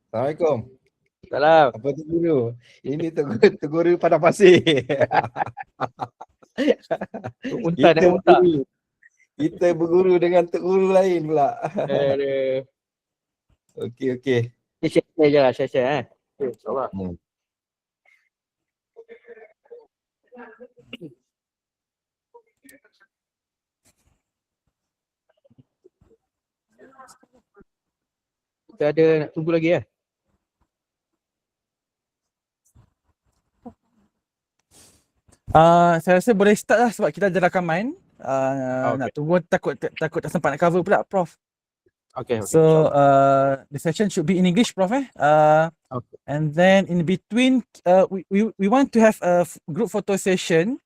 Assalamualaikum. Salam. Apa tu guru? Ini tu guru pada pasir. Unta Kita naik unta. berguru. Kita berguru dengan tok guru lain pula. Aduh. Okey. Share je lah, share. Okay, insyaAllah. Kita ada nak tunggu lagi ya? Saya rasa boleh start lah sebab kita ada rakaman. Okay. Nak tunggu takut tak sempat nak cover pula, Prof. Okay. So the session should be in English, Prof. Okay. And then in between, we want to have a group photo session.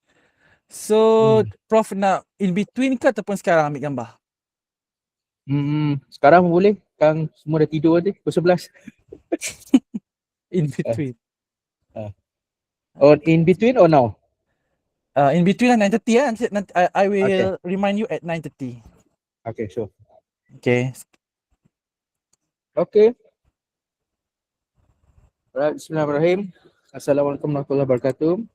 So Prof nak in between ke ataupun sekarang ambil gambar? Sekarang pun boleh. Sekarang semua dah tidur nanti, pukul 11. In between. Or in between or now? In between lah 9:30 lah. Nanti I will Okay. remind you at 9:30. Okay, sure. Okay. Okay. Alright, bismillahirrahmanirrahim. Assalamualaikum warahmatullahi wabarakatuh.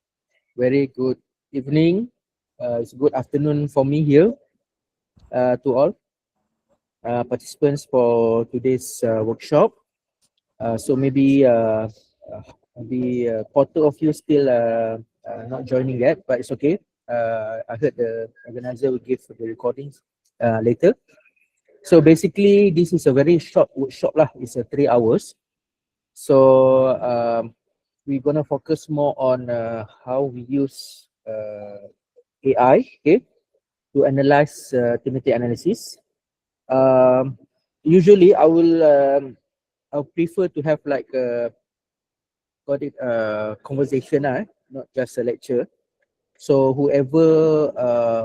Very good evening. It's good afternoon for me here to all participants for today's workshop. So maybe quarter of you still not joining yet, but it's okay. I heard the organizer will give the recordings later. So basically, this is a very short workshop lah. It's 3 hours. So we're gonna focus more on how we use AI, okay, to analyze thematic analysis. Usually, I'll prefer to have like a conversation, not just a lecture. So whoever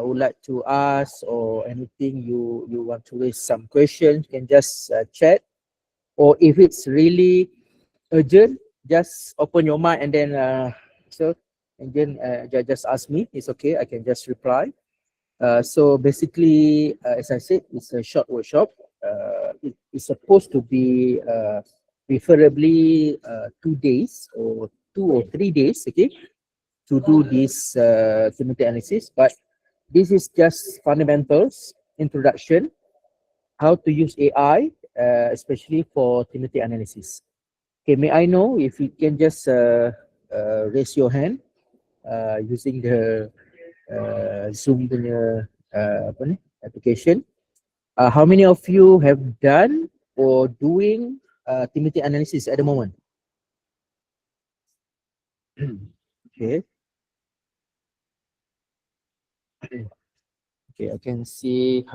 would like to ask or anything you want to raise some questions, can just chat. Or if it's really urgent, just open your mic and then just ask me. It's okay, I can just reply. So basically, as I said, it's a short workshop. It's supposed to be preferably 2 days or 2 or 3 days, okay, to do this thematic analysis. But this is just fundamentals, introduction, how to use AI, especially for thematic analysis. Okay, may I know if you can just raise your hand using the Zoom punya application. How many of you have done or doing thematic analysis at the moment? Okay. Okay, I can see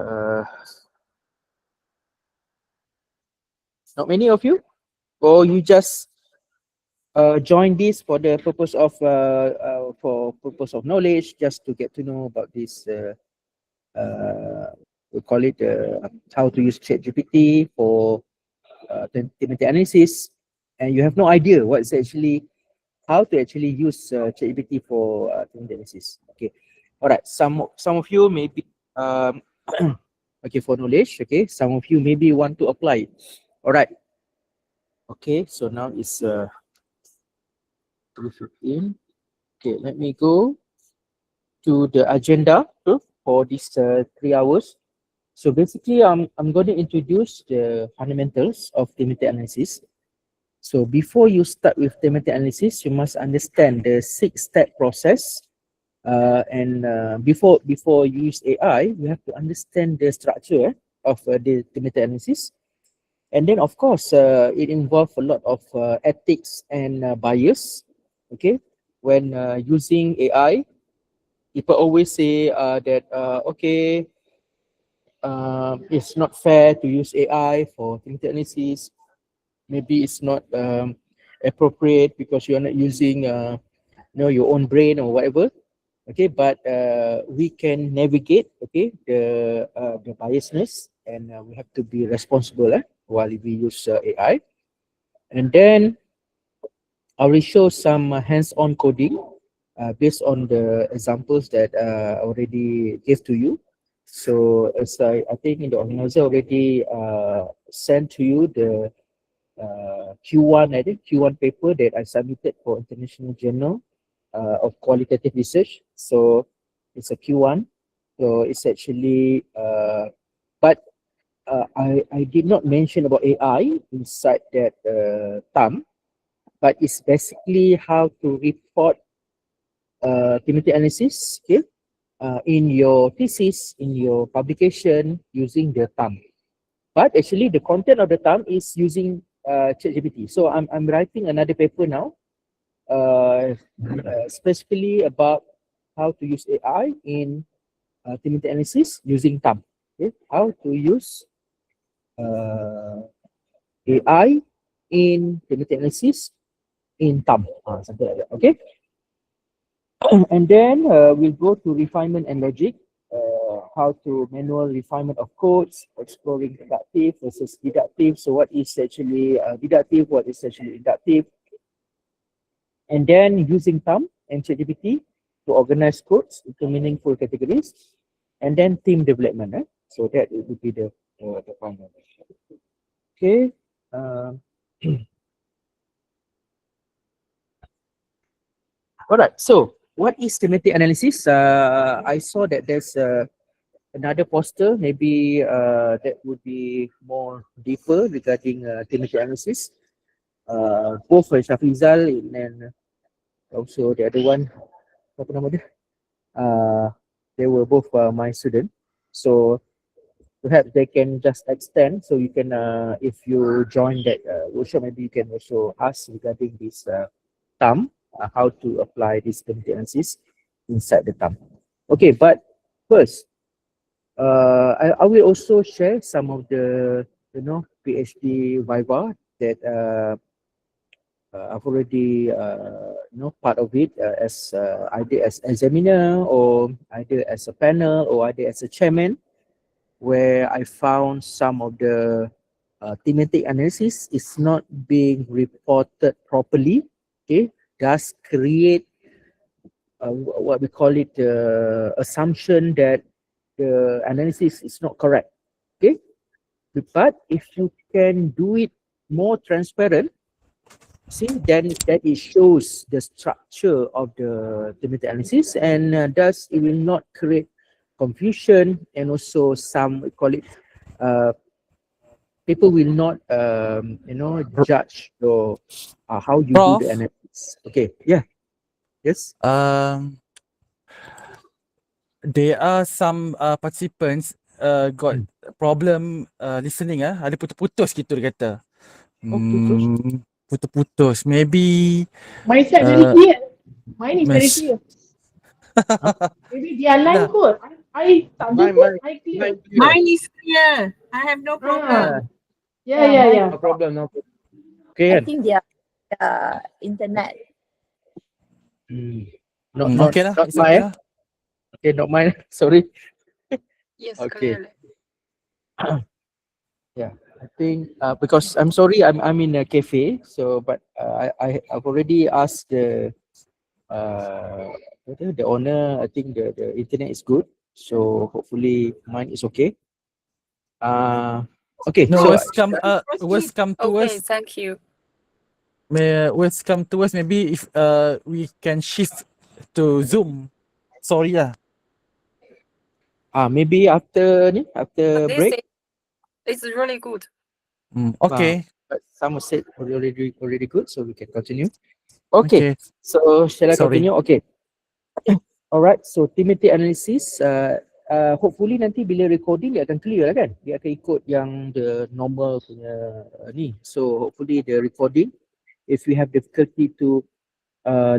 not many of you, or you just join this for the purpose of knowledge, just to get to know about this. We call it how to use ChatGPT for thematic analysis, and you have no idea what's actually how to actually use ChatGPT for thematic analysis. Okay, all right. Some of you maybe okay, for knowledge. Okay, some of you maybe want to apply it. All right. Okay, so now it's 3:15. Okay, let me go to the agenda for this 3 hours. So basically, I'm going to introduce the fundamentals of thematic analysis. So before you start with thematic analysis, you must understand the 6-step process. And before you use AI, you have to understand the structure of the thematic analysis. And then, of course, it involves a lot of ethics and bias. Okay, when using AI, people always say that okay, it's not fair to use AI for thematic analysis. Maybe it's not appropriate because you're not using your own brain or whatever. Okay, but we can navigate, okay, the biasness, and we have to be responsible while we use AI. And then I will show some hands-on coding based on the examples that I already gave to you. So as I think the organizer already sent to you the Q1, I think Q1 paper that I submitted for International Journal of Qualitative Research. So it's a Q1. So it's actually, but I did not mention about AI inside that term, but it's basically how to report thematic analysis, okay, in your thesis, in your publication using the term. But actually the content of the term is using ChatGPT. So I'm writing another paper now, specifically about how to use AI in thematic analysis using term. Okay, how to use AI in thematic analysis in term, something like that. Okay. And then we'll go to refinement and logic, how to manual refinement of codes, exploring deductive versus deductive. So what is actually deductive, what is actually inductive. And then using thumb and ChatGPT to organize codes into meaningful categories. And then theme development. So that would be the final. Okay. All right. So what is thematic analysis? I saw that there's another poster, maybe that would be more deeper regarding thematic analysis. Both Shafizal and also the other one, apa nama dia? They were both my student. So perhaps they can just extend. So you can, if you join that workshop, maybe you can also ask regarding this term, how to apply this thematic analysis inside the term. Okay, but first, I will also share some of the PhD Viva that I've already part of it as either as examiner or either as a panel or either as a chairman, where I found some of the thematic analysis is not being reported properly. Okay, does create what we call it assumption that the analysis is not correct. Okay, but if you can do it more transparent, see, then that it shows the structure of the thematic analysis, and thus it will not create confusion, and also some, we call it, people will not judge your how you do Prof, the analysis. Okay, yeah, yes. there are some participants got problem listening. Ada putus-putus gitu dia kata. Putus. Putus-putus. Maybe My side very clear. Mine is very mas- clear. Maybe their line kot. I tak ada kot. I clear. Mine is clear. I have no problem. Yeah. No problem, no problem. Okay, I kan? think their internet. Not okay lah. not It's okay mine. lah. Okay, not mine. Sorry. Yes, Okay. clearly. Yeah, I think because I'm sorry, I'm in a cafe, so but I've already asked the owner. I think the internet is good, so hopefully mine is okay. Okay. No, So worst come to Okay, us. thank you. Worst come to us. Maybe if we can shift to Zoom. Sorry lah. maybe after This break. is really good. Okay. But some said already good, so we can continue. Okay. Okay. So shall I Sorry. continue? Okay. Alright. So thematic analysis. Hopefully nanti bila recording dia akan clear lah kan? Dia akan ikut yang the normal punya ni. So hopefully the recording, if you have difficulty to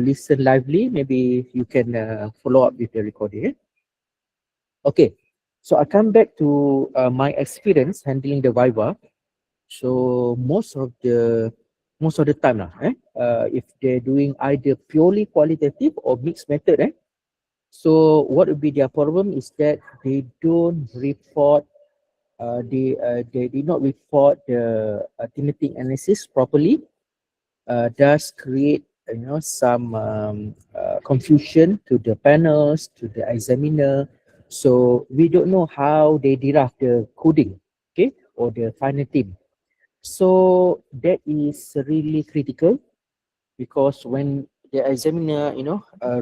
listen lively, maybe you can follow up with the recording. Okay. So I come back to my experience handling the Viva. So most of the time lah, if they're doing either purely qualitative or mixed method, so what would be their problem is that they don't report, they did not report the thematic analysis properly, does create some confusion to the panels, to the examiner. So we don't know how they derive the coding, okay, or the final theme. So that is really critical because when the examiner,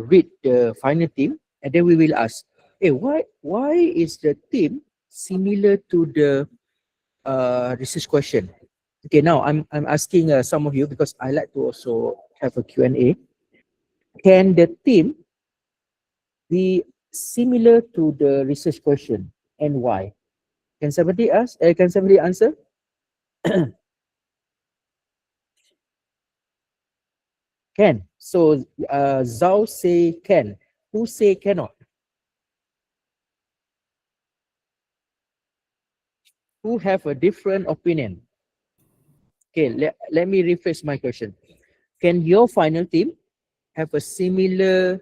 read the final theme, and then we will ask, hey, why is the theme similar to the research question? Okay, now I'm asking some of you because I like to also have a Q&A. Can the theme be similar to the research question and why? Can somebody ask? Can somebody answer? Can. So Zhao say can. Who say cannot? Who have a different opinion? Okay, let me rephrase my question. Can your final team have a similar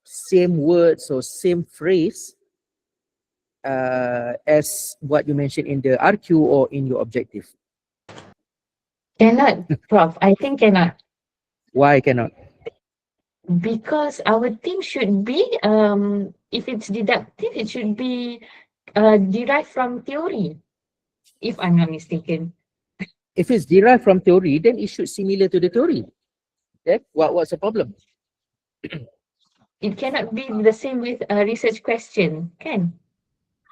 same words or same phrase as what you mentioned in the RQ or in your objective? Cannot, Prof. I think cannot. Why cannot? Because our team should be, if it's deductive, it should be derived from theory, if I'm not mistaken. If it's derived from theory, then it should similar to the theory. Okay? What's the problem? It cannot be the same with a research question, can?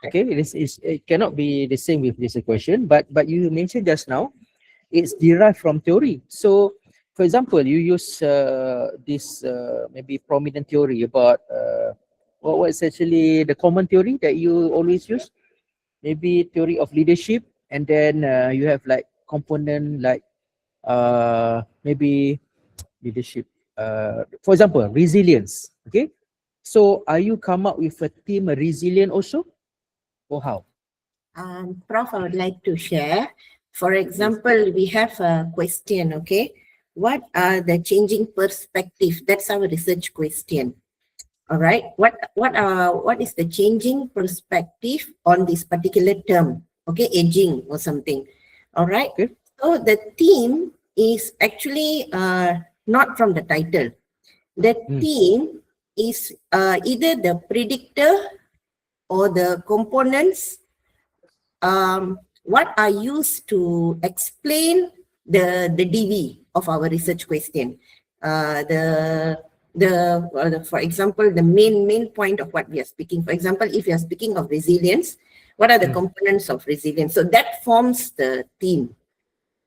Okay, it cannot be the same with this question, but you mentioned just now, it's derived from theory. So, for example, you use this maybe prominent theory about what's actually the common theory that you always use? Maybe theory of leadership, and then you have like component like maybe leadership. For example, resilience. Okay, so are you come up with a theme resilient also, or how? Prof, I would like to share. For example, we have a question, okay? What are the changing perspective? That's our research question. All right. What is the changing perspective on this particular term? Okay, aging or something. All right. Okay. So the theme is actually not from the title. The theme is either the predictor or the components what are used to explain the DV of our research question. For example, the main point of what we are speaking. For example, if you are speaking of resilience, what are the components of resilience? So that forms the theme.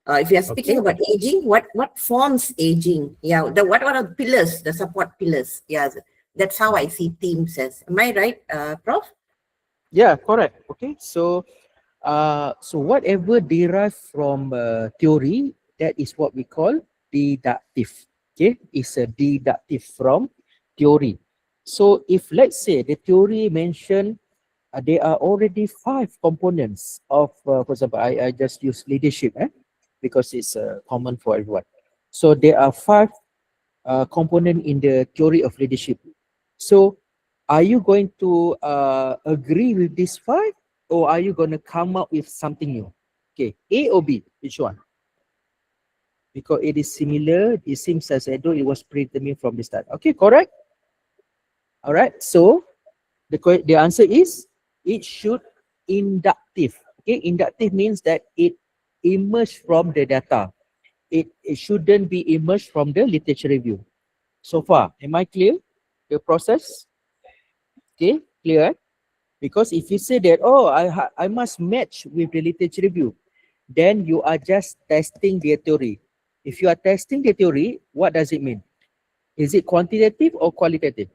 If you are speaking about aging, what forms aging? Yeah, what are the pillars, the support pillars? Yeah, that's how I see themes as. Am I right, Prof? Yeah, correct. Okay, so whatever derived from theory, that is what we call deductive. Okay, it's a deductive from theory. So if let's say the theory mentioned there are already 5 components of, for example, I just use leadership because it's common for everyone. So there are 5 components in the theory of leadership. So are you going to agree with these 5? Or are you going to come up with something new? Okay, A or B, which one? Because it is similar, it seems as though it was predetermined from the start. Okay, correct? All right, so the answer is it should inductive. Okay, inductive means that it emerged from the data. It shouldn't be emerged from the literature review. So far, am I clear? The process? Okay, clear? Because if you say that, oh, I must match with the literature review, then you are just testing their theory. If you are testing the theory, what does it mean? Is it quantitative or qualitative?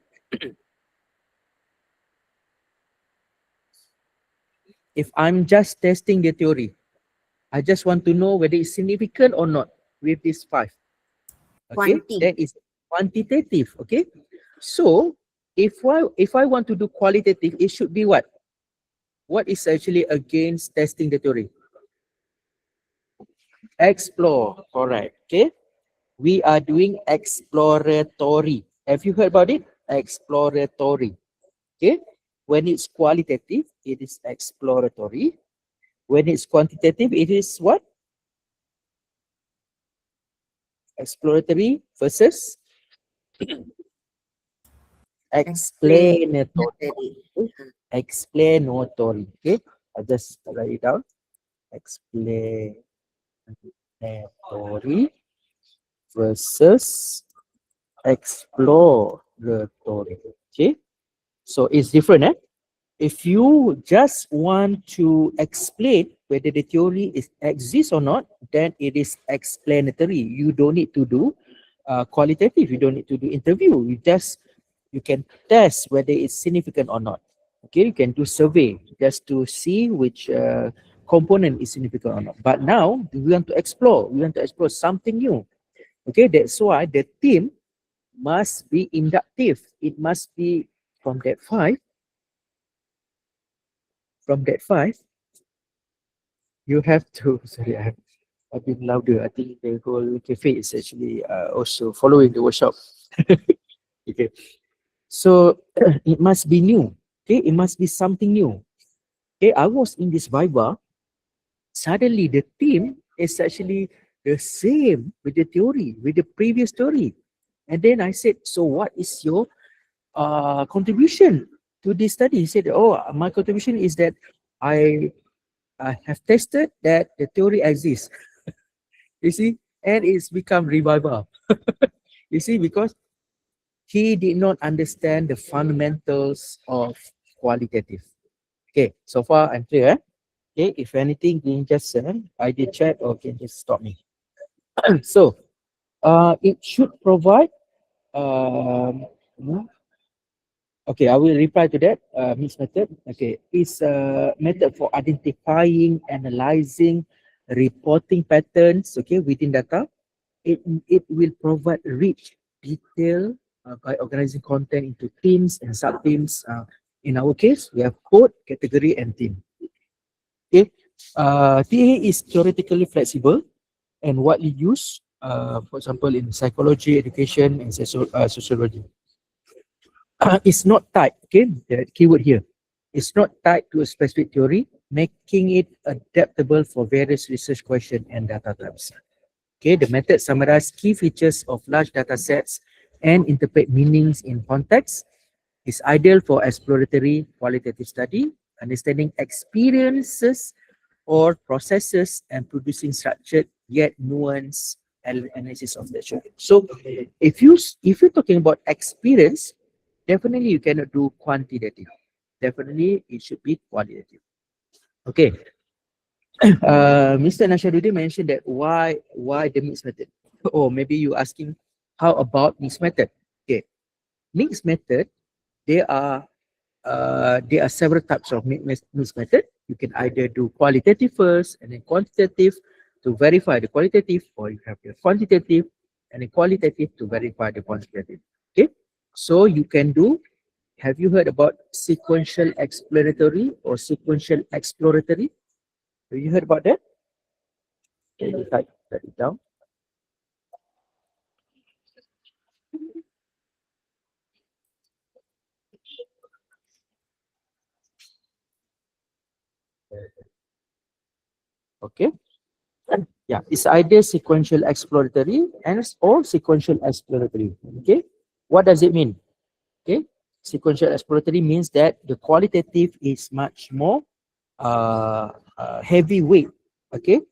If I'm just testing the theory, I just want to know whether it's significant or not with these 5. Okay, that is quantitative. Okay, so if I want to do qualitative, it should be what? What is actually against testing the theory? Explore, correct. Okay, we are doing exploratory. Have you heard about it? Exploratory. Okay, when it's qualitative, it is exploratory. When it's quantitative, it is what? Exploratory versus explanatory. Explanatory. Okay, I just write it down. explanatory versus exploratory. Okay, so it's different. If you just want to explain whether the theory exists or not, then it is explanatory. You don't need to do qualitative. You don't need to do interview. You can test whether it's significant or not. Okay, you can do survey just to see which component is significant or not. But now we want to explore. We want to explore something new. Okay, that's why the team must be inductive. It must be from that five. From that five, you have to. Sorry, I've been louder. I think the whole cafe is actually also following the workshop. Okay, so it must be new. Okay, it must be something new. Okay, I was in this Viva. Suddenly, the theme is actually the same with the theory, with the previous theory. And then I said, so what is your contribution to this study? He said, oh, my contribution is that I have tested that the theory exists. You see, and it's become revival. You see, because he did not understand the fundamentals of qualitative. Okay, so far I'm clear. Okay, if anything, you can just ID chat or can just stop me. So, it should provide. Okay, I will reply to that. Mixed method. Okay, it's a method for identifying, analyzing, reporting patterns. Okay, within data, it will provide rich detail by organizing content into themes and sub-themes. In our case, we have code, category, and theme. Okay, TA is theoretically flexible and widely used, for example, in psychology, education, and sociology. It's not tied, okay, the keyword here. It's not tied to a specific theory, making it adaptable for various research questions and data types. Okay, the method summarizes key features of large data sets and interpret meanings in context. It's ideal for exploratory qualitative study, understanding experiences or processes and producing structured yet nuanced analysis of the show. So if you're talking about experience, definitely you cannot do quantitative. Definitely it should be qualitative. Okay. Mr. Nasharuddin mentioned that why the mixed method? Or maybe you asking how about mixed method? Okay. Mixed method, there are several types of mixed method. You can either do qualitative first and then quantitative to verify the qualitative, or you have the quantitative and then qualitative to verify the quantitative. Okay, so you can do. Have you heard about sequential explanatory or sequential exploratory? Have you heard about that? Can you type it down? Okay. Yeah, it's either sequential exploratory or sequential exploratory. Okay, what does it mean? Okay, sequential exploratory means that the qualitative is much more heavyweight. Okay,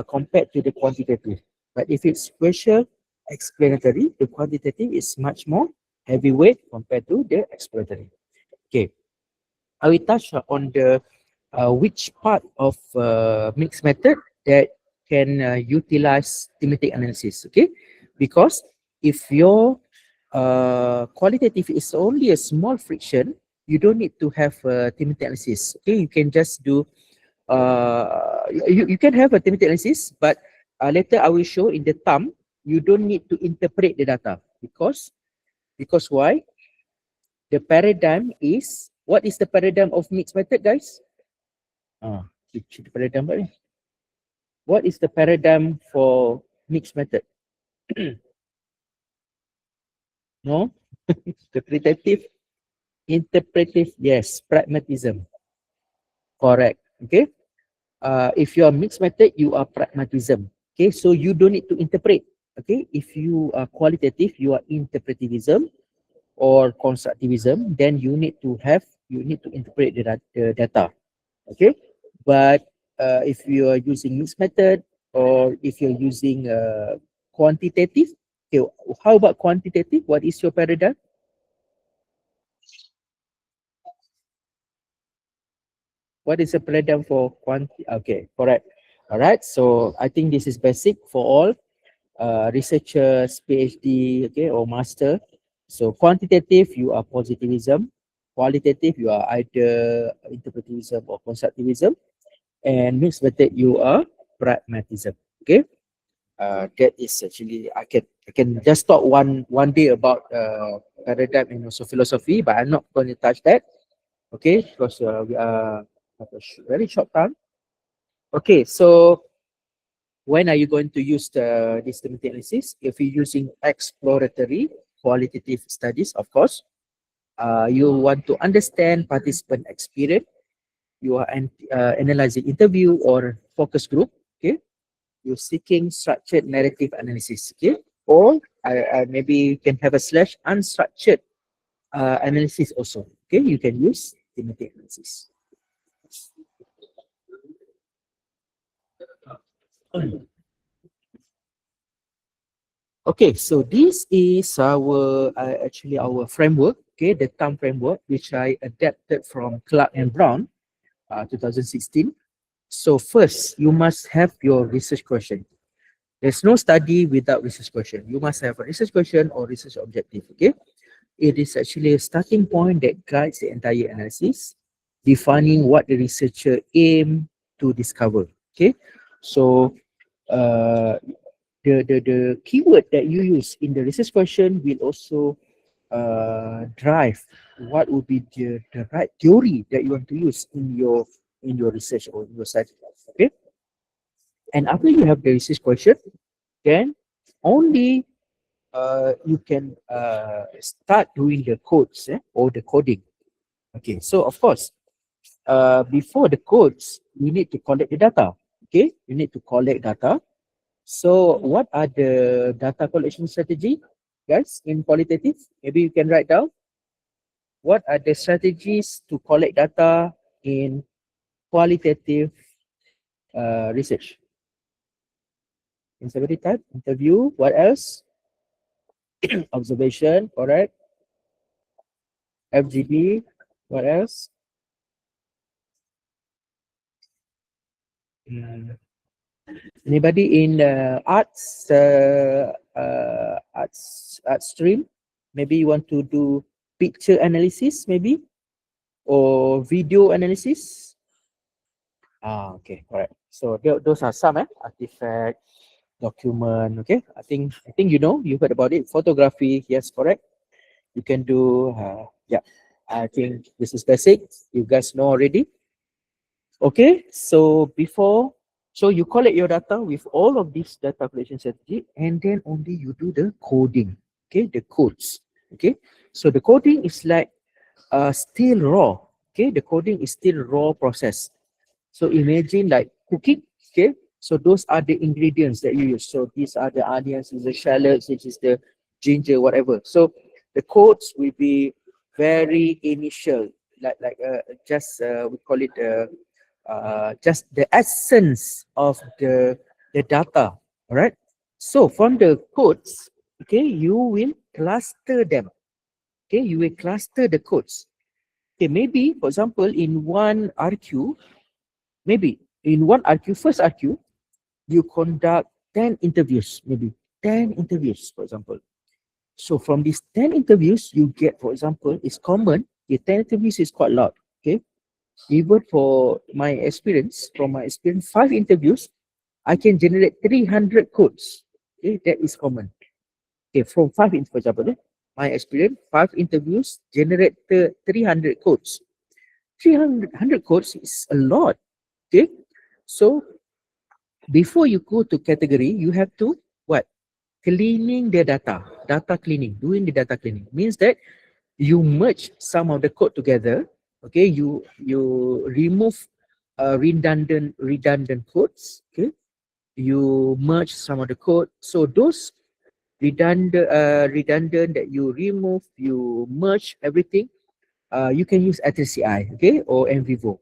compared to the quantitative. But if it's sequential explanatory, the quantitative is much more heavyweight compared to the exploratory. Okay, I will touch on the which part of mixed method that can utilize thematic analysis. Okay, because if your qualitative is only a small friction, you don't need to have thematic analysis. Okay, you can just do you can have a thematic analysis, but later I will show in the thumb you don't need to interpret the data because why? The paradigm is, what is the paradigm of mixed method, guys? The paradigm. What is the paradigm for mixed method? No, interpretative, yes, pragmatism. Correct. Okay. If you are mixed method, you are pragmatism. Okay, so you don't need to interpret. Okay, if you are qualitative, you are interpretivism or constructivism, then you need to interpret the data. Okay, but if you are using mixed method or if you're using quantitative. Okay, how about quantitative? What is your paradigm? What is a paradigm for quanti? Okay, correct. All right. So I think this is basic for all researchers, PhD, okay, or master. So quantitative, you are positivism. Qualitative, you are either interpretivism or constructivism. And mixed method, you are pragmatism. Okay. That is actually I can just talk one day about paradigm and also philosophy, but I'm not going to touch that. Okay, because we are have a very short time. Okay, so when are you going to use this thematic analysis? If you're using exploratory qualitative studies, of course, you want to understand participant experience. You are analyzing interview or focus group. Okay, you're seeking structured narrative analysis. Okay, or maybe you can have a slash unstructured analysis also. Okay, you can use thematic analysis. Okay, so this is our actually our framework, okay, the term framework, which I adapted from Clark and Brown, 2016. So first, you must have your research question. There's no study without research question. You must have a research question or research objective, okay? It is actually a starting point that guides the entire analysis, defining what the researcher aim to discover, okay? So, the keyword that you use in the research question will also drive what would be the right theory that you want to use in your research or in your study. Okay. And after you have the research question, then only you can start doing the codes or the coding. Okay. So of course, before the codes, we need to collect the data. Okay. You need to collect data. So what are the data collection strategy, guys, in qualitative? Maybe you can write down. What are the strategies to collect data in qualitative research? In somebody type, interview, what else? Observation, correct. FGB, what else? Anybody in arts stream? Maybe you want to do picture analysis, maybe, or video analysis. Okay, correct. So those are some artifact, document. Okay, I think you heard about it. Photography, yes, correct. You can do. Yeah, I think this is basic. You guys know already. Okay, so you collect your data with all of these data collection strategy, and then only you do the coding. Okay, the codes. Okay, so the coding is like still raw. Okay, the coding is still raw process. So imagine like cooking. Okay, so those are the ingredients that you use. So these are the onions, this is the shallots, this is the ginger, whatever. So the codes will be very initial, like just we call it just the essence of the data. All right. So from the codes, okay, you will cluster them. Okay, you will cluster the codes. Okay, maybe for example in one RQ, maybe in one RQ, first RQ, you conduct 10 interviews, maybe 10 interviews, for example. So from these 10 interviews, you get, for example, it's common, okay, 10 interviews is quite a lot, okay? Even for my experience, from my experience, 5 interviews, I can generate 300 codes, okay? That is common. Okay, from 5, for example, my experience, 5 interviews generate 300 codes. 300 codes is a lot, okay? So before you go to category, you have to what? Cleaning the data cleaning, doing the data cleaning means that you merge some of the code together. Okay, you remove redundant codes. Okay, you merge some of the code. So those redundant that you remove, you merge everything. You can use ATLAS.ti, okay, or NVivo.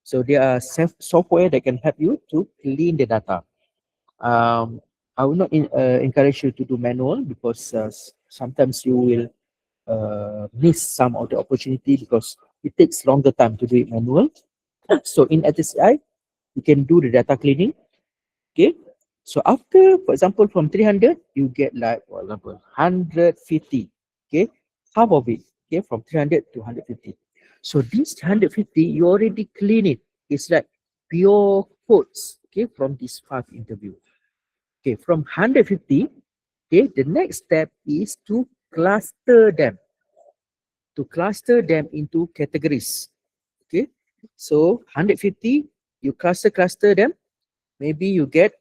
So there are software that can help you to clean the data. I will not encourage you to do manual because sometimes you will miss some of the opportunity because it takes longer time to do it manual. So in ATLAS.ti, you can do the data cleaning. Okay. So after, for example, from 300, you get like, for example, 150. Okay. Half of it. Okay. From 300 to 150. So this 150, you already clean it. It's like pure quotes. Okay. From this 5 interview. Okay. From 150, okay. The next step is to cluster them. To cluster them into categories. Okay. So 150, you cluster them. Maybe you get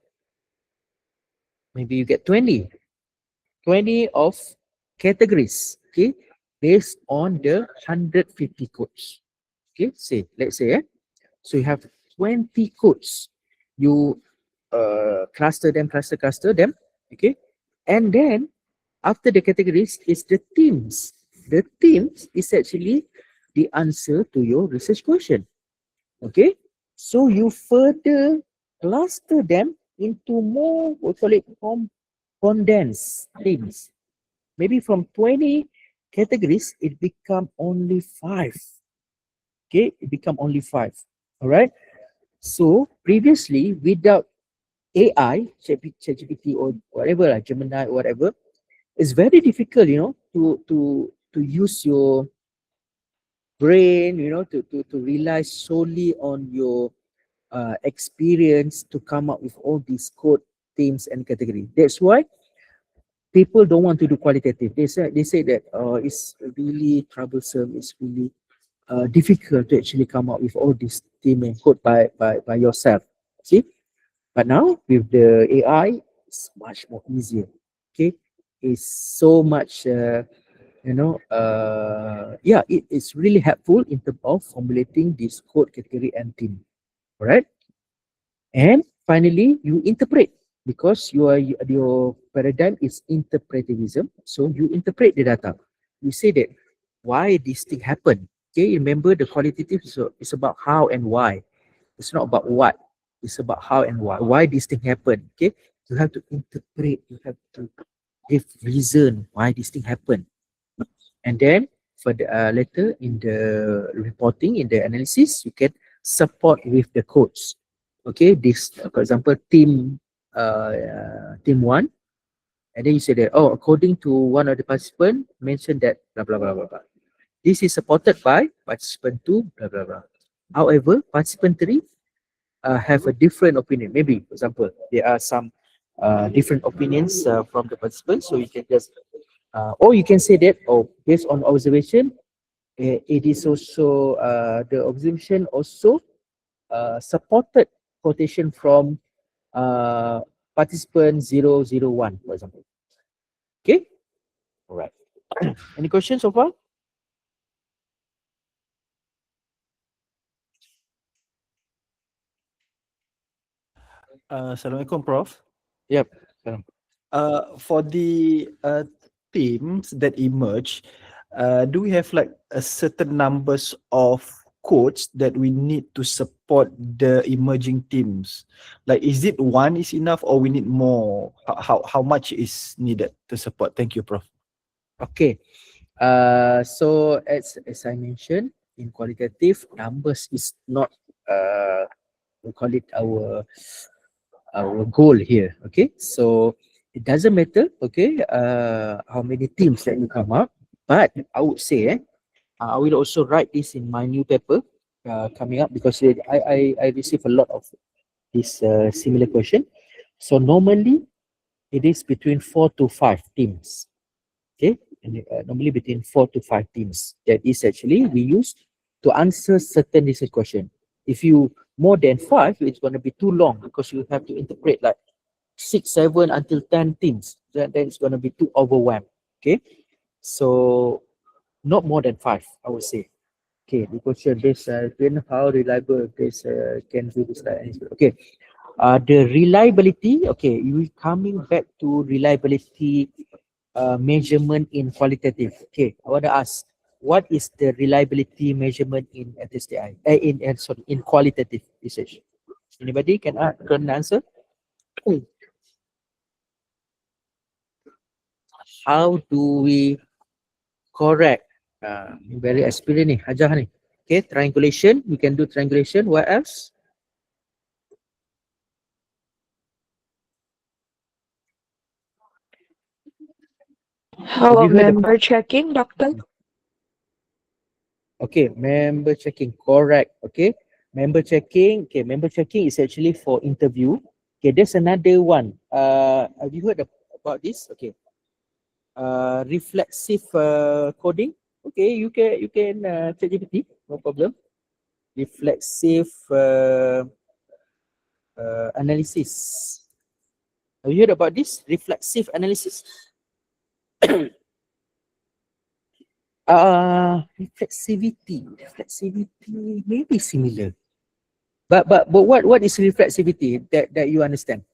20 of categories, okay, based on the 150 codes. Okay, let's say, so you have 20 codes. You cluster them, okay, and then after the categories is the themes. The themes is actually the answer to your research question. Okay, so you further cluster them into more, we call it condensed themes. Maybe from 20 categories, it become only 5. Okay, it become only 5. All right. So previously, without AI, ChatGPT or whatever, like Gemini or whatever, it's very difficult, to use your brain, to rely solely on your experience to come up with all these code themes and category. That's why people don't want to do qualitative. They say that it's really troublesome. It's really difficult to actually come up with all these theme and code by yourself. See, but now with the AI, it's much more easier. Okay, it's so much. It's really helpful in terms of formulating this code category and theme. All right. And finally, you interpret because your paradigm is interpretivism. So you interpret the data. You say that why this thing happened. Okay, remember the qualitative is about how and why. It's not about what. It's about how and why. Why this thing happened. Okay, you have to interpret. You have to give reason why this thing happened. And then for the later in the reporting, in the analysis, you can support with the codes. Okay, this for example, team 1, and then you say that, oh, according to one of the participants mentioned that blah blah blah blah blah. This is supported by participant 2, blah blah blah. However, participant 3 have a different opinion. Maybe, for example, there are some different opinions from the participants, so you can just or you can say that, oh, based on observation, it is also the observation also supported quotation from participant 001, for example. Okay, all right. Any questions so far? Assalamualaikum, Prof. Yep. For the themes that emerge, do we have like a certain numbers of codes that we need to support the emerging themes? Like, is it one is enough or we need more? How much is needed to support? Thank you, Prof. Okay. So as I mentioned, in qualitative, numbers is not we call it our goal here. Okay, so it doesn't matter. Okay, how many teams that you come up, but I would say, I will also write this in my new paper coming up because I receive a lot of this similar question. So normally it is between 4 to 5 teams. Okay, and normally between 4 to 5 teams that is actually we use to answer certain research question. If you more than 5, it's going to be too long because you have to interpret like 6, 7 until 10 teams. Then it's going to be too overwhelmed. Okay, so not more than 5, I would say. Okay, the question is then how reliable this can do this. Okay, the reliability. Okay, you coming back to reliability measurement in qualitative. Okay, I want to ask, what is the reliability measurement in ATLAS.ti? In qualitative research. Anybody can answer? How do we correct? Very experienced ni, Hajah ni. Okay, triangulation. We can do triangulation. What else? How Have you about heard of- member checking, doctor? Okay, member checking, correct. Okay, member checking. Okay, member checking is actually for interview. Okay, there's another one. Have you heard about this? Okay, reflexive coding. Okay, you can check GPT, no problem. Reflexive analysis. Have you heard about this? Reflexive analysis. Reflexivity maybe similar. But what is reflexivity that you understand?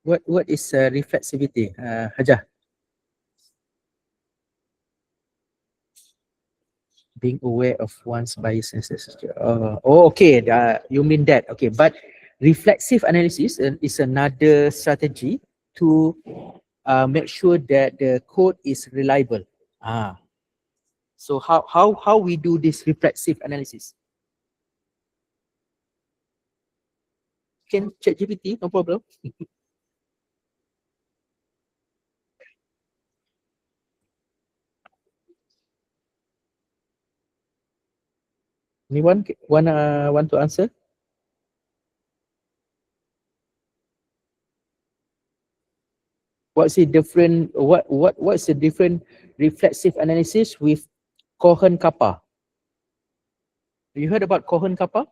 What is reflexivity, Hajah? Being aware of one's biases. Okay. You mean that? Okay, but reflexive analysis is another strategy to make sure that the code is reliable. So how we do this reflexive analysis? Can check GPT, no problem. Anyone want to answer? What's the different? What's the different reflexive analysis with Cohen kappa? Have you heard about Cohen kappa?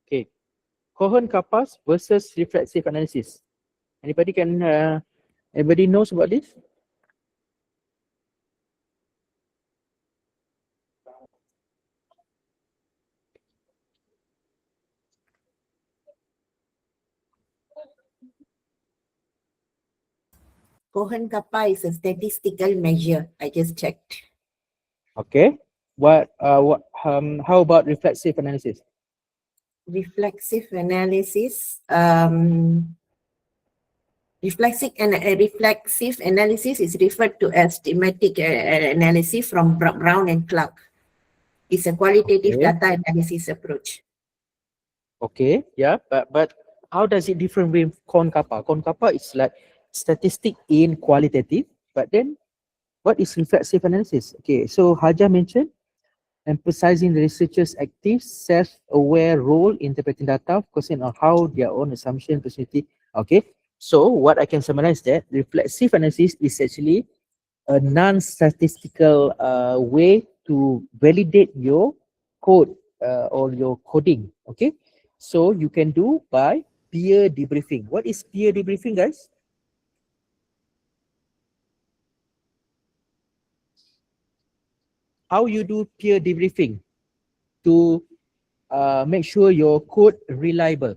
Okay, Cohen kappas versus reflexive analysis. Anybody anybody knows about this? Cohen kappa is a statistical measure. I just checked. Okay. How about reflexive analysis? Reflexive analysis. Reflexive analysis is referred to as thematic analysis from Brown and Clark. It's a qualitative Okay. data analysis approach. Okay, yeah, but how does it differ with Cohen kappa? Cohen kappa is like statistic in qualitative, but then what is reflexive analysis? Okay, so Hajah mentioned emphasizing the researcher's active, self-aware role interpreting data, focusing on how their own assumption, personality. Okay, so what I can summarize that reflexive analysis is actually a non-statistical way to validate your code or your coding. Okay, so you can do by peer debriefing. What is peer debriefing, guys? How you do peer debriefing to make sure your code reliable?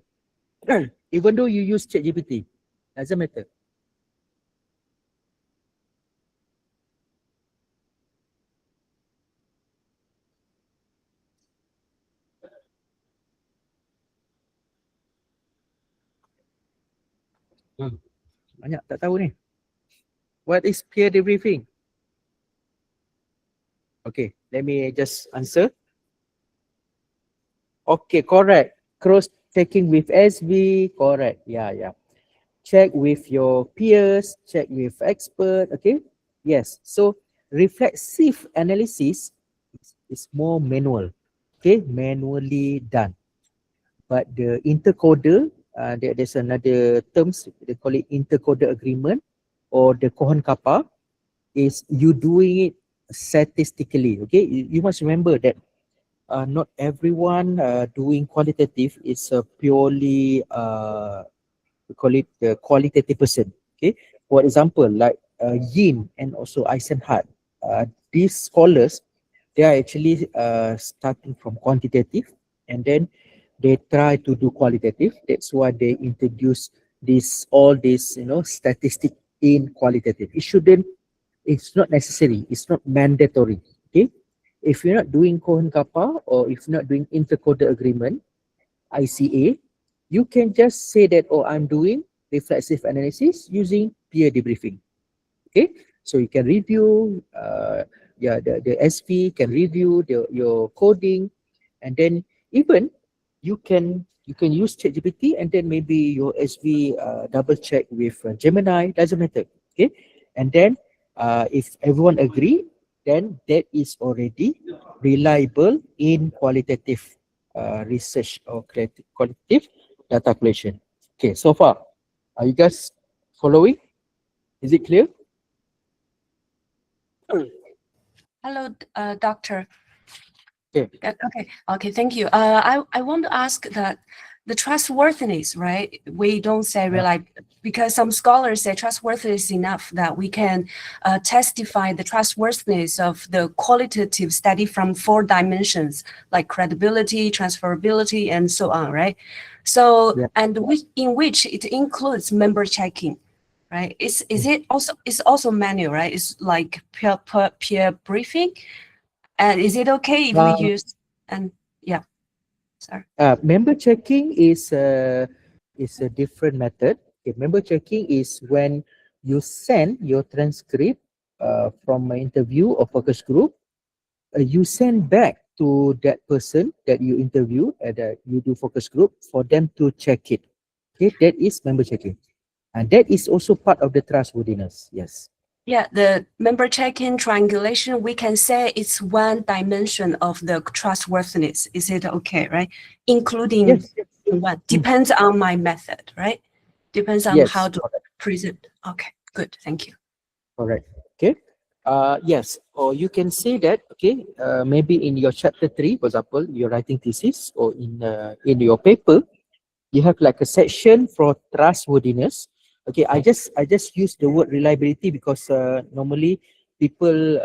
Even though you use ChatGPT, doesn't matter. Banyak tak tahu ni. What is peer debriefing? Okay, let me just answer. Okay, correct. Cross-checking with SB, correct. Yeah. Check with your peers, check with expert, okay? Yes, so reflexive analysis is more manual, okay? Manually done. But the intercoder, there's another terms, they call it intercoder agreement or the Cohen kappa, is you doing it statistically, okay? You must remember that not everyone doing qualitative is a purely we call it the qualitative person. Okay, For example, like Yin and also Eisenhardt, these scholars, they are actually starting from quantitative and then they try to do qualitative. That's why they introduce all this, statistic in qualitative. It's not necessary, it's not mandatory. Okay. If you're not doing Cohen Kappa or if you're not doing intercoded agreement, ICA, you can just say that, oh, I'm doing reflexive analysis using peer debriefing. Okay, so you can review, the SV can review your coding, and then even you can use ChatGPT and then maybe your SV double check with Gemini, doesn't matter. Okay, and then if everyone agree, then that is already reliable in qualitative research or qualitative data collection. Okay, so far, are you guys following? Is it clear? Hello, doctor. Okay. Okay, thank you. I want to ask that the trustworthiness, right? We don't say because some scholars say trustworthiness enough that we can testify the trustworthiness of the qualitative study from 4 dimensions, like credibility, transferability, and so on, right? So, in which it includes member checking, right? Is it also, it's also manual, right? It's like peer briefing. And is it okay if we use, and yeah, sorry. Member checking is a different method. Okay, member checking is when you send your transcript from an interview or focus group, you send back to that person that you interview and that you do focus group for them to check it. Okay, that is member checking. And that is also part of the trustworthiness. Yes. Yeah, the member check-in triangulation, we can say it's one dimension of the trustworthiness. Is it okay, right? Including what? Depends on my method, right? Depends on how to present. Okay, good. Thank you. Correct. Okay. Yes, or you can say that, okay, maybe in your chapter 3, for example, you're writing thesis, or in your paper, you have like a section for trustworthiness. Okay, I just use the word reliability because normally people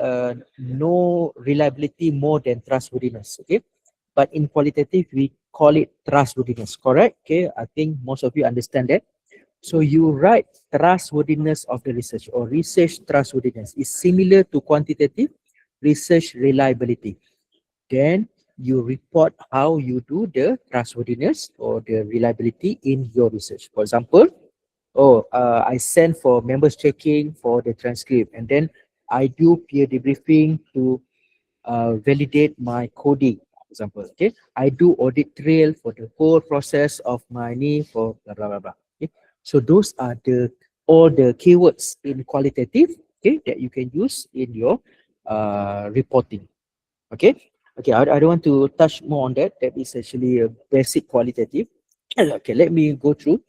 know reliability more than trustworthiness. Okay, but in qualitative we call it trustworthiness. Correct? Okay, I think most of you understand that. So you write trustworthiness of the research or research trustworthiness is similar to quantitative research reliability. Then you report how you do the trustworthiness or the reliability in your research. For example, I send for members checking for the transcript, and then I do peer debriefing to validate my coding. For example, okay, I do audit trail for the whole process of my need for blah blah blah blah. Okay, so those are all the keywords in qualitative, okay, that you can use in your reporting. Okay. Okay, I don't want to touch more on that. That is actually a basic qualitative. Okay, let me go through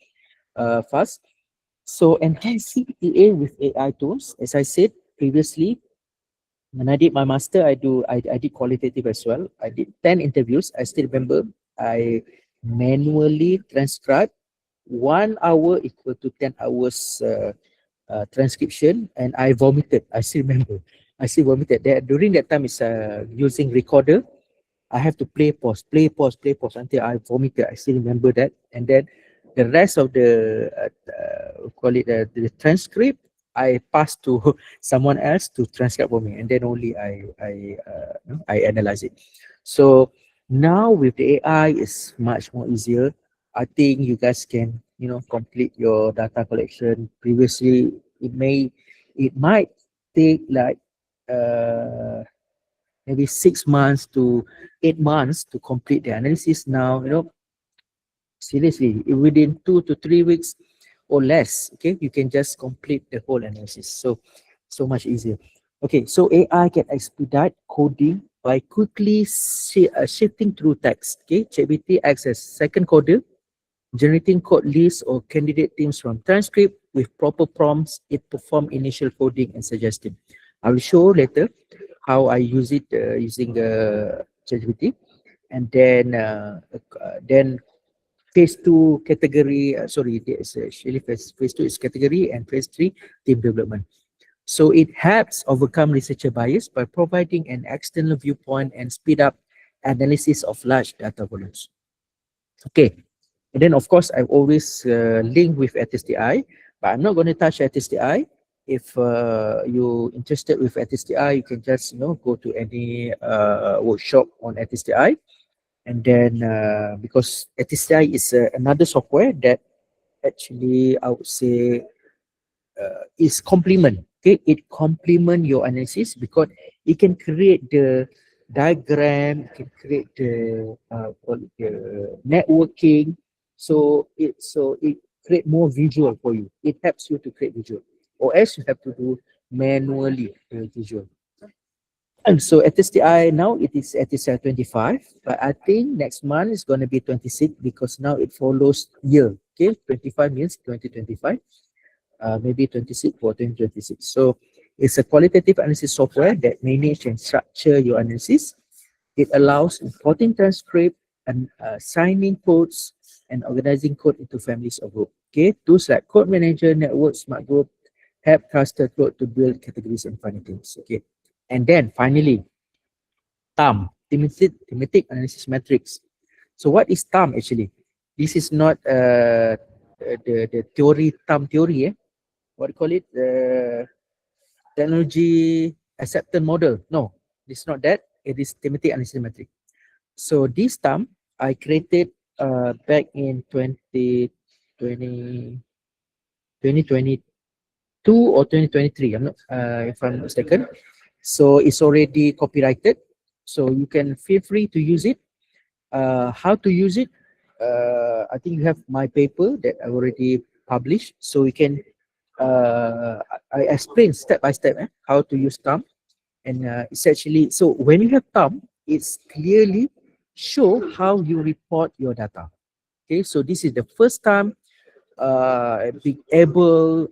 fast. So enhancing EA with AI tools, as I said previously, when I did my master, I did qualitative as well. I did 10 interviews. I still remember I manually transcribed 1 hour equal to 10 hours transcription, and I vomited. I still remember. I still vomited. During that time, is using recorder. I have to play pause until I vomited. I still remember that. And then the rest of the call it the transcript, I passed to someone else to transcribe for me, and then only I analyze it. So now with the AI, it's much more easier. I think you guys can complete your data collection. Previously, it might take like maybe 6 months to 8 months to complete the analysis. Now, seriously, within 2 to 3 weeks or less, okay, you can just complete the whole analysis. So much easier. Okay, so AI can expedite coding by quickly shifting through text. Okay, ChatGPT acts as second coder, generating code lists or candidate teams from transcript. With proper prompts, it performs initial coding and suggesting. I will show later how I use it using ChatGPT, and then phase 2 category, sorry, there's actually phase 2 is category and phase 3 team development. So it helps overcome researcher bias by providing an external viewpoint and speed up analysis of large data volumes. Okay, and then of course I've always linked with ATLAS.ti, but I'm not going to touch ATLAS.ti. If you're interested with ATLAS.ti, you can just go to any workshop on ATLAS.ti. And then because ATLAS.ti is another software that actually I would say is complement. Okay, it complement your analysis because it can create the diagram, it can create the networking. So it create more visual for you. It helps you to create visual, or else you have to do manually the visual. And so ATLAS.ti now it is ATLAS.ti 25, but I think next month is going to be 26 because now it follows year. Okay, 25 means 2025. Maybe 26 for 2026. So it's a qualitative analysis software that manage and structure your analysis. It allows importing transcript and signing codes and organizing code into families of group. Okay, tools like Code Manager, Network, Smart Group help trusted code to build categories and funny things. Okay, and then finally, TAM, thematic analysis matrix. So what is TAM actually? This is not the theory, TAM theory. What do you call it? Technology acceptance model. No, it's not that. It is thematic analysis matrix. So this TAM I created back in 2022 or 2023. I'm not, if I'm not mistaken. So it's already copyrighted. So you can feel free to use it. How to use it? I think you have my paper that I already published. So you can I explain step by step how to use TAM, and it's actually so when you have TAM, it's clearly show how you report your data. Okay, so this is the first time being able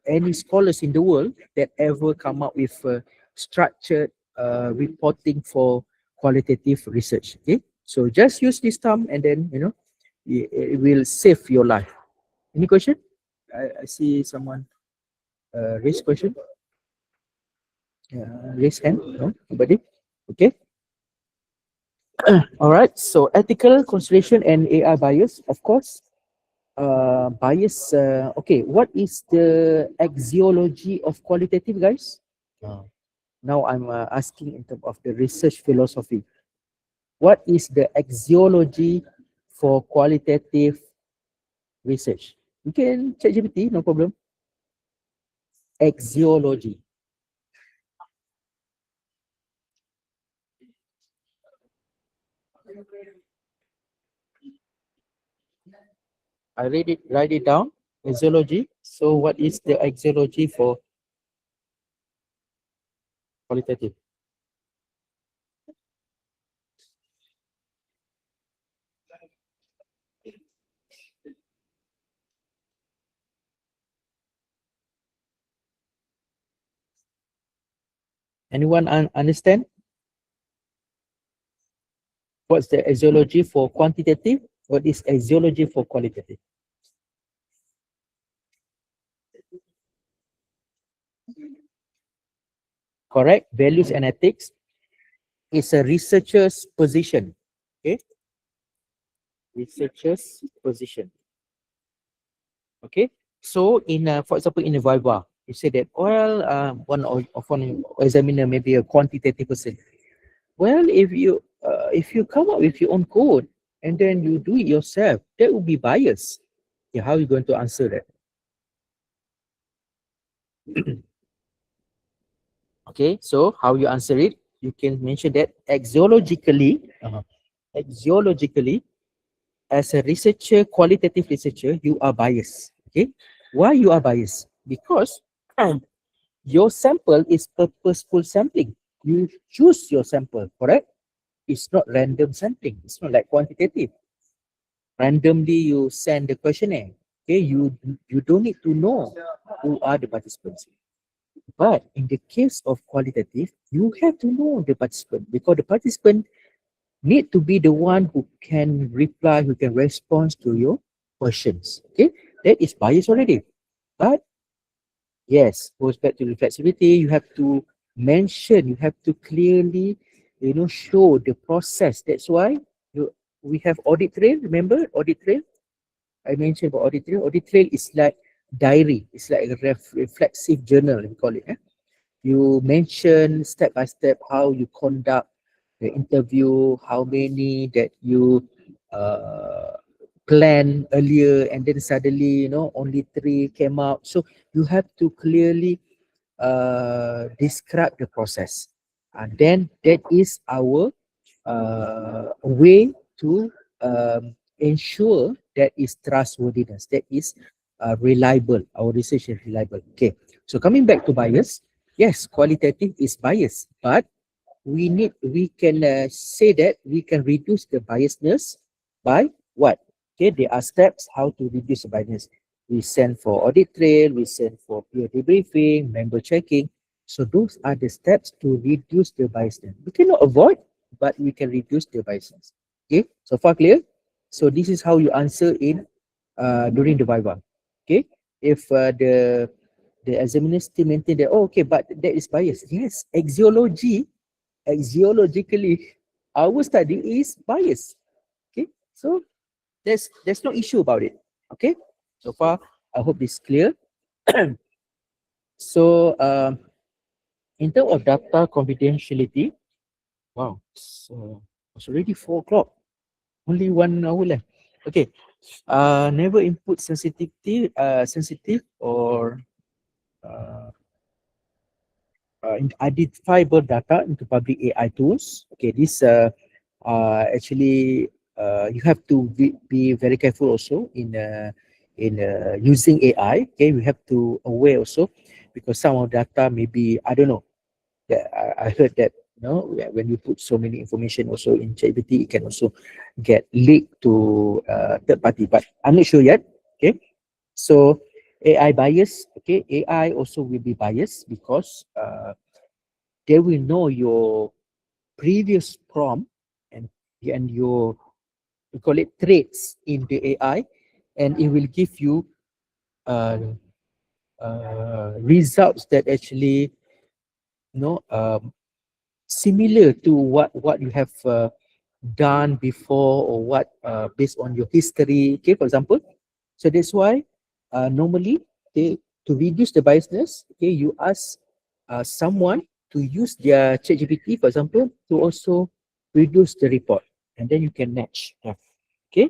any scholars in the world that ever come up with structured reporting for qualitative research. Okay, so just use this TAM and then it will save your life. Any question? I see someone raise question. Raise hand. No, nobody. Okay. All right. So ethical consideration and AI bias, of course. Bias. Okay. What is the axiology of qualitative, guys? Now I'm asking in terms of the research philosophy. What is the axiology for qualitative research? You can check GPT, no problem. Axiology. I write it down. Axiology. So what is the axiology for qualitative? Anyone understand? What's the axiology for quantitative? What is axiology for qualitative? Correct. Values and ethics is a researcher's position. Okay. Researcher's position. Okay. So for example, in a Viva, you say that, well, one examiner may be a quantitative person. Well, if you come up with your own code and then you do it yourself, that would be bias. Yeah, how are you going to answer that? Okay, so how you answer it? You can mention that axiologically, as a researcher, qualitative researcher, you are biased. Okay, why you are biased? Because your sample is purposeful sampling. You choose your sample, correct? It's not random sampling. It's not like quantitative. Randomly you send the questionnaire. Okay, you don't need to know who are the participants. But in the case of qualitative, you have to know the participant because the participant need to be the one who can reply, who can respond to your questions. Okay, that is bias already. But yes, goes back to reflexivity. You have to mention, you have to clearly, show the process. That's why we have audit trail. Remember audit trail? I mentioned about audit trail. Audit trail is like diary. It's like a reflexive journal, we call it. You mention step by step how you conduct the interview, how many that you plan earlier, and then suddenly only 3 came out. So you have to clearly describe the process, and then that is our way to ensure that is trustworthiness, that is reliable, our research is reliable. Okay, so coming back to bias, yes, qualitative is bias, but we can say that we can reduce the biasness by what? Okay, there are steps how to reduce the biasness. We send for audit trail, we send for peer debriefing, member checking. So those are the steps to reduce the biasness. We cannot avoid, but we can reduce the biasness. Okay, so far clear? So this is how you answer in during the Viva. Okay, if the examiner still maintain that, oh, okay, but that is bias. Yes, axiologically, our study is biased. Okay, so there's no issue about it. Okay, so far I hope this is clear. So in terms of data confidentiality, wow, it's already 4 o'clock. Only 1 hour left. Okay. Never input sensitive or identifiable data into public AI tools. Okay, this actually you have to be very careful also in using AI. Okay, we have to aware also, because some of data maybe, I don't know. That I heard that when you put so many information also in ChatGPT, it can also get leaked to third party. But I'm not sure yet. Okay, so AI bias. Okay, AI also will be biased because they will know your previous prompt and your, we call it, traits in the AI, and it will give you uh, results that actually similar to what you have done before, or what based on your history. Okay, for example. So that's why normally to reduce the biasness, okay, you ask someone to use their ChatGPT, for example, to also reduce the report, and then you can match. Okay,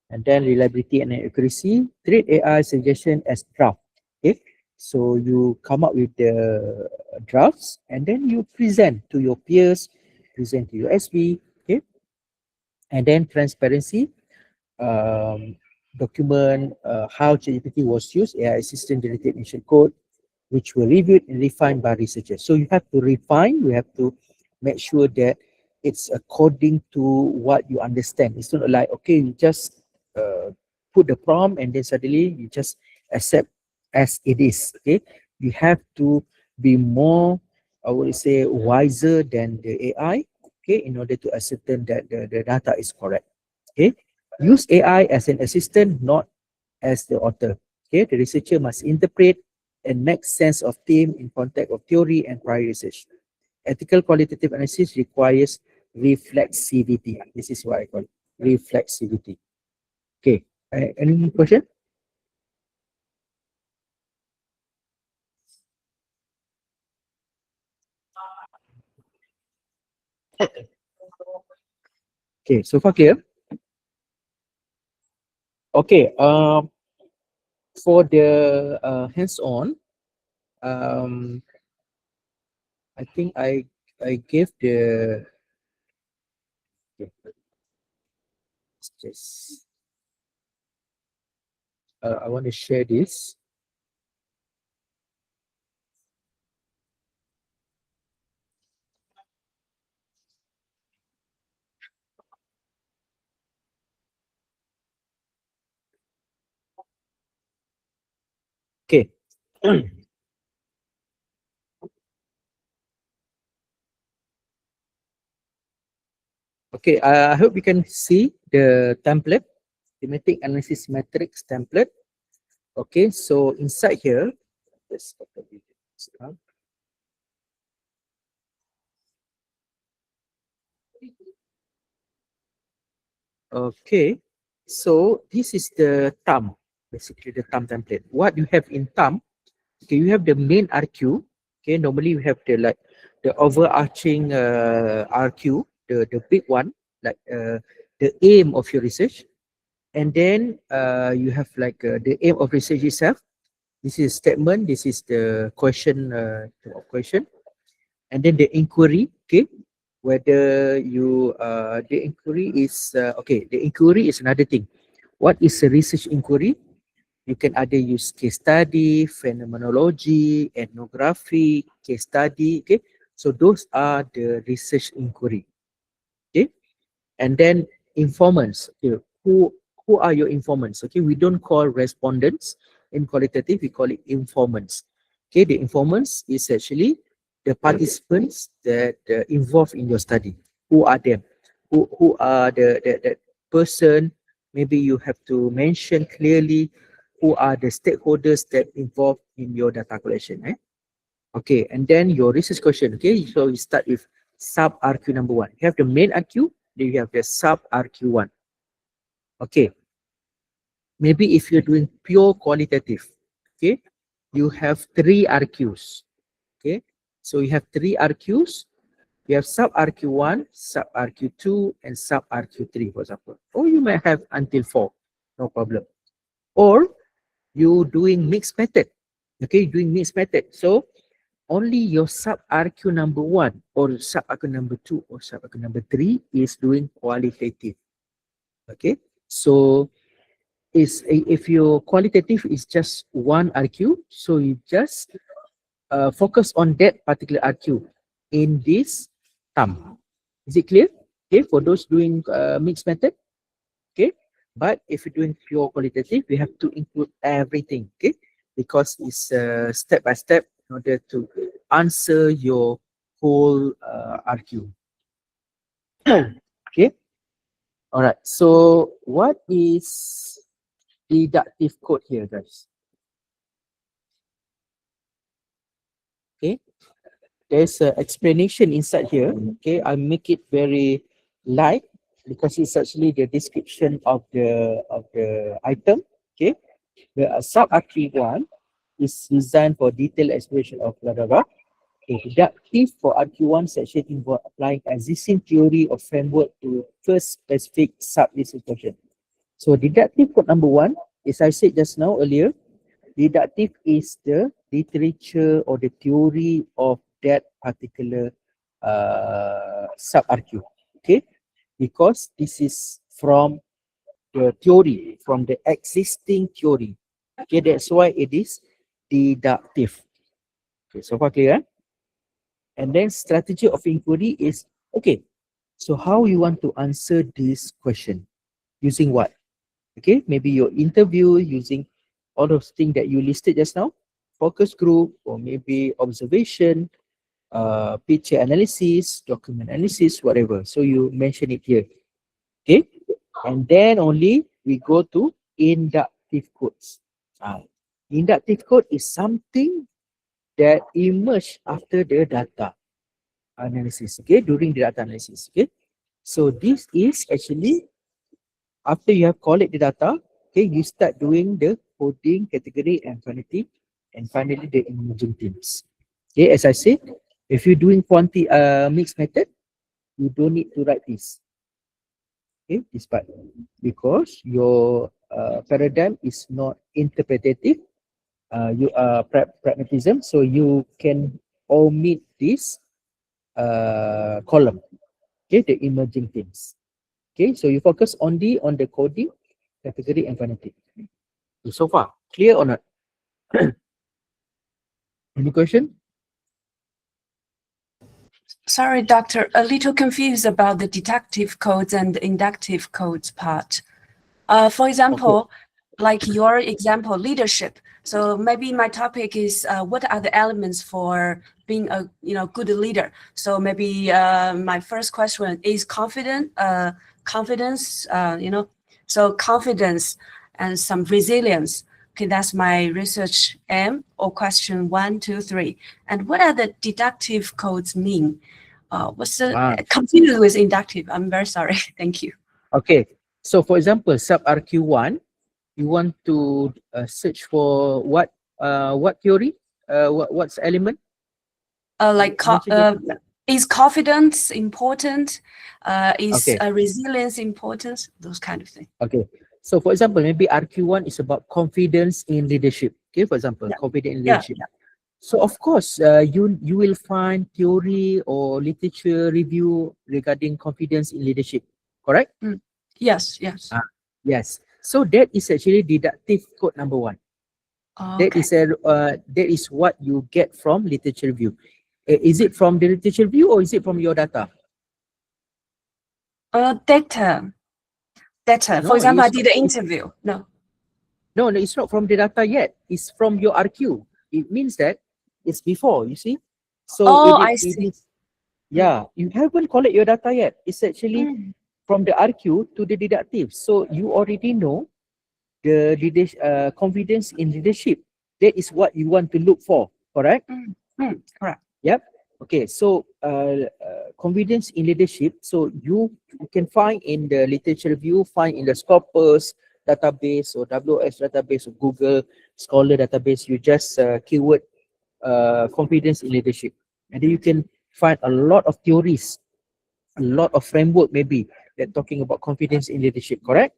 and then reliability and accuracy, treat AI suggestion as draft. Okay, so you come up with the drafts, and then you present to your peers, present to your SB. Okay, and then transparency, document how ChatGPT was used, AI assistant generated initial code, which were reviewed and refined by researchers. So you have to refine, you have to make sure that it's according to what you understand. It's not like, okay, you just put the prompt and then suddenly you just accept as it is. Okay, you have to be more, I would say, wiser than the AI, okay, in order to ascertain that the data is correct. Okay, use AI as an assistant, not as the author. Okay, the researcher must interpret and make sense of theme in context of theory and prior research. Ethical qualitative analysis requires reflexivity. This is what I call it, reflexivity. Okay, any question? Okay, so far clear? Okay, for the hands-on, I think I gave the, okay, just I want to share this. Okay. Okay, I hope you can see the template, thematic analysis matrix template. Okay, so inside here, let's stop the video. Okay, so this is the thumb, basically the thumb template. What you have in thumb, okay, you have the main RQ. Okay, normally you have the overarching RQ, the big one, like the aim of your research, and then you have like the aim of research itself. This is statement. This is the question, question, and then the inquiry. Okay, whether you the inquiry is okay. The inquiry is another thing. What is a research inquiry? You can either use case study, phenomenology, ethnography, case study. Okay, so those are the research inquiry. Okay, and then informants. Okay, who are your informants? Okay, we don't call respondents in qualitative, we call it informants. Okay, the informants is actually the participants that involved in your study. Who are them? Who are that person? Maybe you have to mention clearly who are the stakeholders that involved in your data collection. Okay, and then your research question. Okay, so you start with sub RQ number 1. You have the main RQ, then you have the sub RQ1. Okay, maybe if you're doing pure qualitative, okay, you have 3 RQs. Okay, so you have 3 RQs. You have sub RQ1, sub RQ2, and sub RQ3, for example. Or you might have until 4, no problem. Or you doing mixed method. Okay, doing mixed method. So only your sub RQ number 1 or sub RQ number 2 or sub RQ number 3 is doing qualitative. Okay, so if your qualitative is just 1 RQ, so you just focus on that particular RQ in this thumb. Is it clear? Okay, for those doing mixed method. Okay, but if you're doing pure qualitative, we have to include everything. Okay, because it's step by step in order to answer your whole RQ. Okay, all right. So what is deductive code here, guys? Okay, there's an explanation inside here. Okay, I make it very light because it's actually the description of the item. Okay, the sub RQ1 is designed for detailed exploration of blah blah blah. Okay, deductive for RQ1 section involve applying existing theory or framework to first specific sub-research question. So deductive code number 1, as I said just now earlier, deductive is the literature or the theory of that particular sub-RQ. Okay, because this is from the theory, from the existing theory. Okay, that's why it is deductive. Okay, so far clear? And then strategy of inquiry is, okay, so how you want to answer this question? Using what? Okay, maybe your interview using all those things that you listed just now, focus group, or maybe observation, picture analysis, document analysis, whatever. So you mention it here. Okay, and then only we go to inductive codes. Inductive code is something that emerge after the data analysis. Okay, during the data analysis. Okay, so this is actually after you have collected the data. Okay, you start doing the coding, category, and quantity, and finally the emerging themes. Okay, as I said, if you're doing mixed method, you don't need to write this. Okay, this part, because your paradigm is not interpretative. You are pragmatism, so you can omit this column. Okay, the emerging themes. Okay, so you focus only on the coding, category, and quantity. So far, clear or not? Any question? Sorry, doctor, a little confused about the deductive codes and the inductive codes part. For example, like your example, leadership. So maybe my topic is what are the elements for being a good leader. So maybe my first question is confidence. So confidence and some resilience. Okay, that's my research aim or question 1, 2, 3. And what are the deductive codes mean? What's the continue with inductive? I'm very sorry. Thank you. Okay. So for example, sub RQ1, you want to search for what theory? What's element? Is confidence important? Is Okay. resilience important? Those kind of things. Okay. So for example, maybe RQ1 is about confidence in leadership. Okay, for example, confidence in leadership. So of course, you will find theory or literature review regarding confidence in leadership. Correct? Yes. Yes. So that is actually deductive code number 1. That is what you get from literature review. Is it from the literature review or is it from your data? Data. For No, example, I it's did an interview. No, it's not from the data yet. It's from your RQ. It means that it's before, you see. So I see. You haven't collected your data yet. It's actually from the RQ to the deductive. So you already know the confidence in leadership. That is what you want to look for, correct? Correct. Yep. Okay, so confidence in leadership. So you can find in the literature review, find in the Scopus database or WS database or Google Scholar database. You just keyword confidence in leadership, and then you can find a lot of theories, a lot of framework maybe that talking about confidence in leadership. Correct?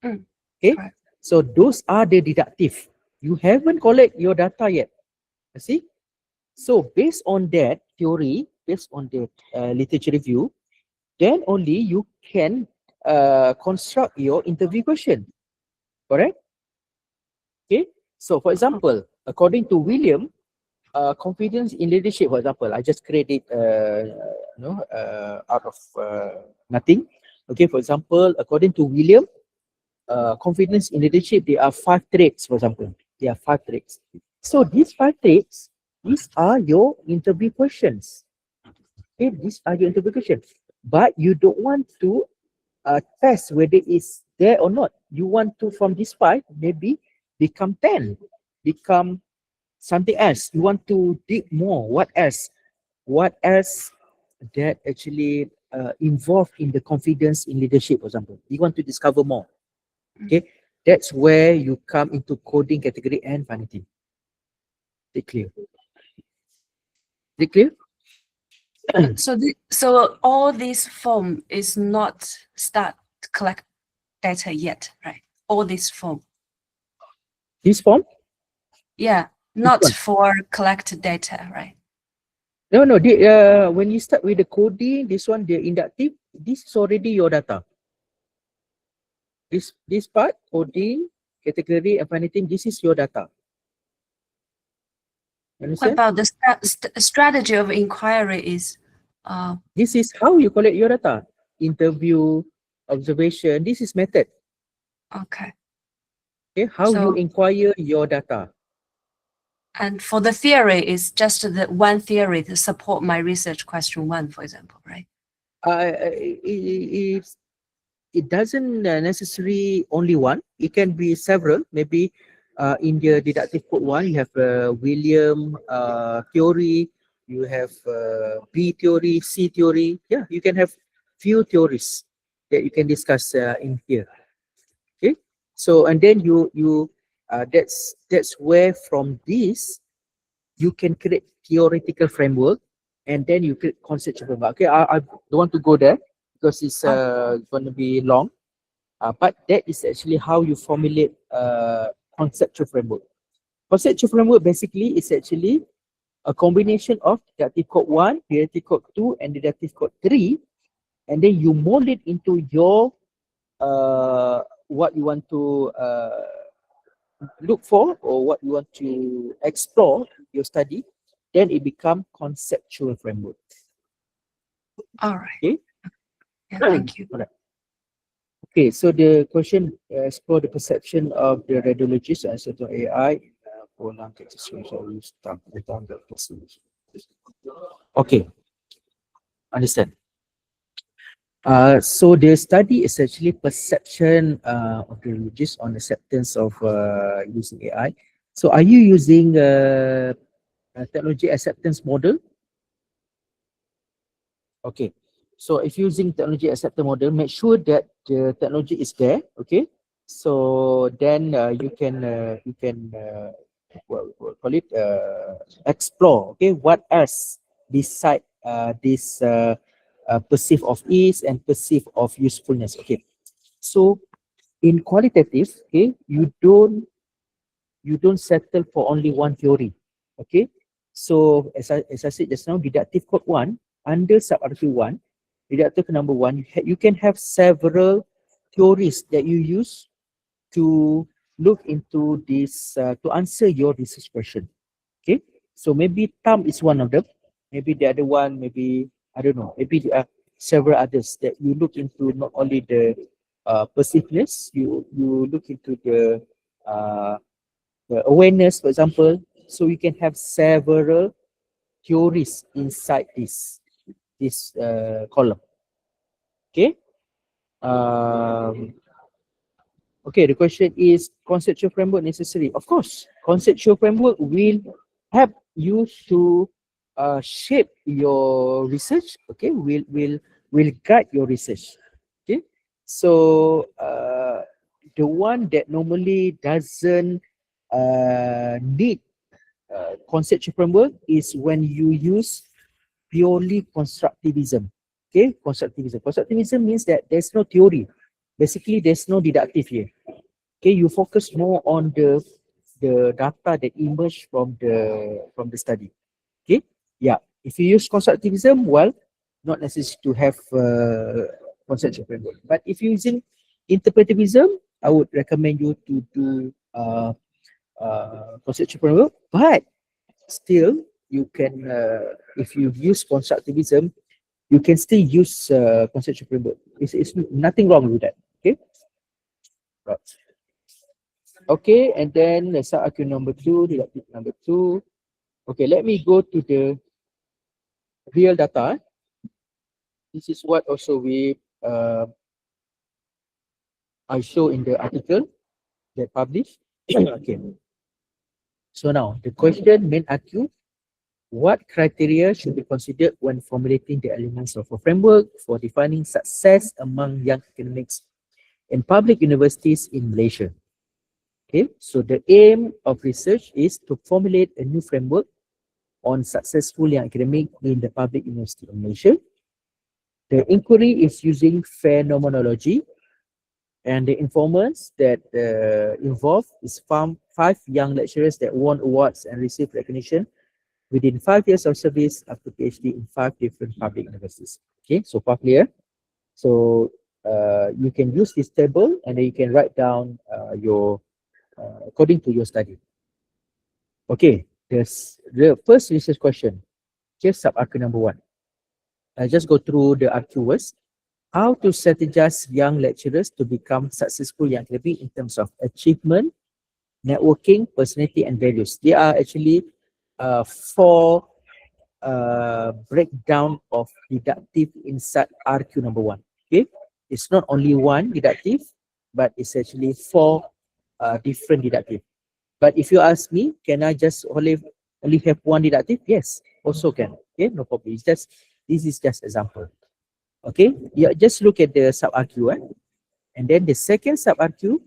Okay. Correct. So those are the deductive. You haven't collect your data yet. You see? So based on that theory, based on the literature review, then only you can construct your interview question. Correct? Okay. So for example, according to William, confidence in leadership, for example, I just create it out of nothing. Okay. For example, according to William, confidence in leadership, there are 5 traits, for example. There are 5 traits. So these 5 traits, these are your interview questions. Okay, these are your interview questions. But you don't want to test whether it's there or not. You want to, from this 5, maybe become 10, become something else. You want to dig more. What else? What else that actually involved in the confidence in leadership, for example. You want to discover more. Okay, that's where you come into coding category and vanity. Is it clear? Is it clear? So all this form is not start to collect data yet, right? All this form. This form? Yeah, not one? for collect data, right? No. When you start with the coding, this one, the inductive, this is already your data. This part, coding, category, and anything, this is your data. What Understand? about the strategy of inquiry is? This is how you collect your data. Interview, observation, this is method. Okay. Okay, how you inquire your data. And for the theory, is just the one theory to support my research question 1, for example, right? It doesn't necessarily only one. It can be several. Maybe in the deductive code 1, you have William theory, you have B theory, C theory. Yeah, you can have few theories that you can discuss in here. Okay, so and then that's where from this you can create theoretical framework, and then you create conceptual framework. Okay, I don't want to go there because it's going to be long. But that is actually how you formulate conceptual framework. Conceptual framework basically is actually a combination of deductive code 1, deductive code 2, and deductive code 3, and then you mold it into your what you want to look for or what you want to explore your study. Then it becomes conceptual framework. All right. Okay. Yeah, thank you. All right. Okay, so the question explore the perception of the radiologist and certain AI for lung cancer. So we start with the person. Okay, understand. So the study is actually perception of the religious on acceptance of using AI. So are you using a technology acceptance model? Okay. So if using technology acceptance model, make sure that the technology is there. Okay. So then you can what call it explore. Okay, what else beside this perceive of ease and perceive of usefulness. Okay. So in qualitative, okay, you don't settle for only one theory. Okay. So as I said just now, deductive code 1 under sub article 1, deductive number 1, you can have several theories that you use to look into this to answer your research question. Okay. So maybe thumb is one of them. Maybe the other one, maybe I don't know. Maybe there are several others that you look into, not only the perceiveness, you look into the awareness, for example. So you can have several theories inside this column. Okay. Okay, the question is, conceptual framework necessary? Of course, conceptual framework will help you to shape your research. Okay, will guide your research. Okay, so the one that normally doesn't need conceptual framework is when you use purely constructivism. Okay, constructivism. Constructivism means that there's no theory. Basically, there's no deductive here. Okay, you focus more on the data that emerge from the study. Okay, yeah. If you use constructivism, well, not necessary to have conceptual framework. But if you're using interpretivism, I would recommend you to do conceptual framework. But still, you can, if you use constructivism, you can still use conceptual framework. It's nothing wrong with that. Okay. Right. Okay, and then let's start article number 2, deductive number 2. Okay, let me go to the real data. This is what also I show in the article that published. Okay. So now the question main article, what criteria should be considered when formulating the elements of a framework for defining success among young academics in public universities in Malaysia? Okay, so the aim of research is to formulate a new framework on successful young academic in the public university of Malaysia. The inquiry is using phenomenology, and the informants that involved is 5 young lecturers that won awards and received recognition within 5 years of service up to PhD in 5 different public universities. Okay, so far clear. So you can use this table and then you can write down your according to your study. Okay, the first research question. Here's sub-article number 1. I just go through the article first. How to strategize young lecturers to become successful young academic in terms of achievement, networking, personality, and values. There are actually 4 breakdown of deductive inside RQ number 1. Okay, it's not only one deductive, but it's actually 4 different deductive. But if you ask me, can I just only have one deductive? Yes, also can. Okay, no problem. It's just, this is just example. Okay, yeah, just look at the sub RQ, and then the second sub RQ.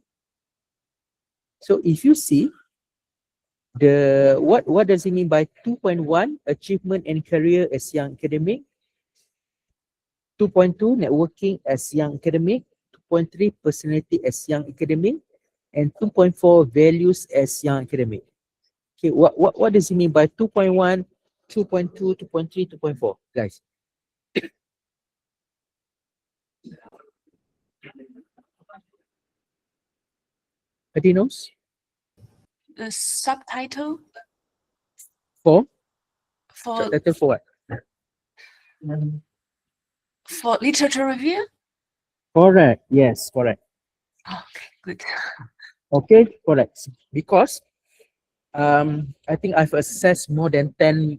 So if you see the what does it mean by 2.1 achievement and career as young academic, 2.2 networking as young academic, 2.3 personality as young academic, and 2.4 values as young academic. Okay, what does it mean by 2.1, 2.2, 2.3, 2.4, guys? Anybody knows? The subtitle For for subtitle for what? for literature review. Correct. Yes, correct. Okay, good. Okay, correct. Because I think I've assessed more than 10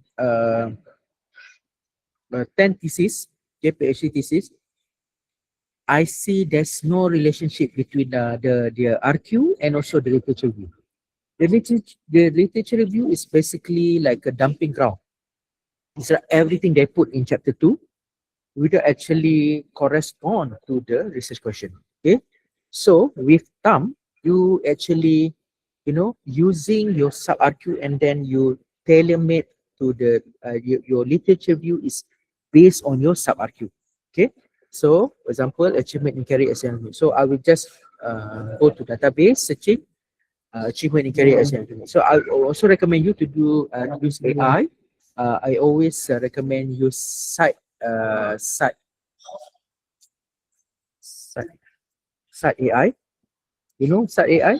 theses, PhD thesis. I see there's no relationship between the RQ and also the literature review. The literature review is basically like a dumping ground. It's like everything they put in chapter 2 would actually correspond to the research question. Okay, so with TAM, you actually, using your sub RQ and then you tailor made to the your literature review is based on your sub RQ. Okay, so for example, achievement in career assignment. So I will just go to database searching achievement in career assignment. So I also recommend you to use AI. I always recommend use site AI. You know site AI?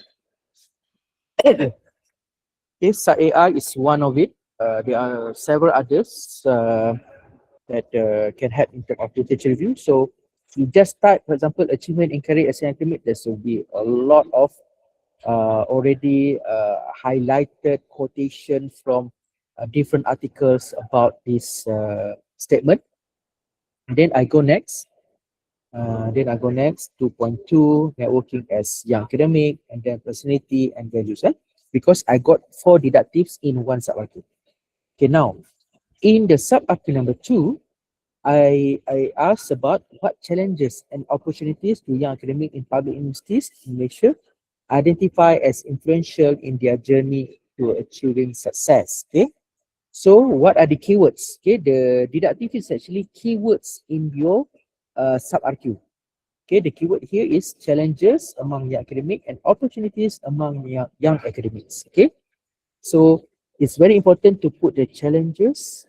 Yes, site AI is one of it. There are several others that can help in terms of literature review. So you just type, for example, achievement in career assignment. There will be a lot of already highlighted quotation from different articles about this statement. And then I go next. 2.2, networking as young academic, and then personality and values. Because I got 4 deductives in one sub-article. Okay, now, in the sub-article number 2, I asked about what challenges and opportunities do young academic in public universities in Malaysia identify as influential in their journey to achieving success. Okay, so what are the keywords? Okay, the deductive is actually keywords in your sub-RQ. Okay, the keyword here is challenges among young academic and opportunities among young academics. Okay, so it's very important to put the challenges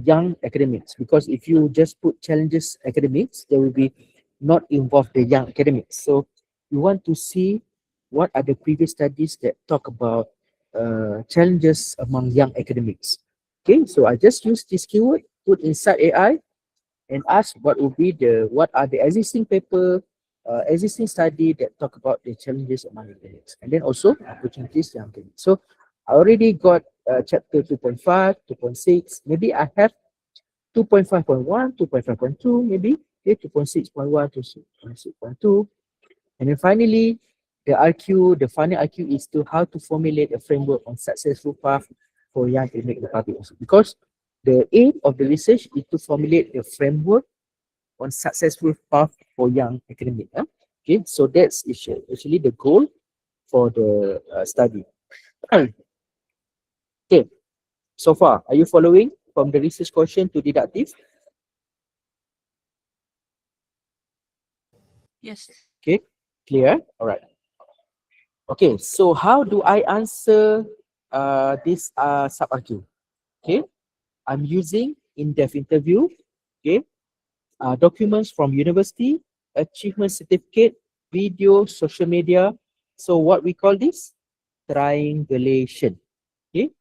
young academics, because if you just put challenges academics, there will be not involve the young academics. So you want to see what are the previous studies that talk about challenges among young academics. Okay, so I just use this keyword, put inside AI, and ask what are the existing paper, existing study that talk about the challenges among academics, and then also opportunities young academics. So I already got chapter 2.5, 2.6. Maybe I have 2.5.1, 2.5.2, maybe, okay, 2.6.1 to 2.6.2. And then finally, the final RQ is to how to formulate a framework on successful path for young academic in the public also. Because the aim of the research is to formulate a framework on successful path for young academic. Okay, so that's actually the goal for the study. Okay, so far, are you following from the research question to deductive? Yes. Okay, clear? All right. Okay, so how do I answer this sub-RQ? Okay, I'm using in-depth interview, okay, documents from university, achievement certificate, video, social media. So what we call this? Triangulation. Okay,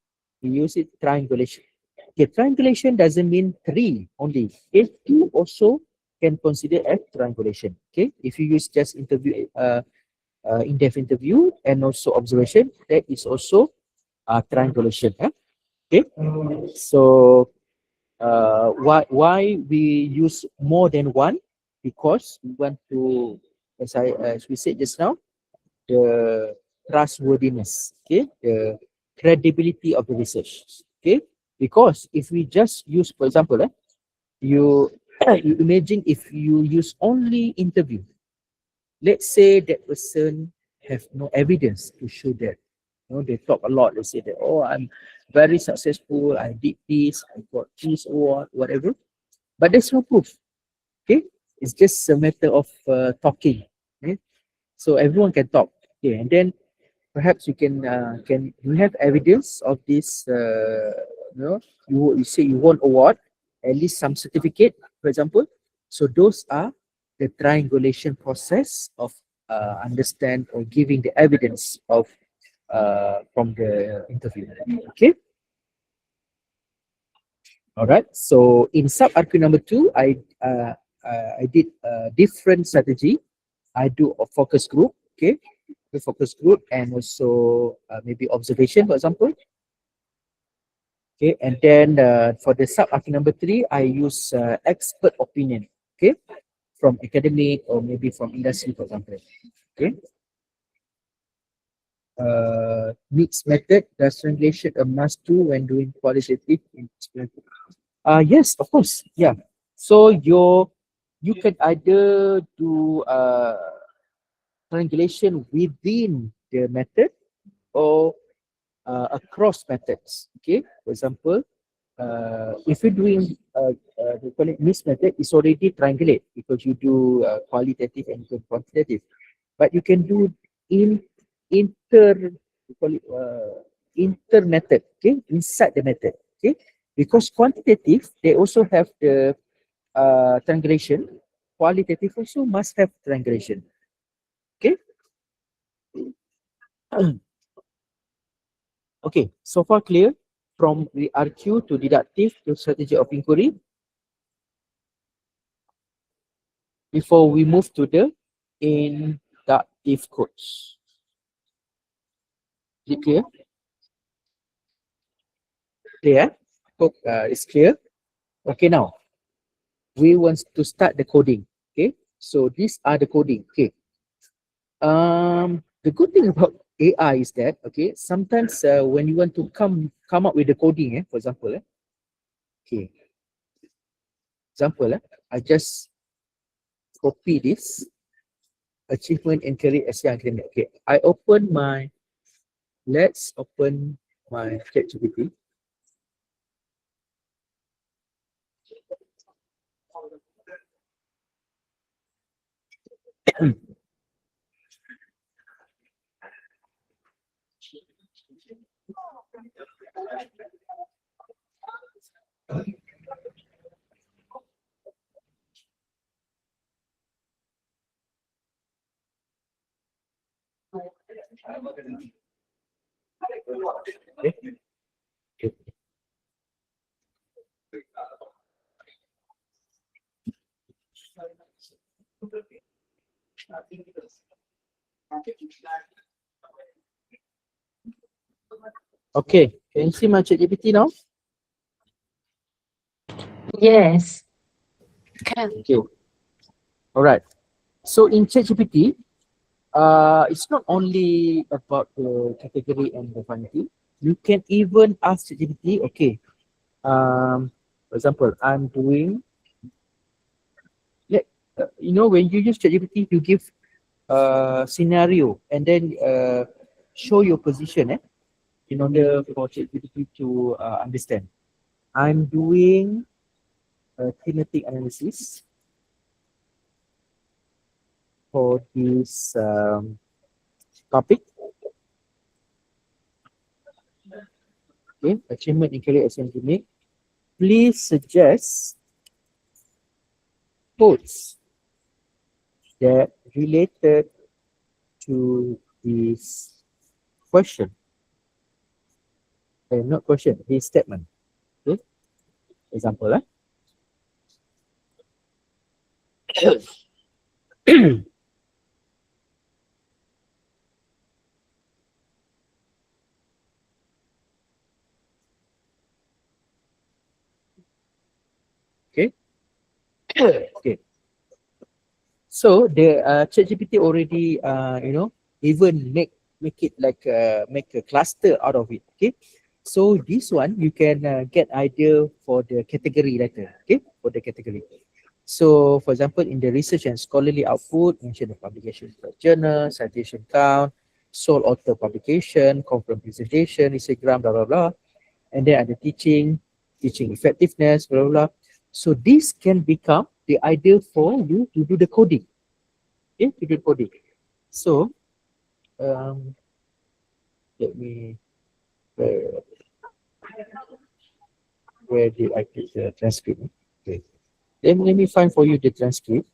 we use it triangulation. Okay, triangulation doesn't mean 3 only. Okay, 2 also can consider as triangulation. Okay, if you use just interview, in-depth interview and also observation, that is also triangulation. Okay, so why we use more than one? Because we want to, as we said just now, the trustworthiness, okay, the credibility of the research. Okay, because if we just use, for example, you you imagine if you use only interview. Let's say that person have no evidence to show that. They talk a lot. They say that, oh, I'm very successful. I did this. I got this award, whatever. But there's no proof. Okay, it's just a matter of talking. Okay? So everyone can talk. Okay, and then perhaps you can you have evidence of this. You say you won award, at least some certificate, for example. So those are the triangulation process of understand or giving the evidence of from the interview. Okay. All right. So in sub-RQ number 2, I did a different strategy. I do a focus group. Okay. the focus group, and also maybe observation, for example. Okay, and then for the sub-article number 3, I use expert opinion, okay, from academic or maybe from industry, for example. Okay. Mixed method, does translation a must do when doing qualitative experiment? Yes, of course. Yeah. So you can either do triangulation within the method or across methods. Okay. For example, if you're doing they call it mixed method, it's already triangulate because you do qualitative and quantitative. But you can do in we call it inter method, okay, inside the method, okay, because quantitative they also have the triangulation, qualitative also must have triangulation, okay. Okay, so far clear from the RQ to deductive to strategy of inquiry. Before we move to the inductive codes. Is it clear? Clear? Hope it's clear. Okay, now we want to start the coding. Okay, so these are the coding. Okay. The good thing about AI is that sometimes when you want to come up with the coding, for example, I just copy this achievement and career as young academic. Okay, let's open my ChatGPT. Okay, can you see my ChatGPT now? Yes. Okay. All right. So in ChatGPT, it's not only about the category and the quantity. You can even ask ChatGPT, okay, for example, I'm doing, when you use ChatGPT, you give a scenario and then show your position in order for ChatGPT to understand. I'm doing a thematic analysis for this topic. Okay, achievement in career as engineer. Please suggest quotes that related to this question. Not question, this statement. Okay, example. Okay. Okay. So the ChatGPT already even make it like make a cluster out of it. Okay. So this one you can get idea for the category later. Okay, for the category. So for example, in the research and scholarly output, mention the publication per journal, citation count, sole author publication, conference presentation, research grant, blah blah blah, and then ada teaching effectiveness, blah blah blah. So this can become the idea for you to do the coding. Okay, to do coding. So let me where did I get the transcript? Okay. Let me find for you the transcript.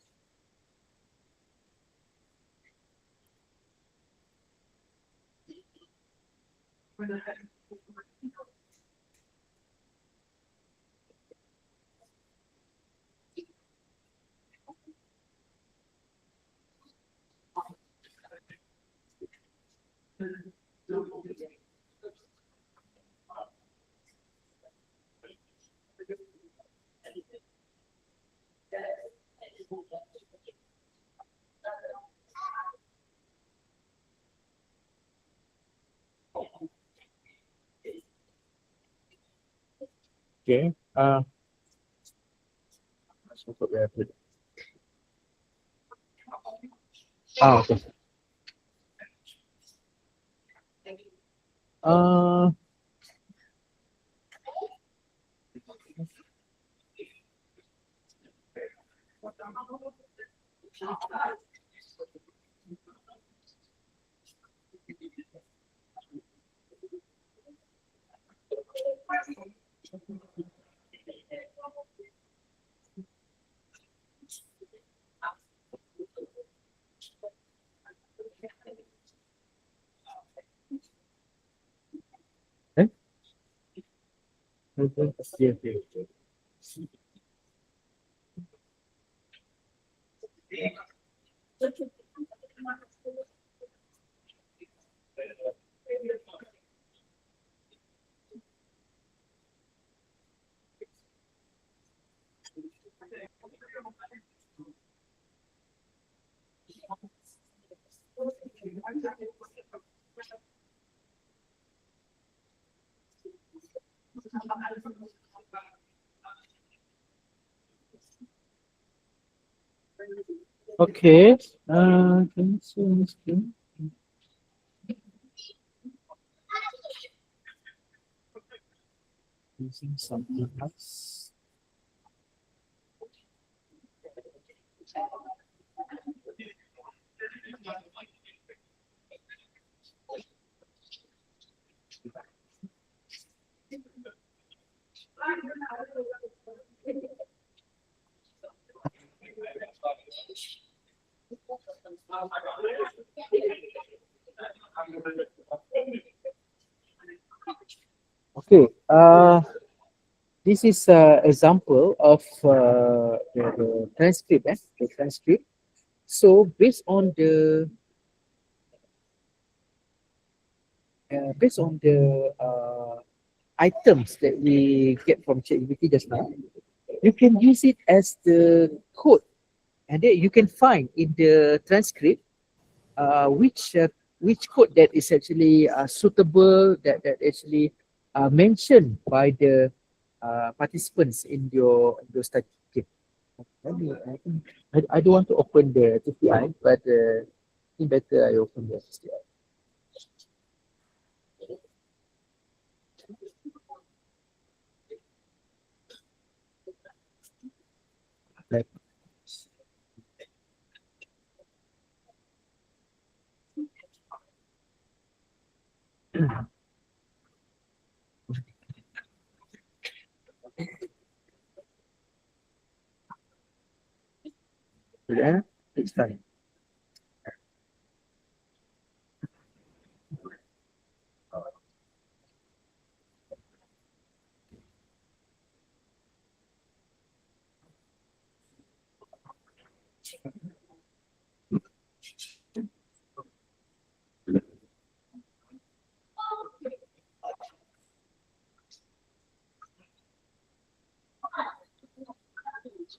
Okay. So put where I put it. Okay. Uh, eh? Okay. Okay. Okay. Can you see on the screen? Using something else. Okay. This is an example of the transcript. The transcript. So based on the items that we get from ChatGPT just now, you can use it as the code, and then you can find in the transcript which code that is actually suitable, that actually mentioned by the participants in your study. Okay. I don't want to open the TPI, but I think better I open the TPI. Like, yeah, it's fine.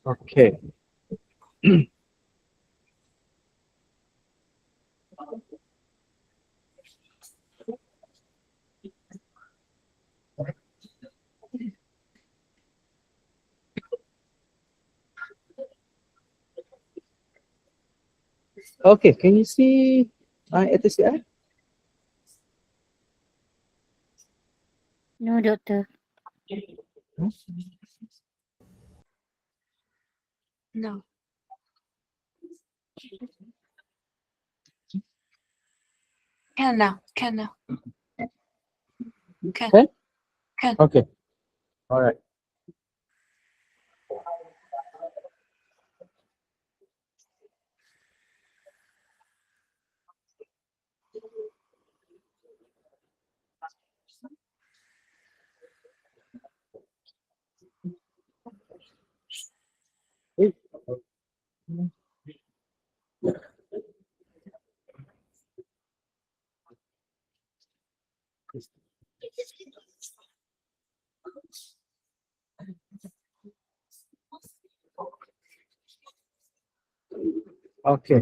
Okay. Okay, can you see my ATLAS.ti? No, doctor. No. Can now. Can now. Can. Can? Can. Okay. All right. Okay.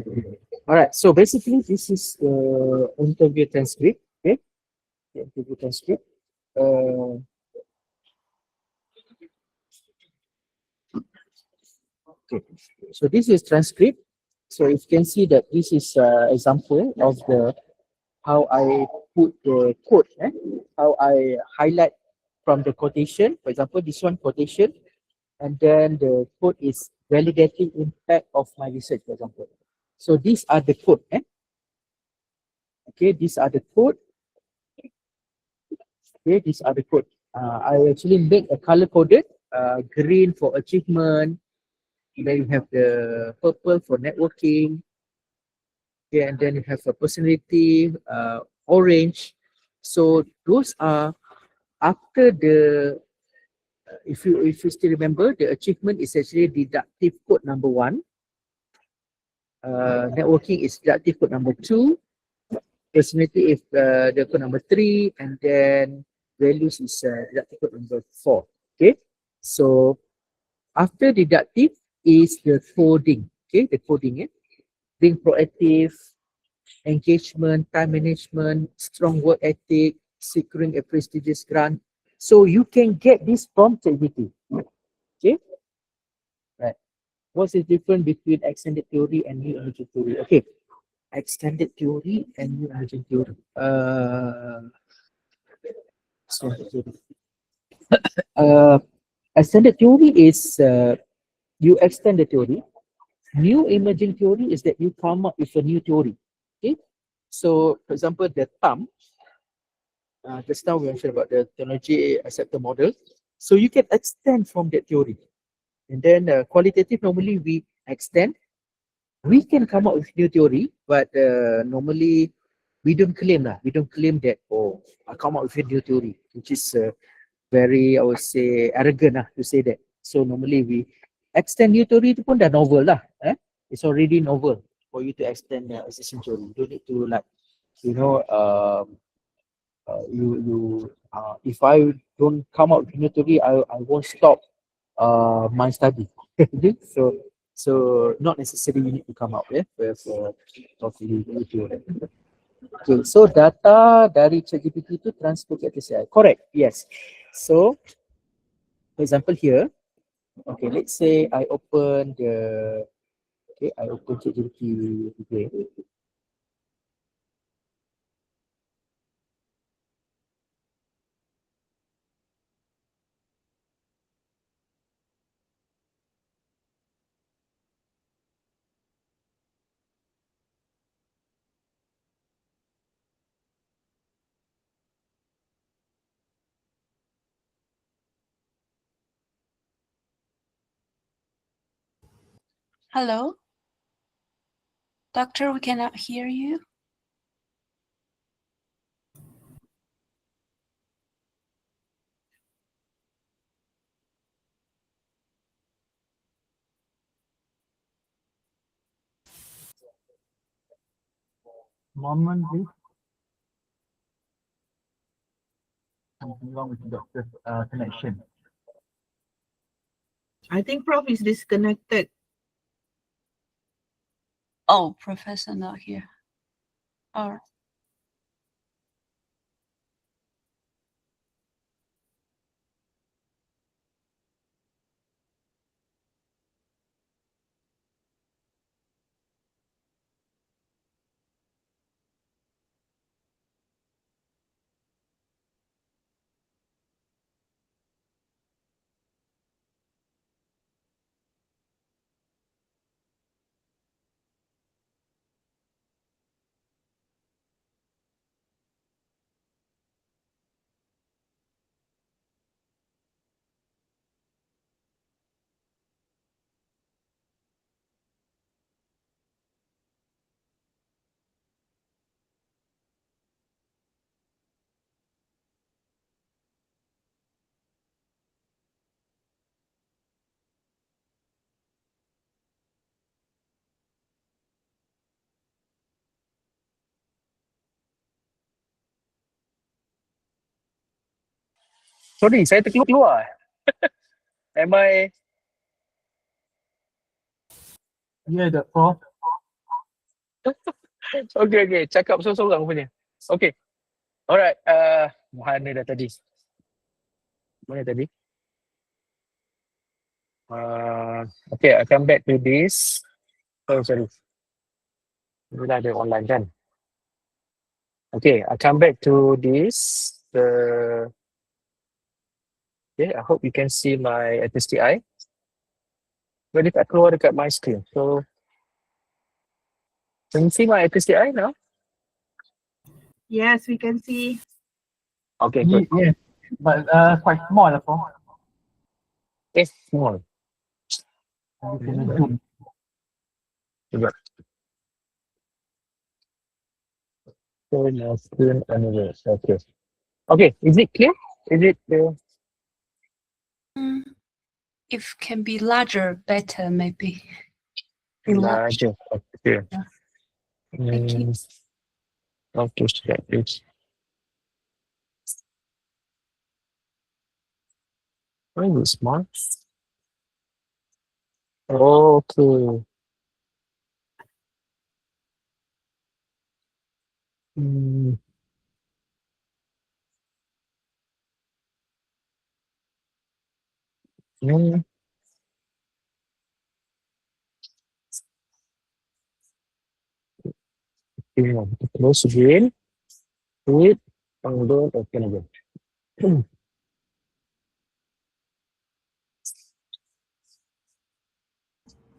All right. So basically, this is the interview transcript. Okay. The interview transcript. Okay. So this is transcript. So you can see that this is example of the how I put the quote, how I highlight from the quotation. For example, this one quotation, and then the quote is validating impact of my research, for example. So these are the quote. Okay, these are the quote. Okay, these are the quote. I actually make a color coded, green for achievement. Then you have the purple for networking. Okay, and then you have a personality, orange. So those are after the if you still remember, the achievement is actually deductive code number 1. Networking is deductive code number 2. Personality is the code number 3, and then values is deductive code number 4. Okay, so after deductive is the coding. Okay, the coding. Being proactive, engagement, time management, strong work ethic, securing a prestigious grant. So you can get this from ChatGPT. Okay, right. What's the difference between extended theory and new emergent theory? Okay, extended theory and new emergent theory. Extended theory. Extended theory is you extend the theory. New emerging theory is that you come up with a new theory. Okay, so for example, the thumb. Just now we mentioned about the technology acceptor model. So you can extend from that theory. And then qualitative, normally we extend. We can come up with new theory, but normally we don't claim lah. We don't claim that, oh, I come up with a new theory, which is very, I would say, arrogant lah to say that. So normally we extend new theory itu pun dah novel lah. It's already novel for you to extend the existing theory. You don't need to like, you know, if I don't come out with new theory, I won't stop my study. so not necessarily you need to come out with totally new theory. Okay, so data dari ChatGPT itu transfer ke ATLAS.ti. Correct, yes. So, for example here, okay, let's say I open ChatGPT again. Hello? Doctor, we cannot hear you. Moment, please. Something wrong with the doctor's connection. I think Prof is disconnected. Oh, professor not here. All right. Sorry, saya terkeluar. Am I? Yeah, the prof. Okay. Cakap seorang-seorang punya. Okay. Alright. Mana dah tadi? Mana tadi? Okay, I come back to this. Oh, sorry. Ini dah ada online kan? Okay, I come back to this. Okay, I hope you can see my ATLAS.ti. Jadi tak keluar dekat my screen. So, can you see my ATLAS.ti now? Yes, we can see. Okay, good. Yeah, but quite small, prof. It's small. Coba. So, my screen anyway. Okay. Okay, is it clear? Is it If can be larger, better maybe. Enlarge. larger? Okay. Yeah. Thank you. How to set this? Why is it small? Okay. Hmm. Hmm. Okay, close again. Wait. And then open again.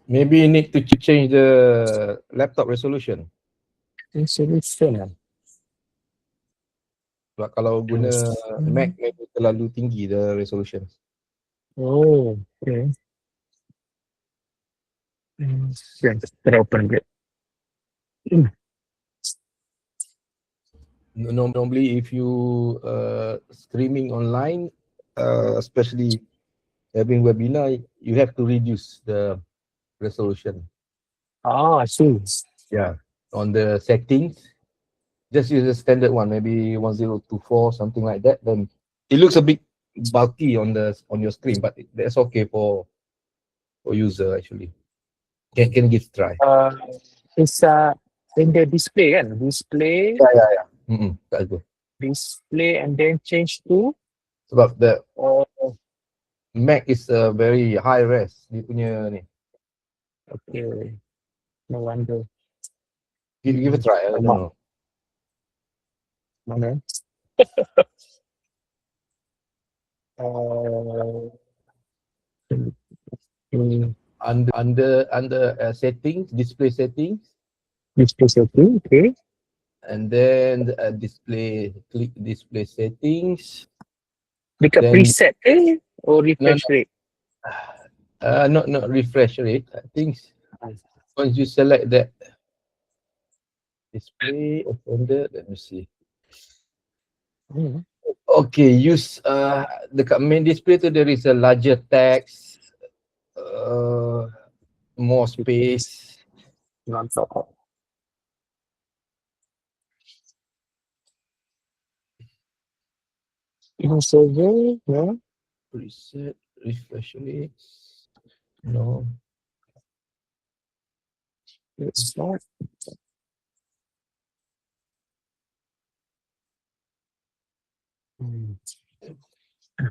Maybe you need to change the laptop resolution. Resolution. Sebab kalau guna Mac maybe terlalu tinggi the resolution. Oh, okay. Yeah, try open it. Normally if you streaming online, especially having webinar, you have to reduce the resolution. I see. Yeah, on the settings, just use the standard one, maybe 1024, something like that. Then it looks a bit bulky on your screen, but that's okay for user actually. Can give it a try. It's in the display kan? Display, Yeah. That's good. display and then change to Sebab the oh, Mac is a very high res dia punya ni. okay. No wonder. Give it a try. I don't know. Mana? uh, Under settings, display settings, display setting, okay. and then click display settings. Dekat Then- preset or refresh rate? Not refresh rate. I think once you select that display let me see. Okay, use dekat main display tu there is a larger text, more space. Non-stop. Survey, yeah. Preset, refresh rate. No. It's not.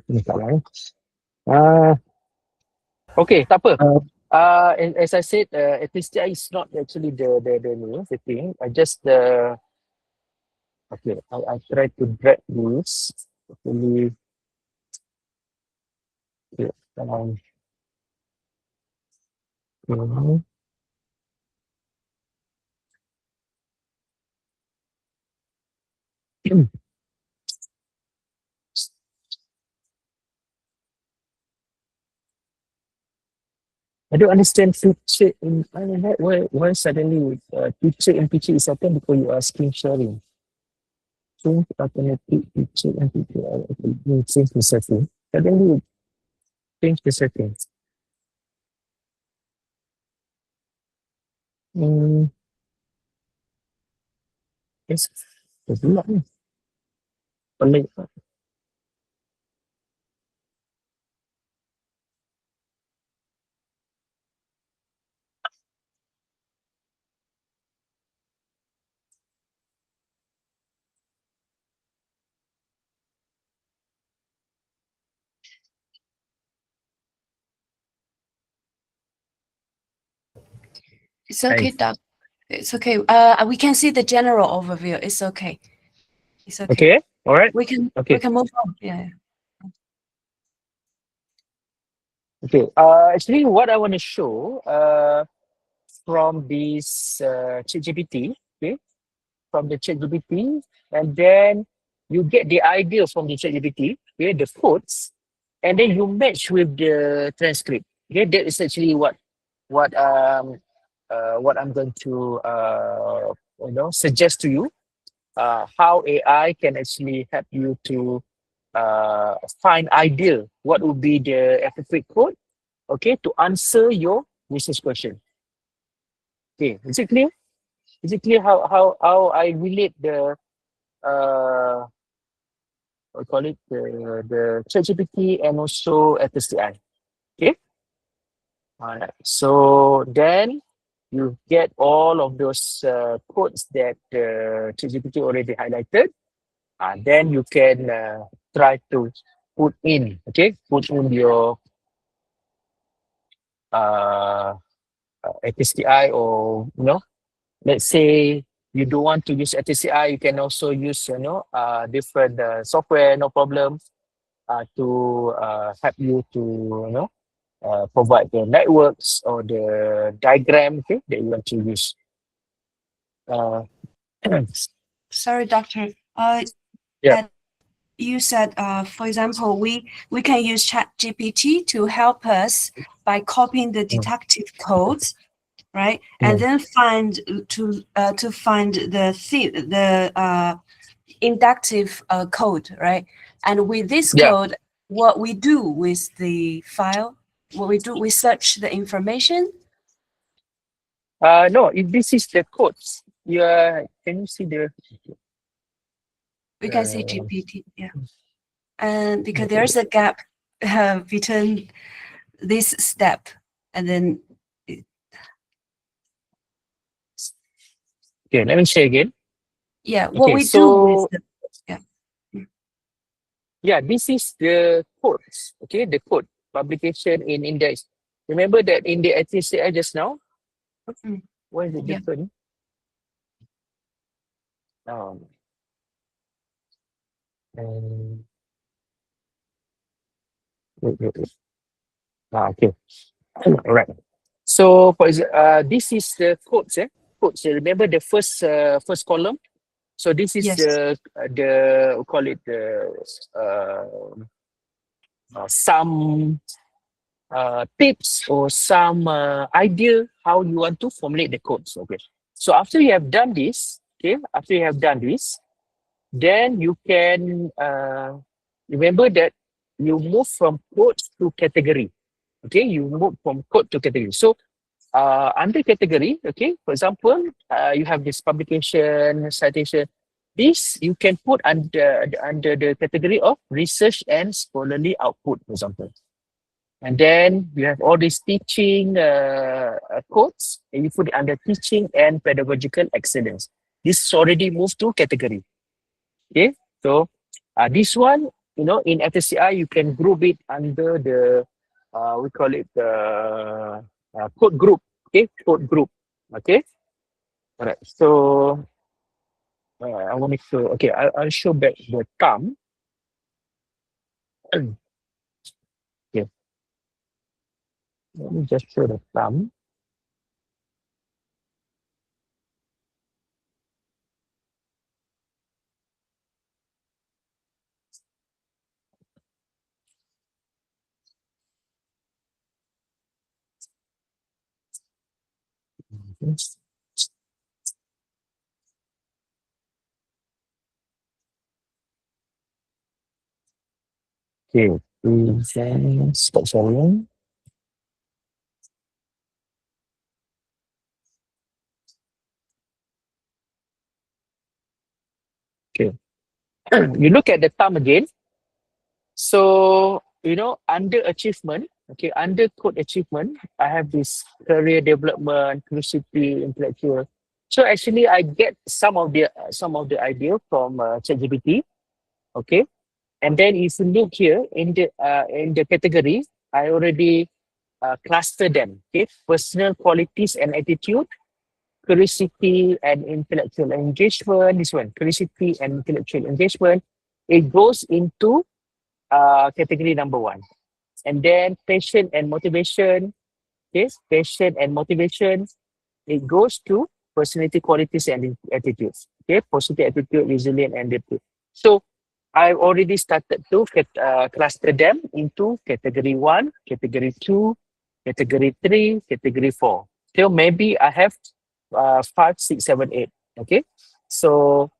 Ni tak lah. Okay, tak apa. As I said, ATLAS.ti is not actually the thing. I just okay. I try to drag this. Hopefully, okay. I don't understand feature in why suddenly feature and feature is open because you are screen sharing. Change automatic feature and feature. Okay, change the setting. Suddenly change the settings. Yes, there's a lot ni. Pelik. It's okay, Nice. Doc. It's okay. We can see the general overview. It's okay. It's okay. Okay. All right. We can Okay. move on. Yeah. Okay. Actually, what I want to show from this ChatGPT, okay, from the ChatGPT, and then you get the idea from the ChatGPT, okay, the quotes, and then you match with the transcript. Okay, that is actually what I'm going to suggest to you. How AI can actually help you to find ideal what would be the appropriate quote, okay, to answer your research question. Okay, is it clear? Is it clear how I relate the what we call it, the ChatGPT and also ATLAS.ti? Okay. Alright. So then you get all of those codes that ChatGPT already highlighted. Then you can try to put in your ATLAS.ti, or let's say you don't want to use ATLAS.ti, you can also use different software, no problem, to help you to provide the networks or the diagram, okay, that you want to use. Sorry, Doctor. Yeah. You said, for example, we can use ChatGPT to help us by copying the detective codes, right? And then find the inductive code, right? And with this code, what we do with the file, we search the information. No, if this is the codes, can you see the? We can see GPT, yeah. And because there's a gap between this step and then. Okay, let me say again. Yeah, what we do with the, yeah, this is the codes, okay, the code publication in index. Remember that in the ATLAS.ti just now? Why is it different? Wait. Okay. All right. So this is the codes. Codes. Remember the first column. So this is the we call it the some tips or some idea how you want to formulate the codes. Okay. So after you have done this, then you can remember that you move from code to category. Okay, you move from code to category. So under category, okay, for example, you have this publication, citation. This you can put under the category of research and scholarly output, for example. And then you have all these teaching codes, and you put it under teaching and pedagogical excellence. This already moved to category. Okay, so this one, in ATLAS.ti, you can group it under the, we call it the code group. Okay, code group. Okay, all right. So I want to show. Okay, I'll show back the thumb. Okay, let me just show the thumb. Okay, please stop sharing. Okay, you look at the thumb again. So, under achievement, okay, under code achievement, I have this career development, curiosity, intellectual. So actually, I get some of the idea from ChatGPT, okay. And then if you look here in the category, I already cluster them. Okay, personal qualities and attitude, curiosity and intellectual engagement. This one, curiosity and intellectual engagement. It goes into category number 1. And then passion and motivation. Okay, passion and motivation. It goes to personality qualities and attitudes. Okay, positive attitude, resilient, and attitude. So I've already started to cluster them into category 1, category 2, category 3, category 4. So maybe I have 5, 6, 7, 8. Okay, so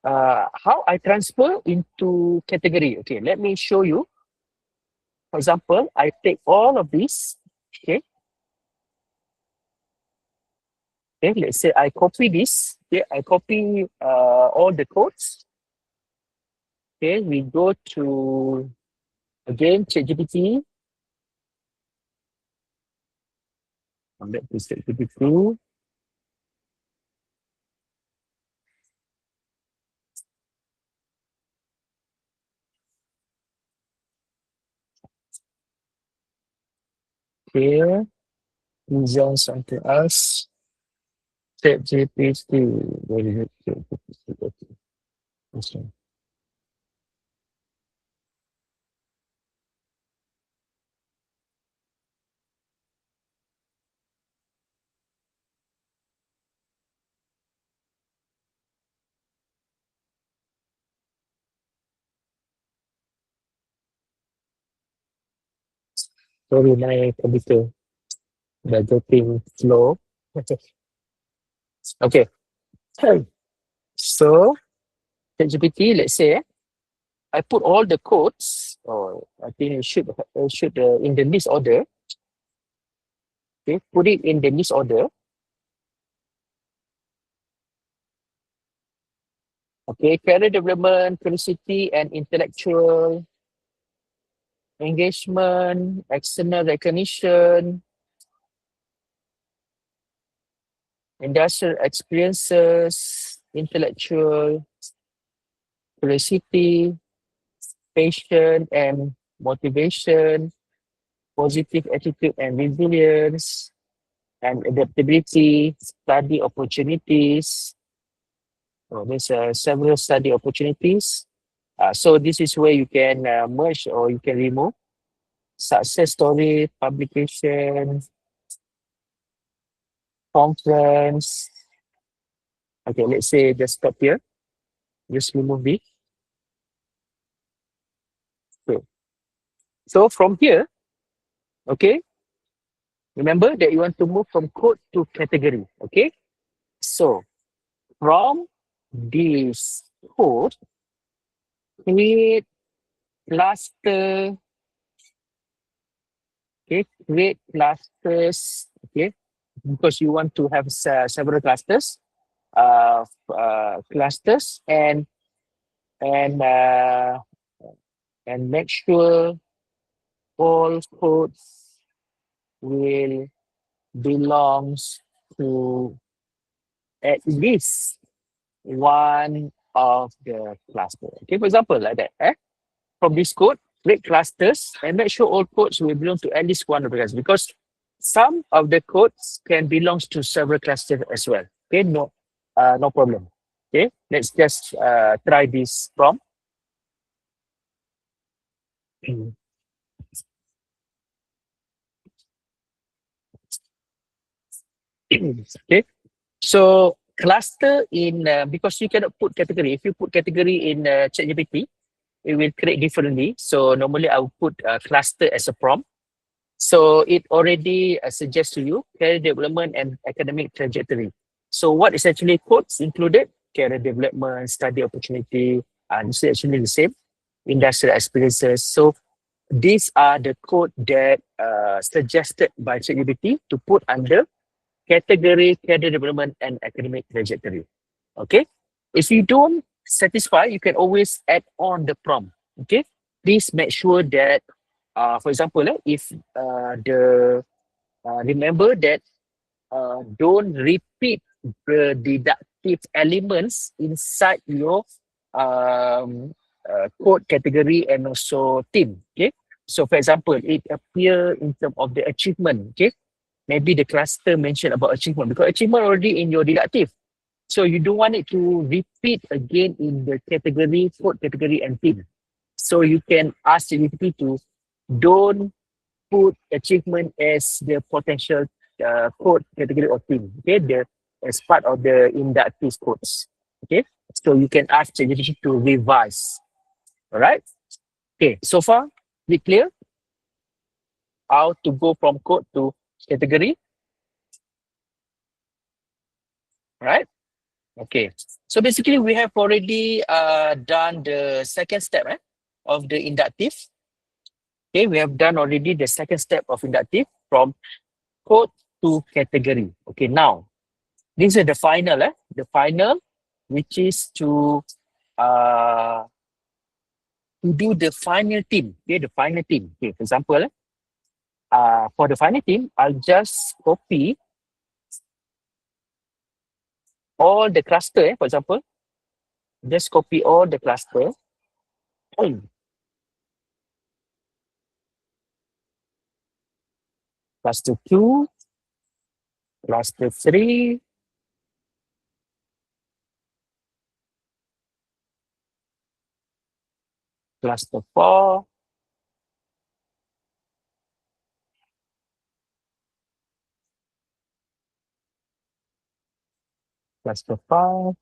how I transfer into category. Okay, let me show you. For example, I take all of these. Okay, okay, let's say I copy this. Okay, I copy all the codes. Okay, we go to again ChatGPT. Come back to ChatGPT. Here, design something else. ChatGPT. Where is it? ChatGPT. This one. Sorry, my computer. The getting slow. Okay. So, ChatGPT, let's say, I put all the codes, or I think it should in the list order. Okay, put it in the list order. Okay, career development, curiosity, and intellectual engagement, external recognition, industrial experiences, intellectual curiosity, passion and motivation, positive attitude and resilience, and adaptability, study opportunities. Oh, there's several study opportunities. So this is where you can merge or you can remove success story, publication, conference. Okay, let's say just stop here. Just remove it. Okay. So from here, okay, remember that you want to move from code to category. Okay, so from this code, create cluster. Okay, create clusters. Okay, because you want to have several clusters. Clusters and make sure all codes will belongs to at least one of the cluster. Okay, for example, like that. From this code, create clusters and make sure all codes will belong to at least one of the clusters, because some of the codes can belong to several clusters as well. Okay, no problem. Okay, let's just try this prompt. Okay, so cluster in because you cannot put category. If you put category in ChatGPT, it will create differently. So normally I will put cluster as a prompt. So it already suggests to you career development and academic trajectory. So what is actually codes included? Career development, study opportunity, and this is actually the same. Industrial experiences. So these are the code that suggested by ChatGPT to put under category, career development, and academic trajectory. Okay. If you don't satisfy, you can always add on the prompt. Okay. Please make sure that, for example, if remember that don't repeat the deductive elements inside your code category and also theme. Okay. So for example, it appear in terms of the achievement. Okay. maybe the cluster mentioned about achievement, because achievement already in your deductive. So you don't want it to repeat again in the category, code category and team. So you can ask the GPT to don't put achievement as the potential code category or team. Okay, as part of the inductive codes. Okay, so you can ask the GPT to revise. All right. Okay, so far, is it clear how to go from code to category? All right. Okay, so basically we have already done the second step of the inductive. Okay, we have done already the second step of inductive from code to category. Okay, now this is the final, which is to do the final team. Okay, the final team. Okay, for example, for the final team, I'll just copy all the cluster. For example, just copy all the cluster. Cluster 2, cluster 3, cluster 4, cluster 5,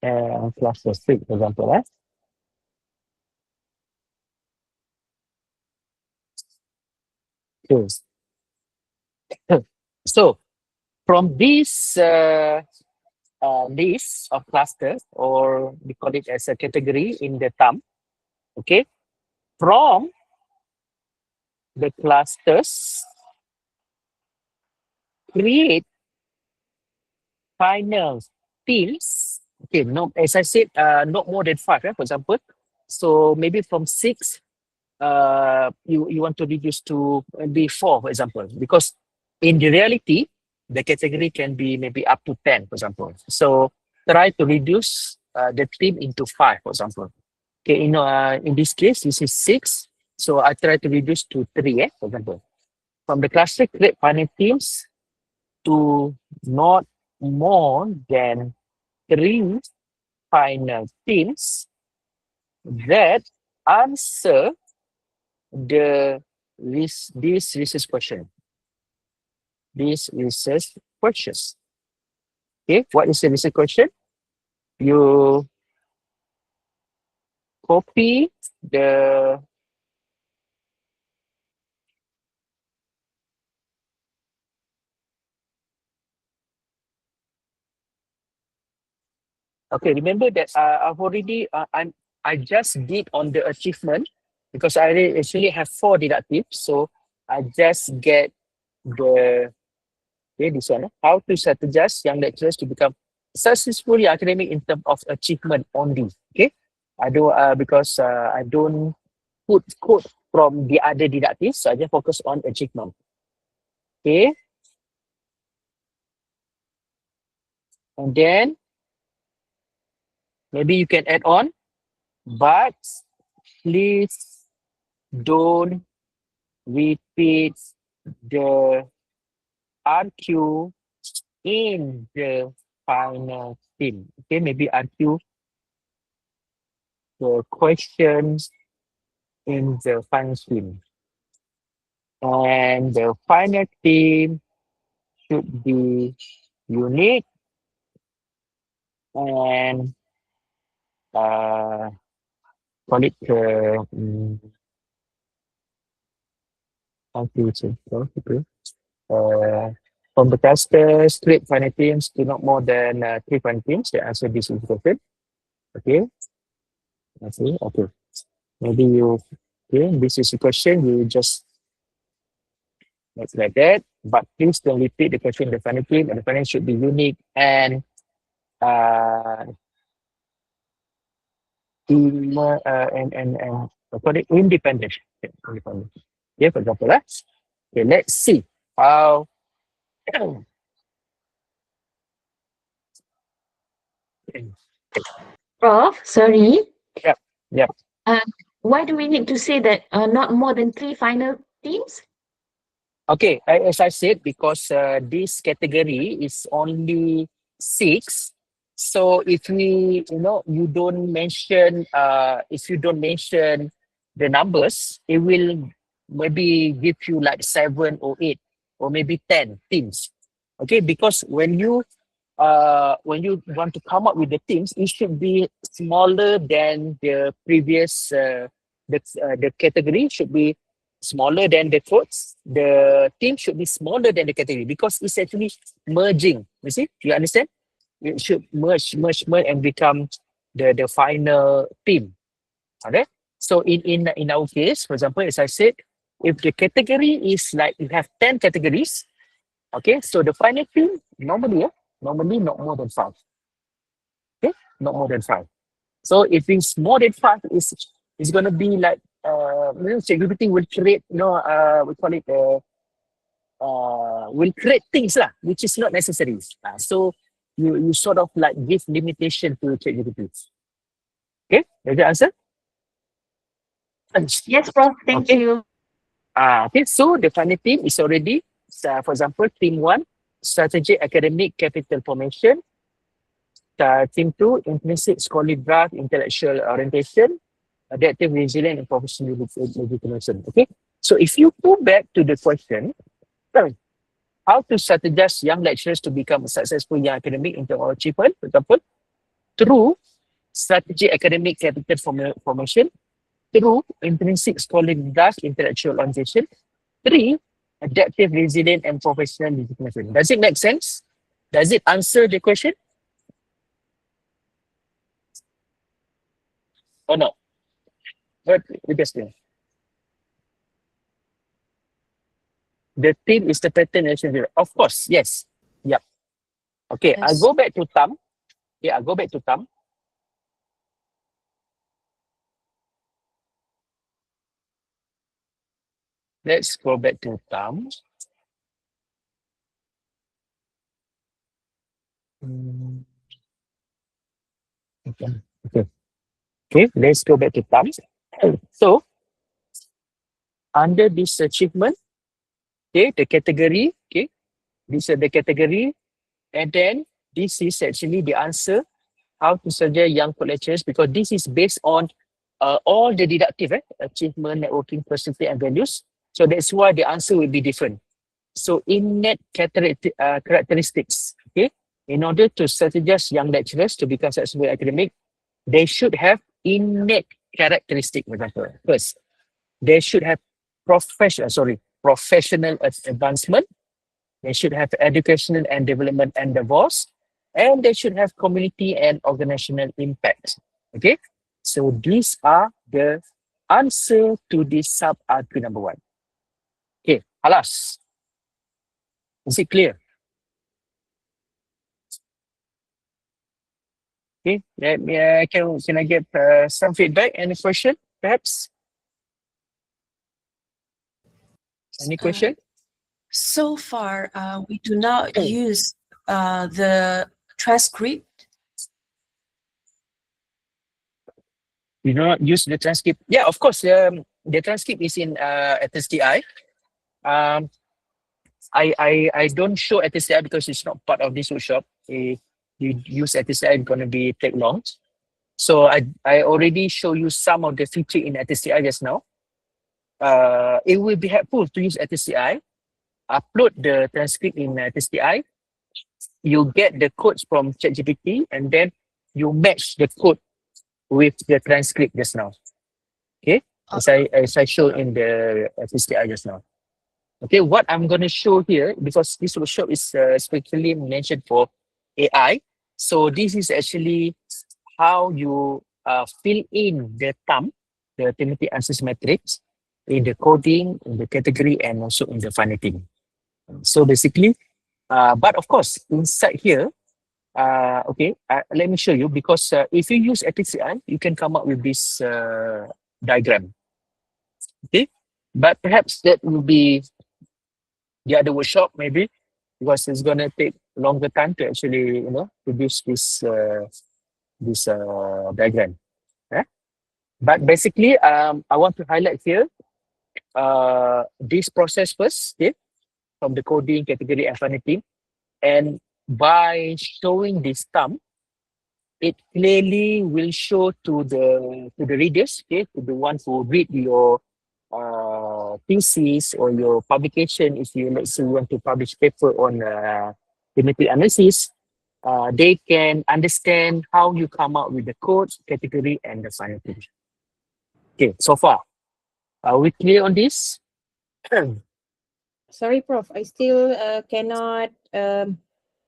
and cluster 6, for example. Okay. So from this list of clusters, or we call it as a category in the thumb, okay, from the clusters, create final fields. Okay, no, as I said, not more than 5, for example. So maybe from 6, you want to reduce to maybe 4, for example, because in the reality, the category can be maybe up to 10, for example. So try to reduce the team into 5, for example. Okay, in this case, this is 6. So I try to reduce to 3, for example. From the cluster, create final teams to not more than 3 final teams that answer this research question. This research questions. Okay, what is the research question? You copy the okay. Remember that I've already I just did on the achievement because I actually have 4 deductives, so I just get the this one. How to strategize young lecturers to become successfully academic in terms of achievement only. Okay, I do because I don't put code from the other didactics, so I just focus on achievement. Okay, and then maybe you can add on, but please don't repeat the RQ in the final theme. Okay, maybe RQ the questions in the final theme. And the final theme should be unique and call it how to say, from the testers, create final teams to not more than 3 final teams that answer this question. Okay. Okay. Maybe you, okay, this is a question, you just make like that, but please don't repeat the question in the final team, and the final should be unique and call it independent. Okay, independent. Okay, for example, okay, let's see how Prof, sorry. Yep. Why do we need to say that not more than 3 final teams? Okay, as I said, because this category is only 6. So if you don't mention, if you don't mention the numbers, it will maybe give you like 7 or 8 or maybe 10 teams. Okay, because when you want to come up with the teams, it should be smaller than the previous. The category should be smaller than the codes. The team should be smaller than the category because it's actually merging. You see, you understand? It should merge, and become the final team. Okay. So in our case, for example, as I said, if the category is like you have 10 categories, okay, so the final team normally not more than 5. Okay, not more than 5. So if it's more than 5, it's gonna be like security will create we call it will create things lah, which is not necessary. So you sort of like give limitation to ChatGPT. Okay, does that answer? Yes, Prof. Thank Okay. you. Okay, so the final team is already, for example, team 1, strategic academic capital formation. Team 2, intrinsic scholarly drive, intellectual orientation, adaptive, resilient, and professional legitimation. Okay, so if you go back to the question, how to strategize young lecturers to become a successful young academic in terms of achievement, for example, through strategic academic capital formation, through intrinsic scholarly drive, intellectual orientation, 3, adaptive, resilient, and professional legitimation. Does it make sense? Does it answer the question? Or not? What the question? The theme is the pattern relationship. Of course, yes. Yep. Okay, I Yes. go back to Tam. Yeah, I go back to Tam. Let's go back to Tam. Okay. Okay, let's go back to Tam. So, under this achievement, okay, the category, okay, this is the category, and then this is actually the answer how to suggest young lecturers because this is based on all the deductive achievement, networking, personality, and values. So that's why the answer will be different. So innate characteristics, okay, in order to strategize young lecturers to become successful academic, they should have innate characteristic. For example, first, they should have professional advancement. They should have educational and development endeavors, and they should have community and organizational impact. Okay, so these are the answer to this sub-RP number 1. Okay, ATLAS. Is it clear? Okay, let me, can I get some feedback? Any question, perhaps? Any question? So far, we do not use the transcript. You do not use the transcript? Yeah, of course. The transcript is in ATLAS.ti. I don't show ATLAS.ti because it's not part of this workshop. If you use ATLAS.ti, it's going to take long. So I already show you some of the feature in ATLAS.ti just now. It will be helpful to use ATLAS.ti. Upload the transcript in ATLAS.ti. You get the codes from ChatGPT and then you match the code with the transcript just now. Okay, as I showed in the ATLAS.ti just now. Okay, what I'm going to show here, because this workshop is specifically mentioned for AI. So this is actually how you fill in the TAM, the thematic answers matrix, in the coding, in the category, and also in the formatting. So basically, but of course, inside here, let me show you, because if you use ATLAS.ti, you can come up with this diagram. Okay, but perhaps that will be the other workshop maybe, because it's gonna take longer time to actually produce this diagram. But basically, I want to highlight here this process first, okay, from the coding, category, and formatting. And by showing this thumb, it clearly will show to the readers, okay, to the ones who read your thesis or your publication. If you, let's say, you want to publish paper on thematic analysis, they can understand how you come up with the codes, category, and the formatting. Okay, so far, are we clear on this? Sorry, Prof. I still cannot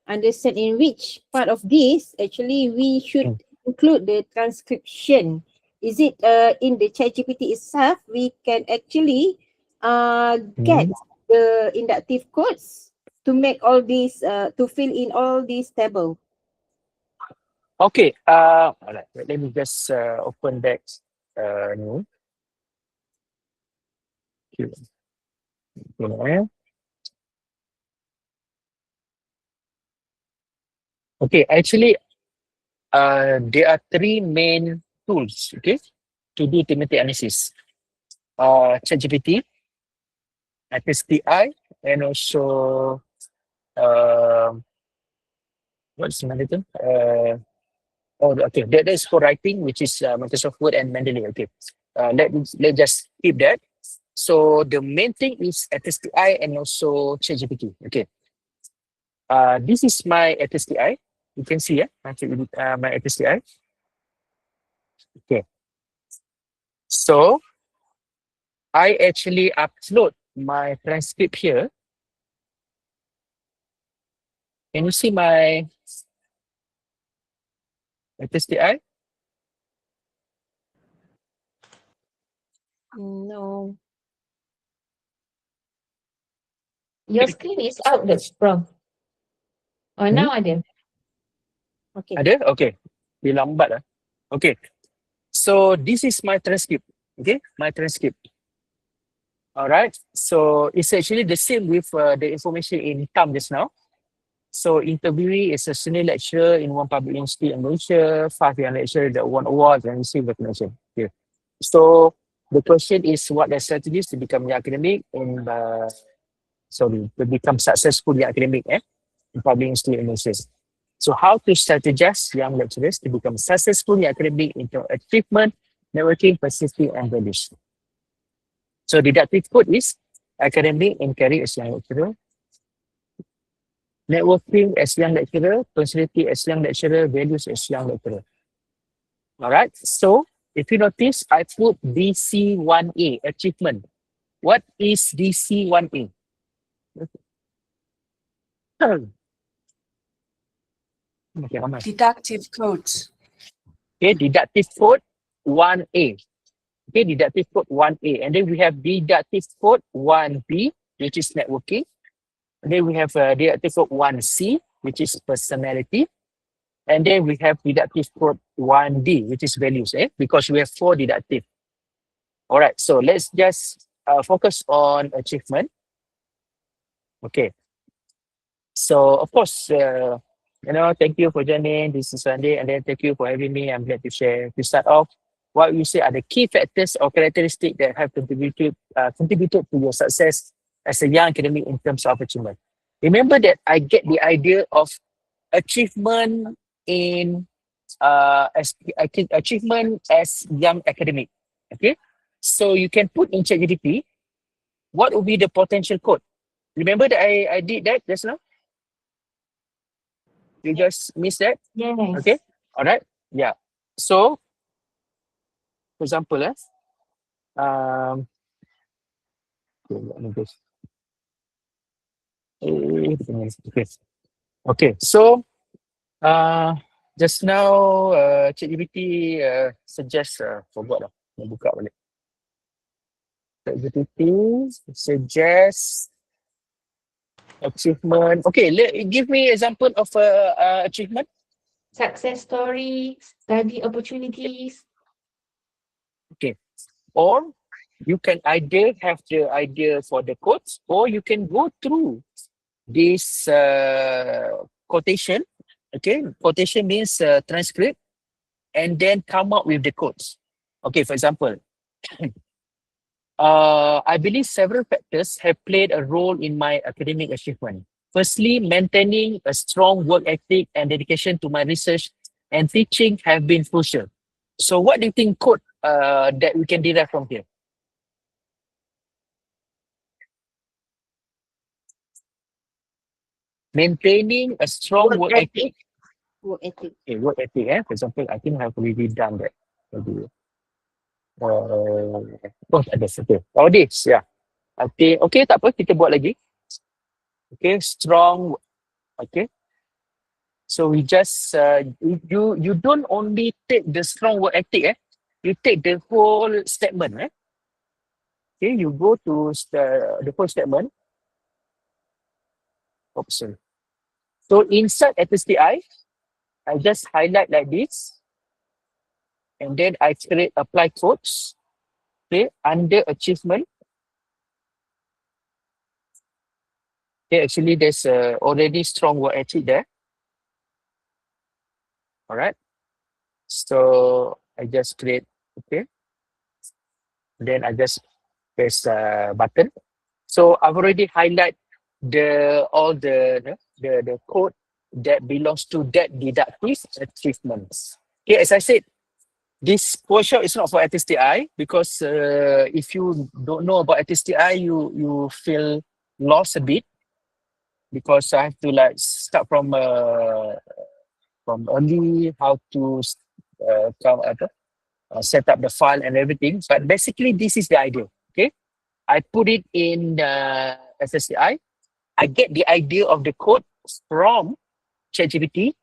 understand in which part of this actually we should include the transcription. Is it in the ChatGPT itself we can actually get the inductive codes to make all these to fill in all these table? Okay, all right, let me just open that new. Okay, actually, there are three main tools, okay, to do thematic analysis. ChatGPT, ATLAS.ti, and also what's another thing? Okay, that is for writing, which is Microsoft Word and Mendeley. Okay, let's just keep that. So the main thing is ATLAS.ti and also ChatGPT. Okay, this is my ATLAS.ti. You can see, my ATLAS.ti. Okay, so I actually upload my transcript here. Can you see my ATLAS.ti? No. Your screen is out, Prof. Oh, now ada. Okay. Ada? Okay. Dia lambat lah. Okay. So this is my transcript. Okay, my transcript. Alright. So it's actually the same with the information in thumb just now. So interviewee is a senior lecturer in one public university in Malaysia, 5 young lecturer that won awards and received recognition. Okay. So the question is, what are strategies to become young academic and to become successful young academic in public university in Malaysia. So how to strategize young lecturers to become successful in academic into achievement, networking, persistence, and values. So deductive code is academic and career as young lecturer, networking as young lecturer, personality as young lecturer, values as young lecturer. All right. So if you notice, I put DC1A, achievement. What is DC1A? Okay, Deductive codes. okay, deductive code 1A. Okay, deductive code 1A. And then we have deductive code 1B, which is networking. And then we have deductive code 1C, which is personality. And then we have deductive code 1D, which is values, because we have 4 deductive. All right, so let's just focus on achievement. Okay. So, of course, thank you for joining. This is Sunday, and then thank you for having me. I'm glad to share. To start off, what you say are the key factors or characteristics that have contributed to your success as a young academic in terms of achievement. Remember that I get the idea of achievement in achievement as young academic. Okay, so you can put in ChatGPT what would be the potential code. Remember that I did that just now. You just missed that? Yes. Okay. All right. Yeah. So, for example, okay, let me just. Okay. Okay. So, just now, ChatGPT suggests, forgot lah, nak buka balik. ChatGPT suggests achievement. Okay, give me example of achievement. Success story, study opportunities. Okay. Or you can either have the idea for the quotes, or you can go through this quotation. Okay, quotation means transcript. and then come up with the codes. Okay, for example, I believe several factors have played a role in my academic achievement. Firstly, maintaining a strong work ethic and dedication to my research and teaching have been crucial. So what do you think code that we can derive from here? Maintaining a strong work ethic. Work ethic. Okay, work ethic, for example, I think I've already done that. Maybe. Oh, ada. Okay. Oh, this, yeah. Okay, tak apa, kita buat lagi. Okay, strong. Okay. So we just, you don't only take the strong work ethic, you take the whole statement, Okay, you go to the whole statement. Option. So inside ATLAS.ti, I just highlight like this, and then I create apply codes. Okay, under achievement. Okay, actually there's already strong work ethic there. All right. So I just create, okay. Then I just press button. So I've already highlight all the code that belongs to that deductive achievements. Okay, as I said, this workshop is not for ATLAS.ti because if you don't know about ATLAS.ti, you feel lost a bit because I have to like start from early how to set up the file and everything. But basically, this is the idea. Okay, I put it in ATLAS.ti. I get the idea of the code from ChatGPT,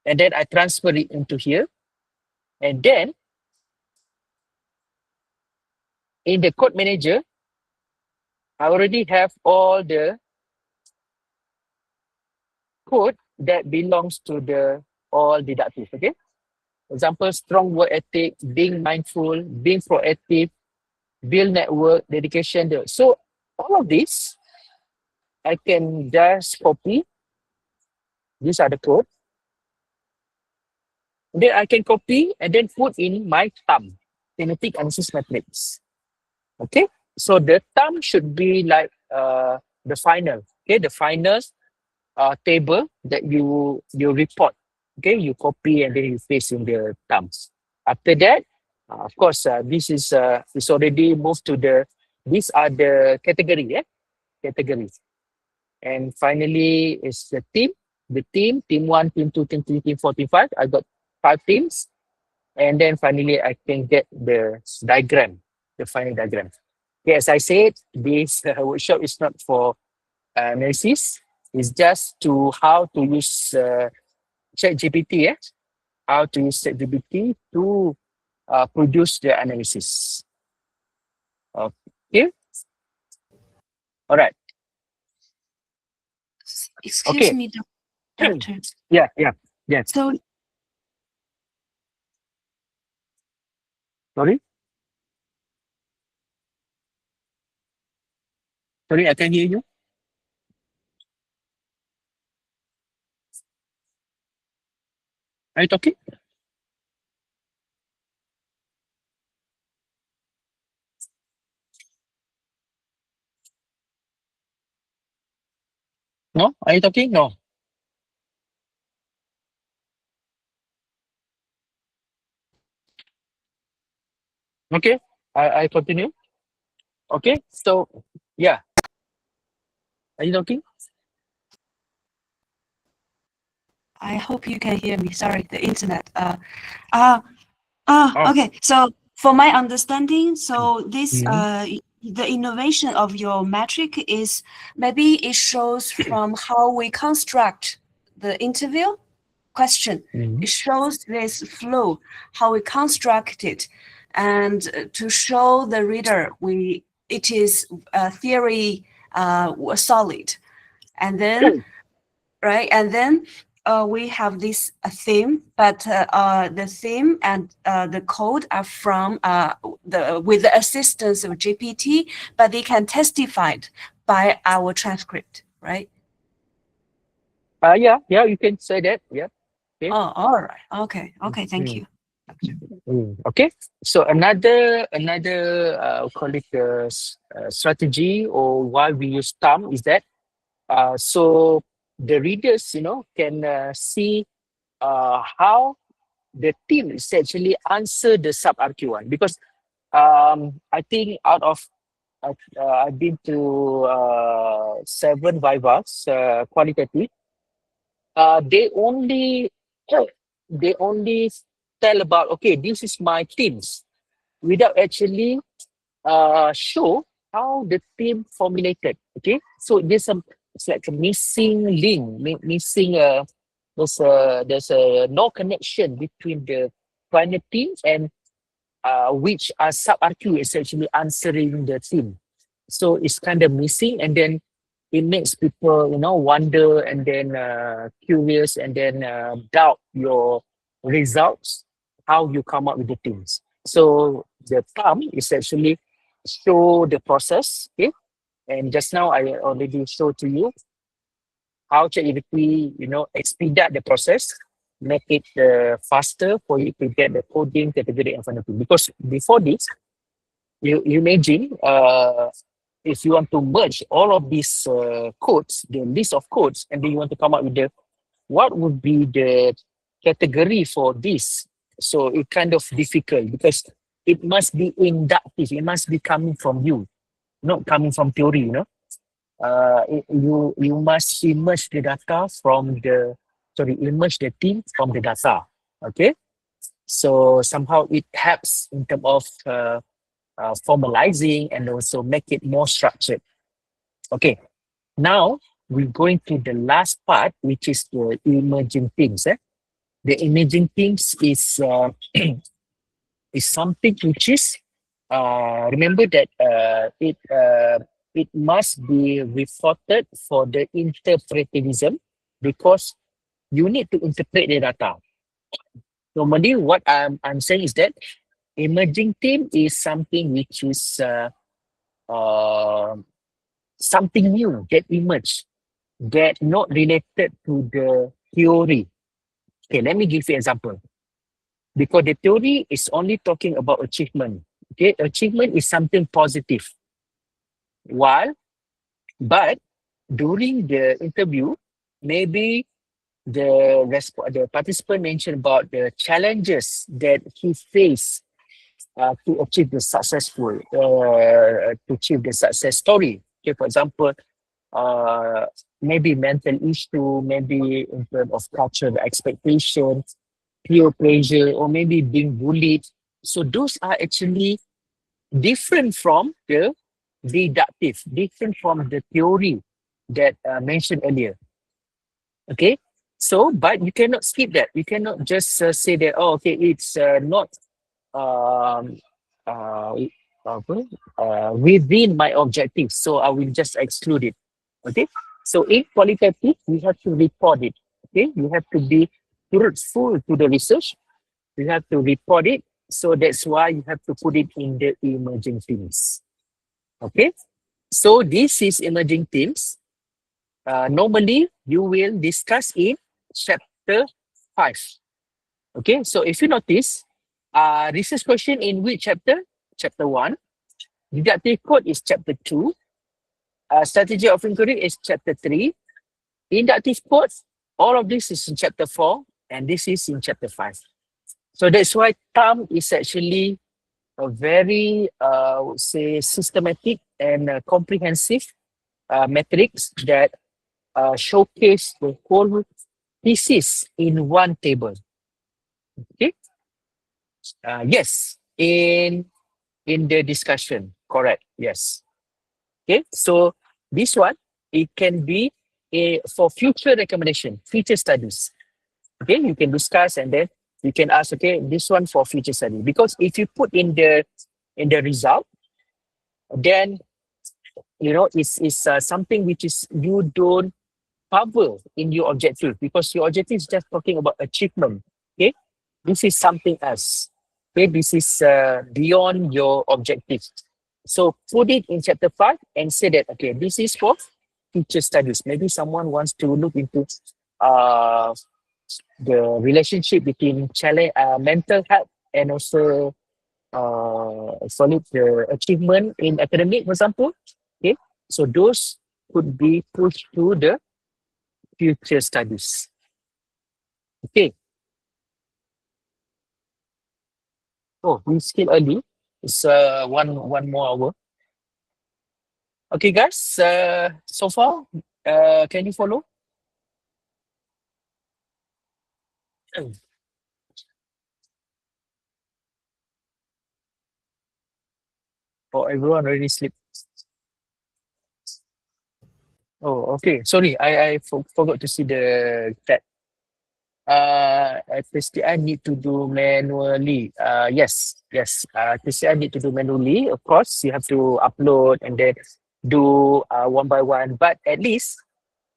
and then I transfer it into here. And then in the code manager, I already have all the code that belongs to the all deductive. Okay. Example, strong work ethic, being mindful, being proactive, build network, dedication. So all of this, I can just copy. These are the code. Then I can copy and then put in my thumb, thematic analysis matrix. Okay, so the thumb should be like the final. Okay, the final table that you report. Okay, you copy and then you paste in the thumbs. After that, of course, this is already moved to the. These are the category, categories. And finally, is the team. The team 1, team 2, team 3, team 4, team 5. I got 5 teams. And then finally, I can get the diagram, the final diagram. Okay, as I said, this workshop is not for analysis. It's just to how to use ChatGPT, how to use ChatGPT to produce the analysis. Okay. All right. Excuse Okay. me, doctor. Yeah. So Sorry, I can hear you. Are you talking? No? Are you talking? No. Okay. I continue. Okay. So, yeah. Are you talking? I hope you can hear me. Sorry, the internet. Oh. Okay. So for my understanding, so this Mhm. the innovation of your metric is maybe it shows from how we construct the interview question. Mhm. It shows this flow, how we construct it, and to show the reader it is theory solid, and then right, and then we have this theme, but the theme and the code are from with the assistance of GPT, but they can testified by our transcript, right? Yeah, you can say that. Yeah. Okay. Oh, all right. Okay, thank Mm. you. Okay, so another call it strategy, or why we use thumb, is that so the readers, can see how the team is actually answer the sub RQ1, because I think out of I've been to 7 vivas qualitative. They only tell about, okay, this is my teams, without actually show how the team formulated. Okay, so it's like a missing link, missing there's a no connection between the final teams and which sub RQ is actually answering the team. So it's kind of missing, and then it makes people, wonder, and then curious, and then doubt your results, how you come up with the things. So the thumb is actually show the process, okay? And just now I already showed to you how ChatGPT, expedite the process, make it faster for you to get the coding category in front of you. Because before this, you imagine if you want to merge all of these codes, the list of codes, and then you want to come up with what would be the category for this. So it kind of difficult, because it must be inductive. It must be coming from you, not coming from theory. You must immerse the data immerse the team from the data. Okay, so somehow it helps in terms of formalizing and also make it more structured. Okay, now we're going to the last part, which is the emerging themes. The emerging themes is is something which is remember that it must be reported for the interpretivism, because you need to interpret the data. Normally, what I'm saying is that emerging theme is something which is something new that emerged, that not related to the theory. Okay, let me give you an example. Because the theory is only talking about achievement. Okay, achievement is something positive. But during the interview, maybe the participant mentioned about the challenges that he faced to achieve the success story. Okay, for example, maybe mental issue, maybe in terms of cultural expectations, peer pressure, or maybe being bullied. So those are actually different from the deductive, different from the theory that mentioned earlier. Okay, so but you cannot skip that. You cannot just say that, oh, okay, it's not within my objective, so I will just exclude it. Okay, so in qualitative, you have to report it. Okay, you have to be truthful to the research. You have to report it. So that's why you have to put it in the emerging themes. Okay, so this is emerging themes. Normally, you will discuss in chapter 5. Okay, so if you notice, research question in which chapter? Chapter 1. Deductive code is chapter 2. Strategy of inquiry is chapter 3. Inductive code, all of this is in chapter 4, and this is in chapter 5. So that's why thumb is actually a very, would say, systematic and comprehensive metrics that showcase the whole thesis in one table. Okay. Yes, in the discussion, correct. Yes. Okay. So this one, it can be for future recommendation, future studies. Okay, you can discuss, and then you can ask, okay, this one for future study. Because if you put in the result, then it's something which is you don't cover in your objective, because your objective is just talking about achievement. Okay, this is something else. Okay, this is beyond your objective. So put it in chapter 5 and say that, okay, this is for future studies. Maybe someone wants to look into the relationship between mental health and also solid the achievement in academic, for example. Okay, so those could be pushed to the future studies. Okay. Oh, we still early. It's one more hour. Okay, guys. So far, can you follow? Or everyone already sleep? Oh, okay. Sorry, I forgot to see the chat. TSTI need to do manually. Yes. TSTI need to do manually. Of course, you have to upload and then do one by one. But at least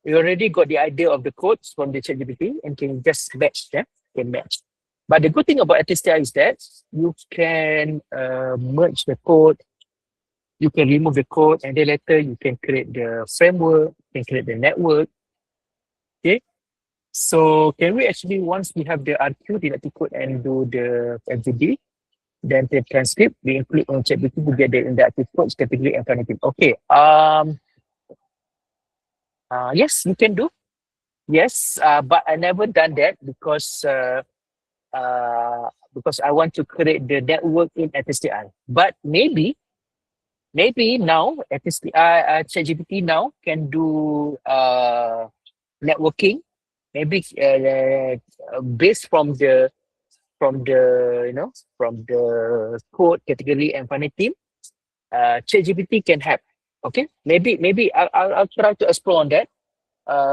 you already got the idea of the codes from the ChatGPT and can just match. Yeah, can match. But the good thing about TSTI is that you can merge the code. You can remove the code, and then later you can create the framework. You can create the network. Okay. So can we actually, once we have the RQ, the electric code and do the MVD, then the transcript, we include on ChatGPT to get the interactive codes category and cognitive. Okay. Yes, you can do. Yes, but I never done that because I want to create the network in ATLAS.ti. But maybe now ATLAS.ti, ChatGPT now can do networking. Maybe based from the from the code category and funny team, ChatGPT can help. Okay, maybe I'll try to explore on that.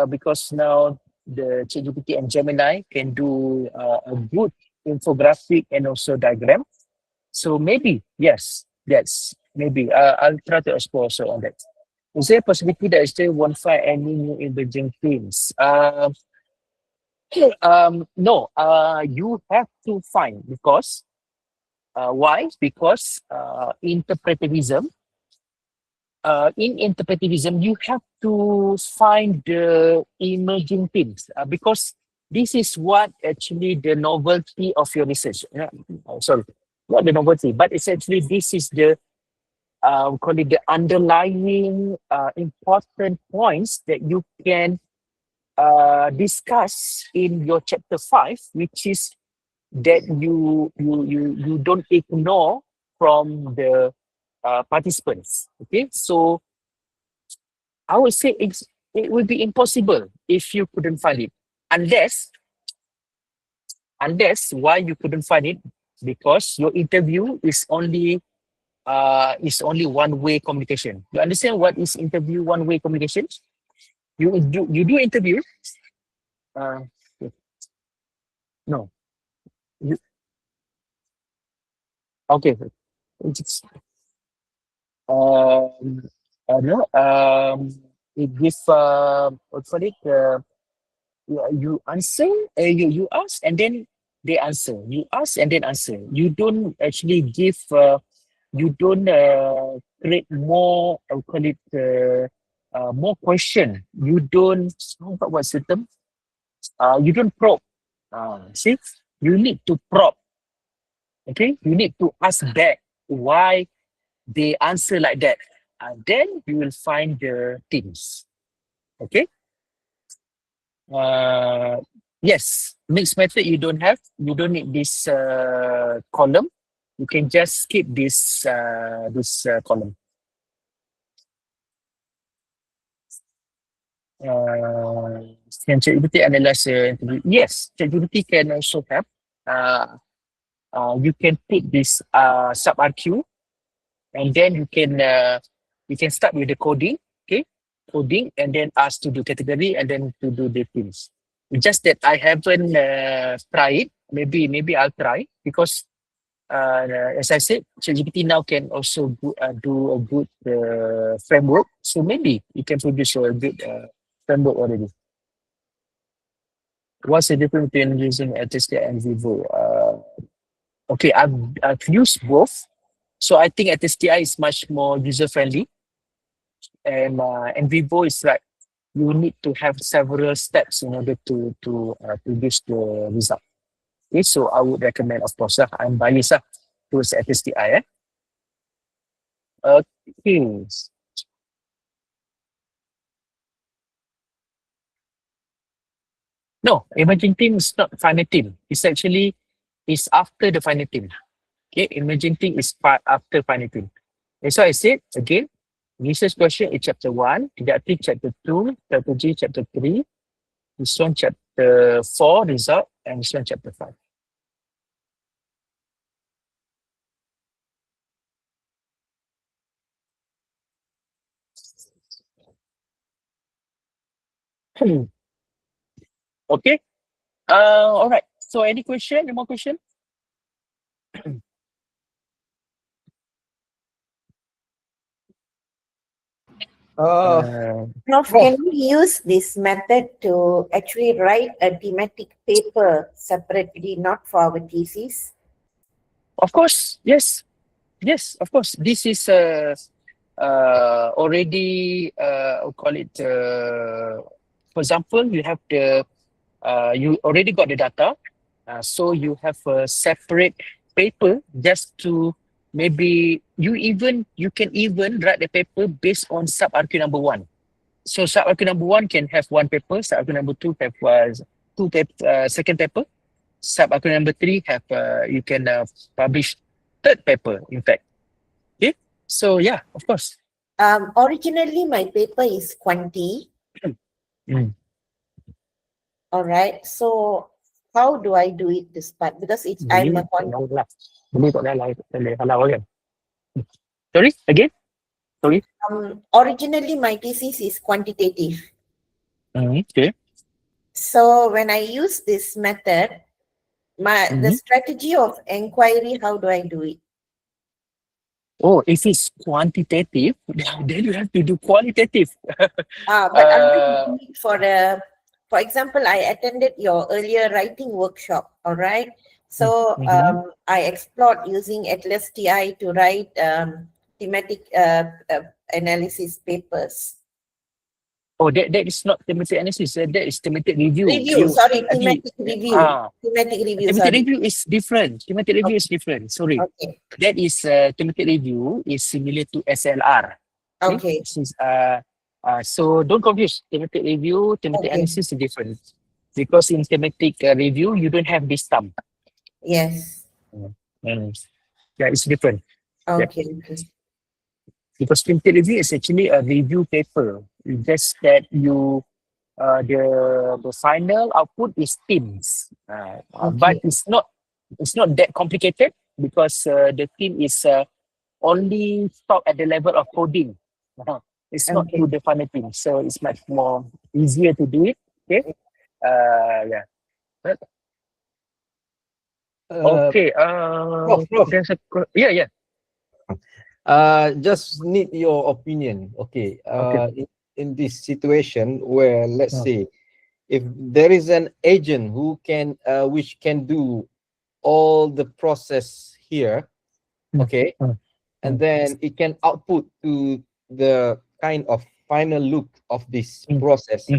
Because now the ChatGPT and Gemini can do a good infographic and also diagram. So maybe yes, maybe I'll try to explore also on that. Is there a possibility that I still won't find any new emerging themes? No, you have to find because why? Because interpretivism. In interpretivism, you have to find the emerging themes because this is what actually the novelty of your research. Sorry, not the novelty, but essentially this is the call it the underlying important points that you can discuss in your chapter 5, which is that you don't ignore from the participants. Okay, so I would say it would be impossible if you couldn't find it, unless why you couldn't find it, because your interview is only one-way communication. You understand what is interview one-way communication? You do interview. No. You, okay. It's, no. It gives what call it? You answer. You ask and then they answer. You ask and then answer. You don't actually give. You don't create more. I would call it more question. You don't. What's the term? You don't probe. See, you need to probe. Okay, you need to ask back why they answer like that. And then you will find the things. Okay. Yes, mixed method you don't need this column. You can just skip this column. Can ChatGPT analyze interview? Yes, ChatGPT can also help. You can put this sub RQ, and then you can start with the coding. Okay, coding, and then ask to do category, and then to do the things. Just that I haven't tried. Maybe I'll try because as I said, ChatGPT now can also do a good framework. So maybe you can produce a good framework already. What's the difference between using ATLAS.ti and Vivo? Okay, I've used both. So I think ATLAS.ti is much more user friendly, and Vivo is like you need to have several steps in order to produce the result. Okay, so I would recommend, of course, I'm biased towards ATLAS.ti. Okay. No, emerging team is not final team. It's actually is after the final team. Okay, emerging team is part after final team. That's why I said again, research question is chapter 1, deductive chapter 2, strategy chapter 3, this one chapter 4, result, and this one chapter 5. Okay. All right. So any question? Any more question? Prof, can we use this method to actually write a thematic paper separately, not for our thesis? Of course, yes. Yes, of course. This is already I'll call it for example, you have the you already got the data, so you have a separate paper just to maybe you can even write the paper based on sub RQ number 1. So sub RQ number 1 can have one paper, sub RQ number 2 have two paper, second paper, sub RQ number 3 have you can publish third paper, in fact. Okay, so yeah, of course. Originally, my paper is quanti. All right. So how do I do it this part? Because it's I'm a Sorry, again? Sorry. Originally my thesis is quantitative. Okay. So when I use this method, the strategy of inquiry, how do I do it? Oh, if it's quantitative, then you have to do qualitative. But I'm going to do it for example, I attended your earlier writing workshop, all right? So I explored using ATLAS.ti to write thematic analysis papers. Oh, that is not thematic analysis. That is thematic review. Thematic review. Thematic review. Thematic review is different. Thematic review is different. Sorry. Okay. That is thematic review is similar to SLR. Okay. So don't confuse thematic review. Thematic analysis is different because in thematic review you don't have this term. Yes. Yeah, it's different. Okay. Yeah. Because thematic review is actually a review paper. It's just that you the final output is themes, but it's not that complicated because the theme is only stop at the level of coding. It's not to the final theme, so it's much more easier to do it. Okay. Yeah. Okay. Prof. There's a yeah. Just need your opinion. Okay. In this situation where, let's say, if there is an agent who can which can do all the process here, okay, and then it can output to the kind of final look of this process,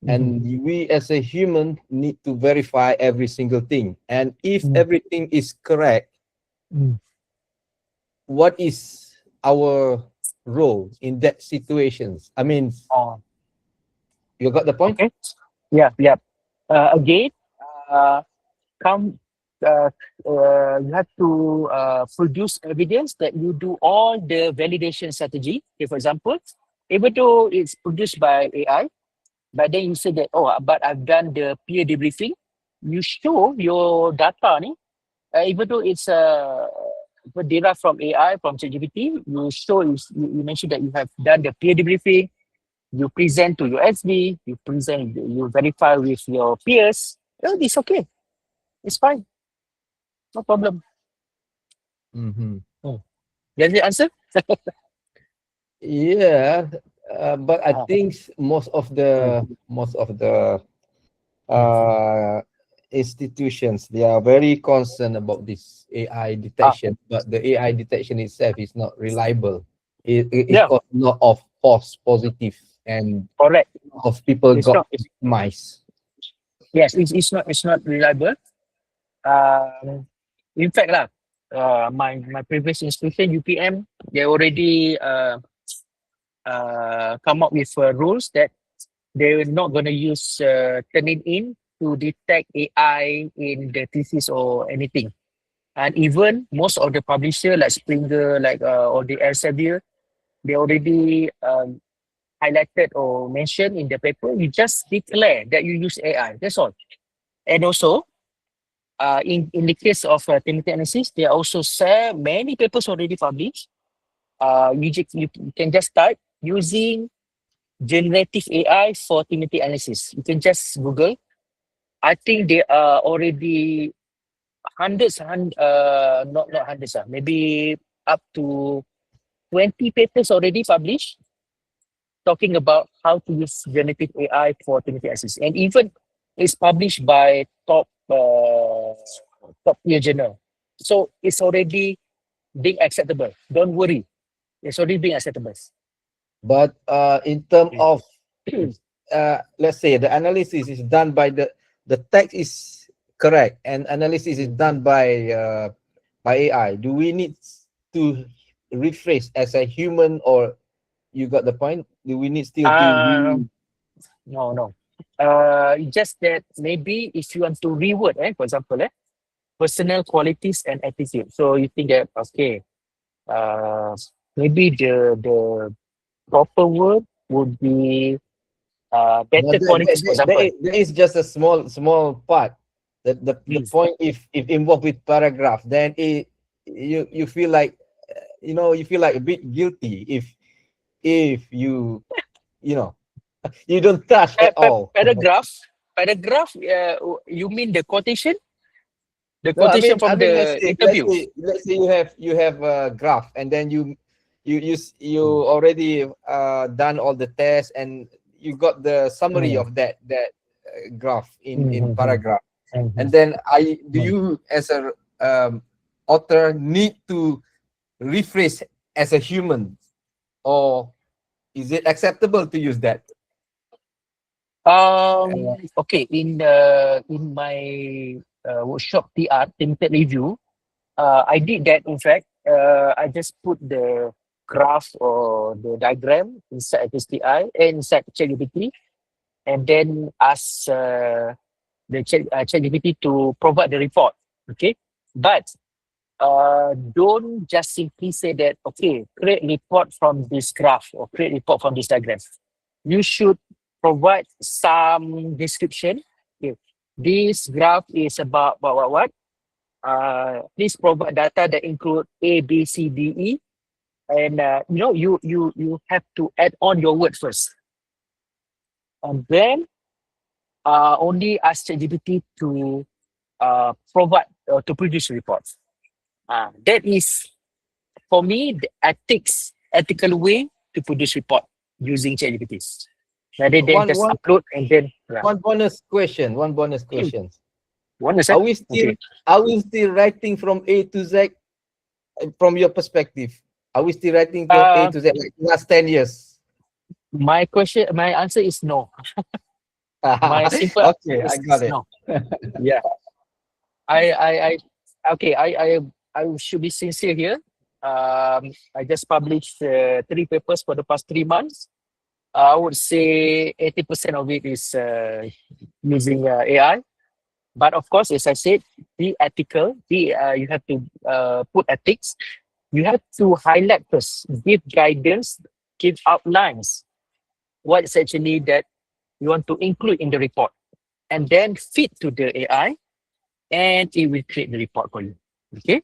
and we as a human need to verify every single thing, and if everything is correct, what is our role in that situations? I mean, you got the point? Okay. Yeah. Again, you have to produce evidence that you do all the validation strategy. Okay, for example, even though it's produced by AI, but then you say that, but I've done the peer debriefing. You show your data, even though it's derived from AI, from ChatGPT, you show, you mentioned that you have done the peer debriefing, you present to your SB, you verify with your peers. It's okay. It's fine. No problem. Does it answer? Yeah, but I think most of the institutions, they are very concerned about this AI detection, but the AI detection itself is not reliable. It's not of false positive and correct of people it's got not, mice. Yes, it's not reliable. In fact lah, my previous institution UPM, they already come up with rules that they're not going to use Turnitin to detect AI in the thesis or anything. And even most of the publisher like Springer, like or the Elsevier, they already highlighted or mentioned in the paper, you just declare that you use AI. That's all. And also, in the case of thematic analysis, they also share many papers already published. You can just type using generative AI for thematic analysis. You can just Google. I think there are already hundreds, not hundreds, maybe up to 20 papers already published talking about how to use generative AI for thematic analysis. And even it's published by top tier journal. So it's already being acceptable. Don't worry. It's already being acceptable. But in terms of let's say the analysis is done by the text is correct and analysis is done by AI. Do we need to rephrase as a human, or you got the point? Do we need still to No. Just that maybe if you want to reword, for example, personal qualities and attitude. So you think that okay, maybe the proper word would be better qualities, for example. There is just a small part. The point if involved with paragraph, then you feel like you feel like a bit guilty if you you don't touch at all. Paragraph. You mean the quotation? The No, quotation from the let's say, interview. Let's say you have a graph, and then you already done all the tests, and you got the summary of that graph in paragraph. And then do you as a author need to rephrase as a human, or is it acceptable to use that? Okay, in my workshop TR limited review, I did that. In fact, I just put the graph or the diagram inside ATLAS.ti and inside ChatGPT, and then ask the ChatGPT to provide the report. Okay, but don't just simply say that okay, create report from this graph or create report from this diagram. You should provide some description. Okay, this graph is about what. Please provide data that include A, B, C, D, E, and you have to add on your word first, and then only ask ChatGPT to provide or to produce reports. That is, for me, the ethical way to produce report using ChatGPT, rather than just upload and then. One bonus question. One Are we still writing from A to Z from your perspective? Are we still writing from A to Z like last 10 years? My answer is no. My simple okay, I got it. No. Yeah. I should be sincere here. I just published 3 papers for the past 3 months. I would say 80% of it is using AI. But of course, as I said, be ethical. You have to put ethics. You have to highlight first, give guidance, give outlines. What's actually that you want to include in the report, and then feed to the AI, and it will create the report for you. Okay.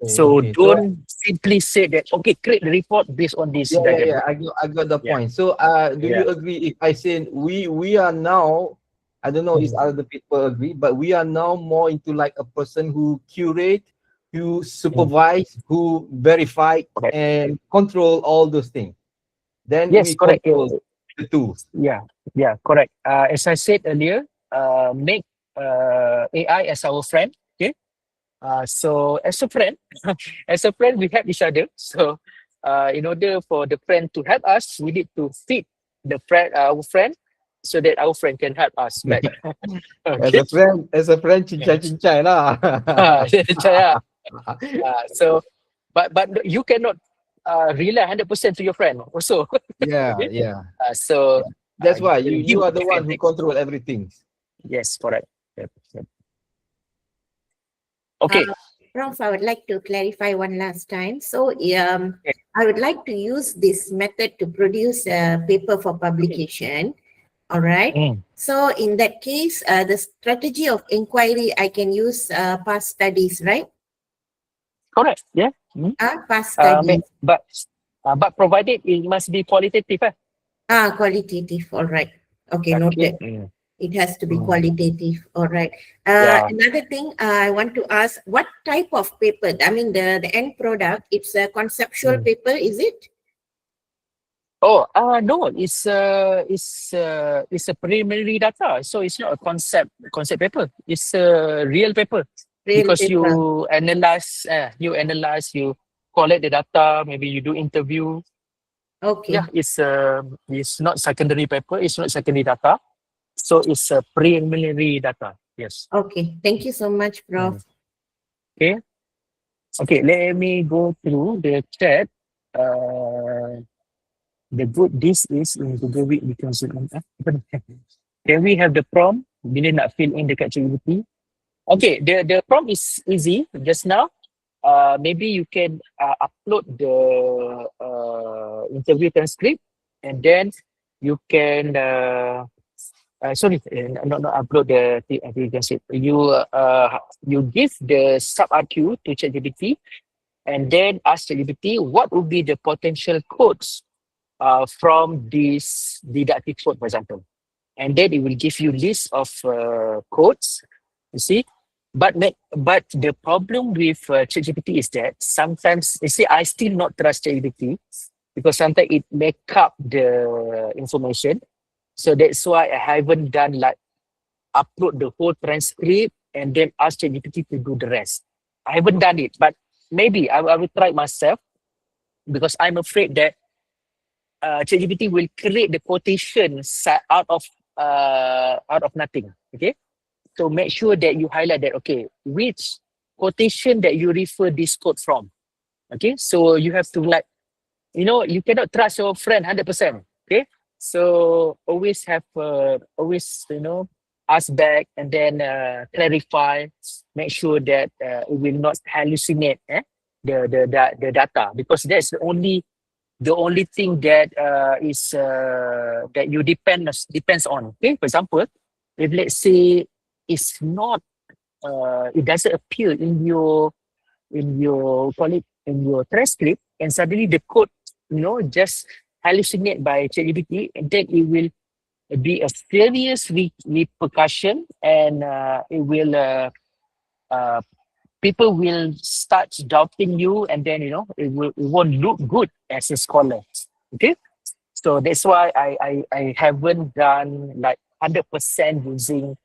So don't simply say that okay, create the report based on this. Yeah. I got the point. So do you agree if I say we are now? I don't know if other people agree, but we are now more into like a person who curate, who supervise, who verify and control all those things. Then yes, we correct. control the tools. Yeah, correct. As I said earlier, make AI as our friend. Okay. So as a friend, we help each other. So in order for the friend to help us, we need to feed our friend so that our friend can help us back. As a friend, cincai lah. Yeah. So, but you cannot rely 100% to your friend also. Yeah, Okay? yeah. So That's why give you are the give one and who take. control everything. Yes, correct. Yep, yep. Okay. Prof, I would like to clarify one last time. So Okay. I would like to use this method to produce a paper for publication. All right. Mm. So in that case, the strategy of inquiry, I can use past studies, right? Correct. Yeah. Mm. Past studies. But provided it must be qualitative. Qualitative. All right. Okay, Okay. noted. Mm. It has to be Mm. qualitative. All right. Yeah. Another thing I want to ask, what type of paper? I mean, the end product, it's a conceptual paper, is it? Oh, no, it's a preliminary data, so it's not a concept paper. It's a real paper Real because paper. you collect the data, maybe you do interview. Okay. Yeah, it's not secondary paper, it's not secondary data, so it's a preliminary data. Yes. Okay. Thank you so much, Prof. Okay. Okay, let me go through the chat. The good this is in Google Week because can we have the prompt bila nak fill in dekat ChatGPT? Okay, the prompt is easy just now. Maybe you can upload the interview transcript and then you can not upload the transcript. You give the sub RQ to ChatGPT and then ask ChatGPT what would be the potential codes from this didactic code, for example. And then it will give you list of codes, you see. But the problem with ChatGPT is that sometimes, you see, I still not trust ChatGPT because sometimes it make up the information. So that's why I haven't done like upload the whole transcript and then ask ChatGPT to do the rest. I haven't done it, but maybe I will try myself because I'm afraid that ChatGPT will create the quotation out of nothing. Okay, so make sure that you highlight that. Okay, which quotation that you refer this quote from. Okay, so you have to you cannot trust your friend 100%. Okay, so always have ask back and then clarify. Make sure that it will not hallucinate the data because that's the only thing that is that you depends on. Okay, for example, if let's say it's not it doesn't appear in your in your transcript and suddenly the code just hallucinate by ChatGPT and then it will be a serious repercussion and it will people will start doubting you and then it won't look good as a scholar. Okay, so that's why I haven't done like 100% using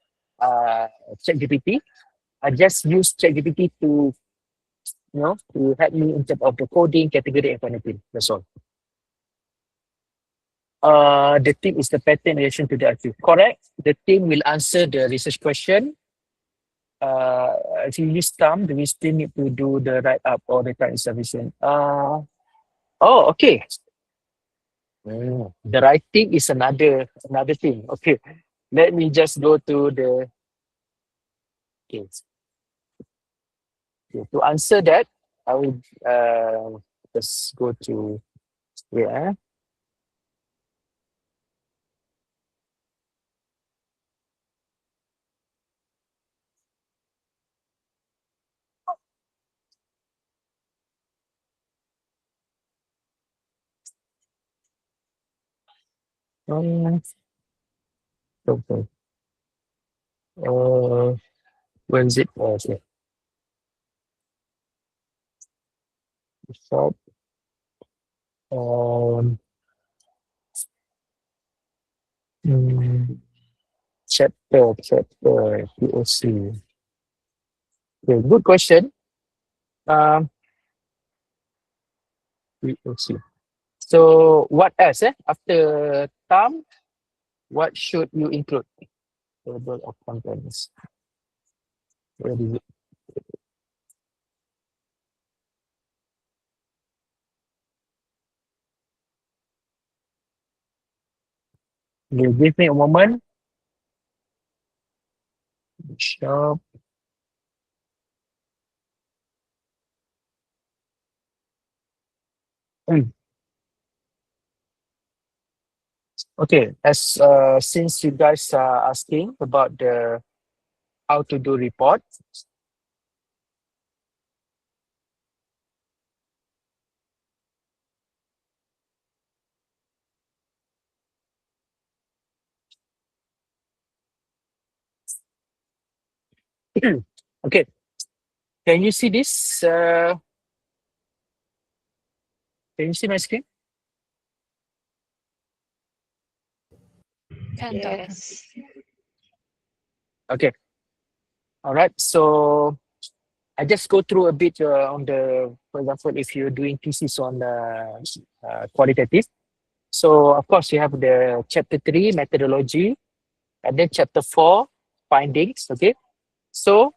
ChatGPT. I just use ChatGPT to to help me in terms of the coding, category, and anything. That's all. The team is the pattern in relation to the article. Correct. The team will answer the research question. If you use thumb, do we still need to do the write up or the time submission? Okay. The writing is another thing. Okay. Let me just go to the okay. To answer that, I will just go to yeah. Okay. When is it? Okay. Shop. Chapter POC. Okay, good question. POC. So what else? After thumb, What should you include? Table of contents. Where is it? You give me a moment. Shop. Okay, as since you guys are asking about the how to do report, okay, can you see this? Can you see my screen? Yes. Okay, all right. So I just go through a bit on the, for example, if you're doing thesis on qualitative. So of course you have the chapter 3 methodology, and then chapter 4 findings. Okay, so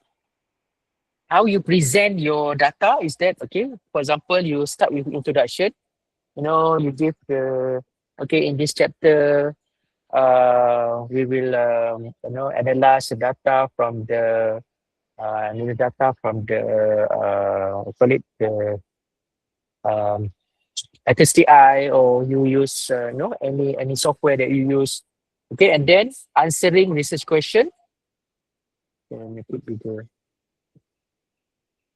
how you present your data is that, okay, for example, you start with introduction, you give the, okay, in this chapter we will analyze the data from the call it the ATLAS.ti, or you use any software that you use, okay, and then answering research question. Let me put bigger.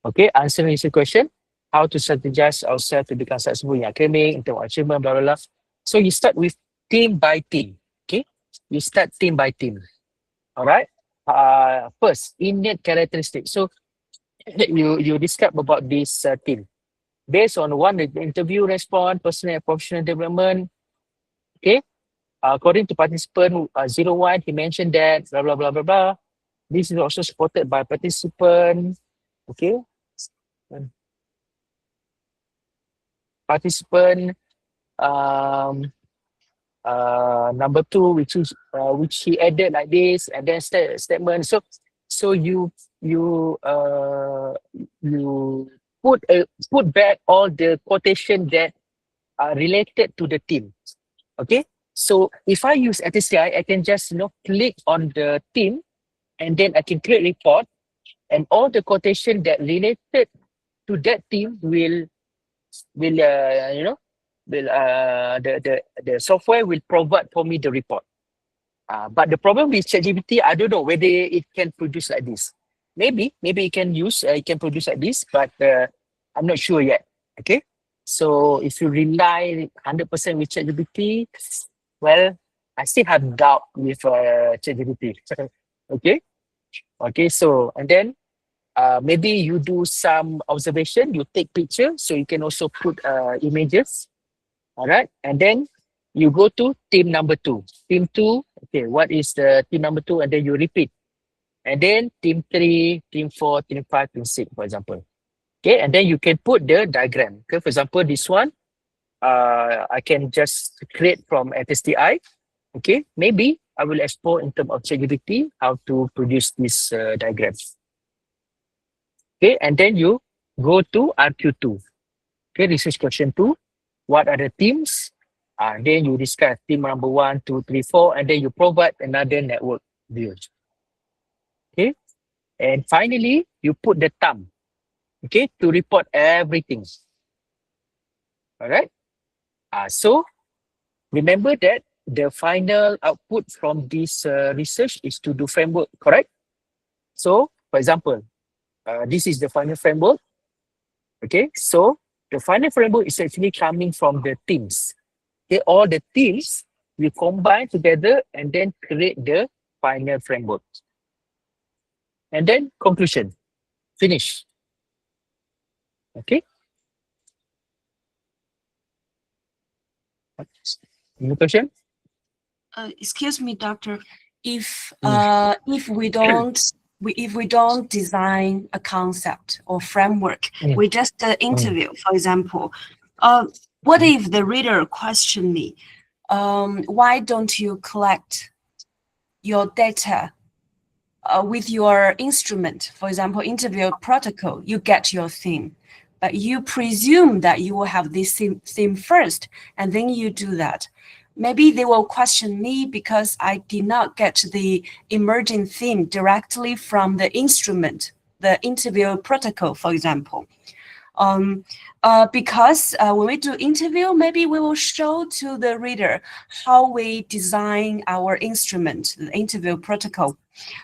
Okay, answering research question, how to strategize ourselves to become successful in academic, in terms of achievement, blah, blah, blah. So you start with team by team, okay? You start team by team, all right? First, innate characteristics. So you describe about this team. Based on one, the interview response, personal and professional development, okay? According to participant 01, he mentioned that, blah, blah, blah, blah, blah. This is also supported by participant, okay? Participant number 2, which he added like this, and then statement. So you put back all the quotation that are related to the team. Okay, so if I use ATLAS.ti, I can just click on the team, and then I can create report, and all the quotation that related to that team will the software will provide for me the report. But the problem with ChatGPT, I don't know whether it can produce like this. Maybe it can produce like this, but I'm not sure yet. Okay, so if you rely 100% with ChatGPT, well, I still have doubt with ChatGPT. Okay, so and then maybe you do some observation, you take picture, so you can also put images. All right, and then you go to team number 2. Team 2, okay, what is the team number 2? And then you repeat. And then team 3, team 4, team 5, team 6, for example. Okay, and then you can put the diagram. Okay, for example, this one, I can just create from ATLAS.ti. Okay, maybe I will explore in terms of ChatGPT how to produce this diagram. Okay, and then you go to RQ2. Okay, research question 2. What are the teams? Then you discuss team number 1, 2, 3, 4, and then you provide another network view. Okay, and finally, you put the thumb, okay, to report everything. All right. So remember that the final output from this research is to do framework, correct? So, for example, this is the final framework. Okay, so the final framework is actually coming from the teams. Okay, all the teams will combine together and then create the final framework. And then conclusion, finish. Okay. Any question? Excuse me, doctor. If we don't design a concept or framework, we just interview, for example. What if the reader question me, why don't you collect your data with your instrument? For example, interview protocol, you get your theme, but you presume that you will have this theme first, and then you do that. Maybe they will question me because I did not get the emerging theme directly from the instrument, the interview protocol, for example. Because when we do interview, maybe we will show to the reader how we design our instrument, the interview protocol.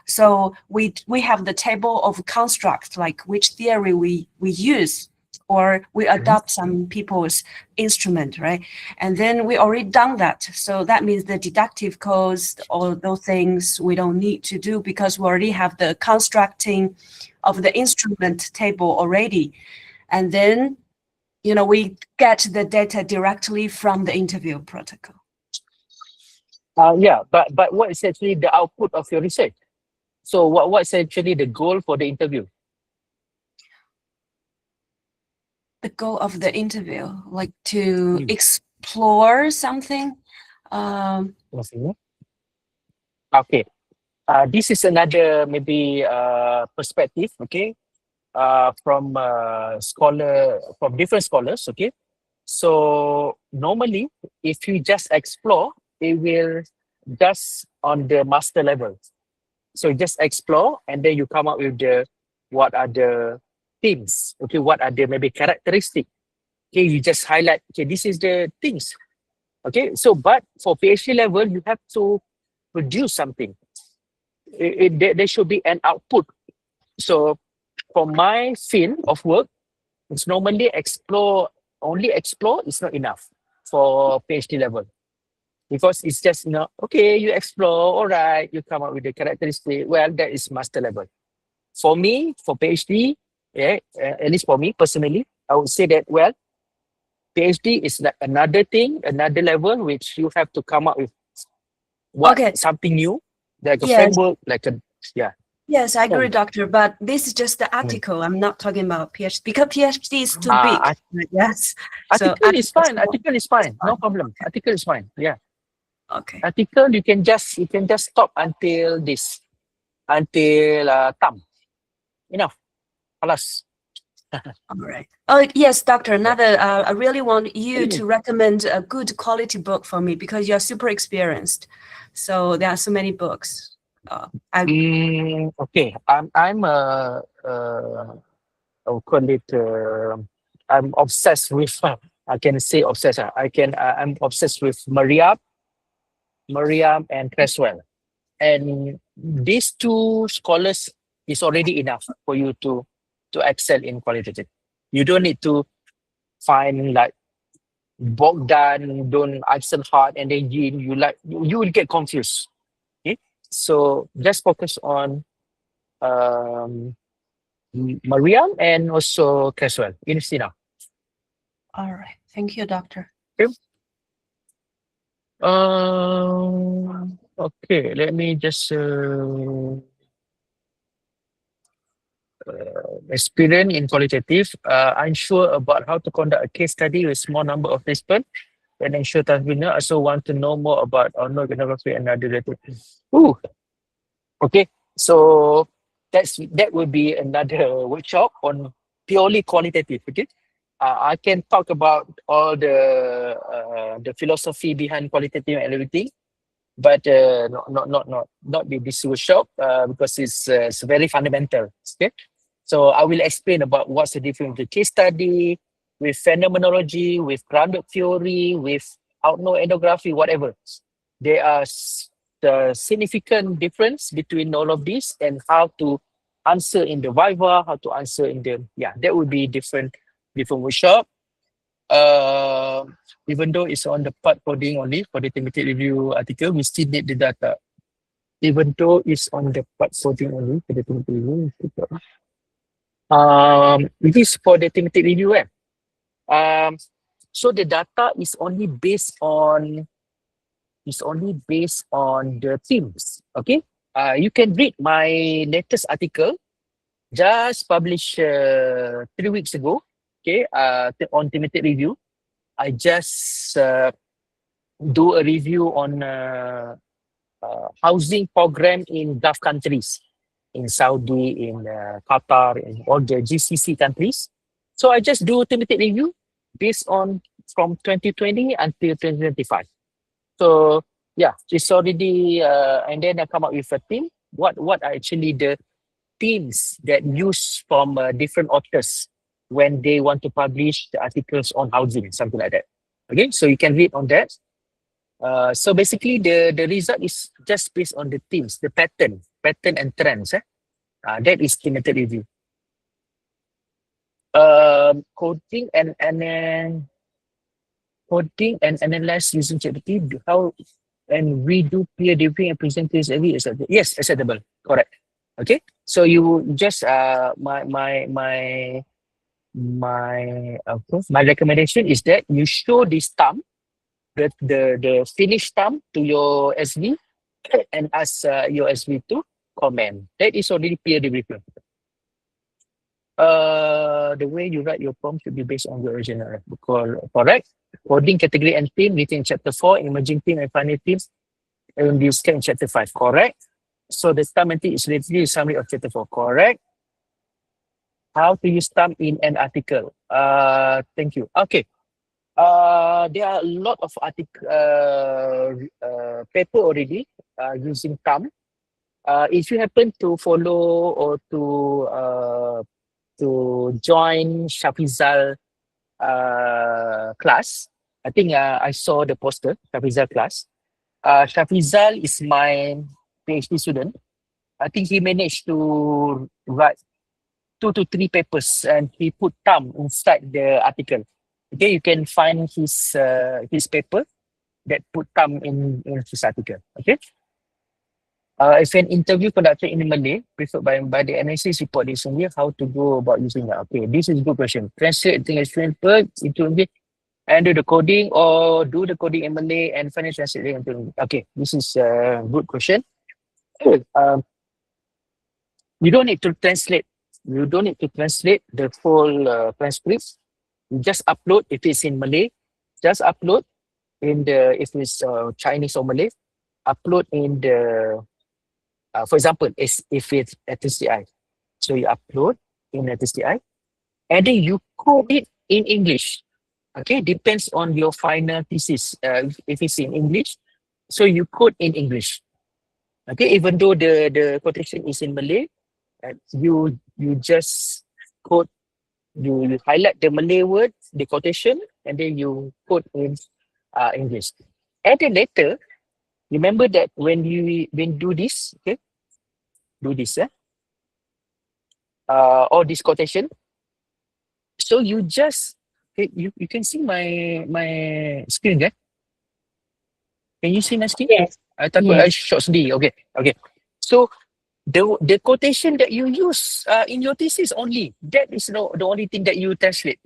So we have the table of constructs, like which theory we use, or we adopt some people's instrument, right? And then we already done that. So that means the deductive codes, all those things we don't need to do because we already have the constructing of the instrument table already. And then, we get the data directly from the interview protocol. Yeah, but what is actually the output of your research? So what's actually the goal for the interview? The goal of the interview, like to explore something. Okay. This is another maybe perspective, okay, from different scholars, okay. So normally, if you just explore, it will just on the master level. So you just explore, and then you come up with what are the themes, okay, what are the maybe characteristic. Okay, you just highlight, okay, this is the things. Okay, so but for PhD level, you have to produce something. There should be an output. So for my field of work, it's normally only explore is not enough for PhD level. Because it's just, okay, you explore, all right, you come up with the characteristic. Well, that is master level. For me, for PhD, at least for me personally, I would say that, well, PhD is like another thing, another level, which you have to come up with something new, like a framework, like a, Yes, I agree, doctor, but this is just the article. I'm not talking about PhD because PhD is too big. Yes. Article is fine. Article is fine. No problem. Article is fine. Yeah. Okay. Article you can just stop until this, until thumb. Enough. Alas. All right. Oh yes, doctor. Another. I really want you to recommend a good quality book for me because you're super experienced. So there are so many books. Okay. I'm I would call it. I'm obsessed with. I can say obsessed. I'm obsessed with Mariam and Creswell, and these two scholars is already enough for you to excel in qualitative. You don't need to find like Bogdan, Don Eisenhardt, and then you will get confused. Okay, so just focus on Mariam and also Creswell. You see now. All right. Thank you, doctor. Okay. Okay, let me just experience in qualitative. Unsure about how to conduct a case study with small number of participants and ensure that we also want to know more about organography and other related. Ooh. Okay, so that would be another workshop on purely qualitative. Okay, I can talk about all the philosophy behind qualitative and everything, but not this workshop because it's very fundamental. Okay, so I will explain about what's the difference with case study, with phenomenology, with grounded theory, with outnow ethnography, whatever. There are the significant difference between all of these and how to answer in the viva, how to answer in the that would be different workshop. Even though it's on the part coding only for the thematic review article, we still need the data. Even though it's on the part coding only for the thematic review, it is for the thematic review. So the data is only based on the themes. Okay, you can read my latest article just published 3 weeks ago. Okay, on thematic review. I just do a review on housing program in Gulf countries, in Saudi, in Qatar, in all the GCC countries. So I just do a thematic review based on from 2020 until 2025. So yeah, it's already, and then I come up with a theme. What are actually the themes that use from different authors when they want to publish the articles on housing, something like that. Okay, so you can read on that. So basically, the result is just based on the themes, the pattern and trends. That is thematic review. Coding and analyze using ChatGPT. How and we do peer reviewing and presentations every acceptable. Yes, acceptable. Correct. Okay. So you just my recommendation is that you show this thumb, the finished thumb to your SV and ask your SV to comment. That is already peer review. The way you write your prompt should be based on the original. Correct. Coding category and theme written in chapter 4, emerging theme and final themes and discussed in chapter 5. Correct. So the thumb and theme is literally a summary of chapter 4. Correct. How to use thumb in an article? Thank you. Okay. There are a lot of paper already using thumb. If you happen to follow or to join Shafizal class, I think I saw the poster, Shafizal class. Shafizal is my PhD student. I think he managed to write 2 to 3 papers and he put thumb inside the article. Okay, you can find his paper that put thumb in his article. Okay. If an interview conducted in Malay, preferred by the analysis report is only how to go about using that. Okay, this is a good question. Translate the experience into English and do the coding, or do the coding in Malay and finish translating into English. Okay, this is a good question. You don't need to translate. You don't need to translate the full transcript. You just upload if it's in Malay. Just upload in the, if it's Chinese or Malay, upload in the, for example, if it's ATLAS.ti. So you upload in ATLAS.ti and then you code it in English. Okay, depends on your final thesis. If it's in English, so you code in English. Okay, even though the quotation is in Malay, you just code, you highlight the Malay word, the quotation, and then you code in English. And then later, remember that when you do this, okay, do this, all this quotation. So you just, okay, you can see my screen, kan? Can you see my screen? Yes. I takut I short sendiri. Okay. So the quotation that you use in your thesis only, that is the only thing that you translate.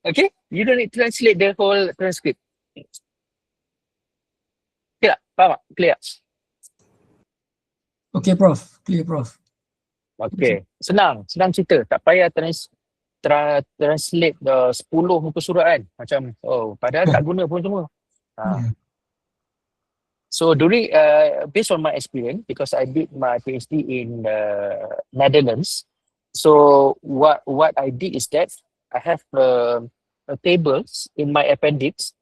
Okay? You don't need to translate the whole transcript. Clear? Faham tak? Clear? Okay, Prof. Clear, Prof. Okay. Senang cerita. Tak payah translate 10 muka surat kan. Macam, padahal tak guna pun semua. So during, based on my experience, because I did my PhD in Netherlands, so what I did is that I have tables in my appendix.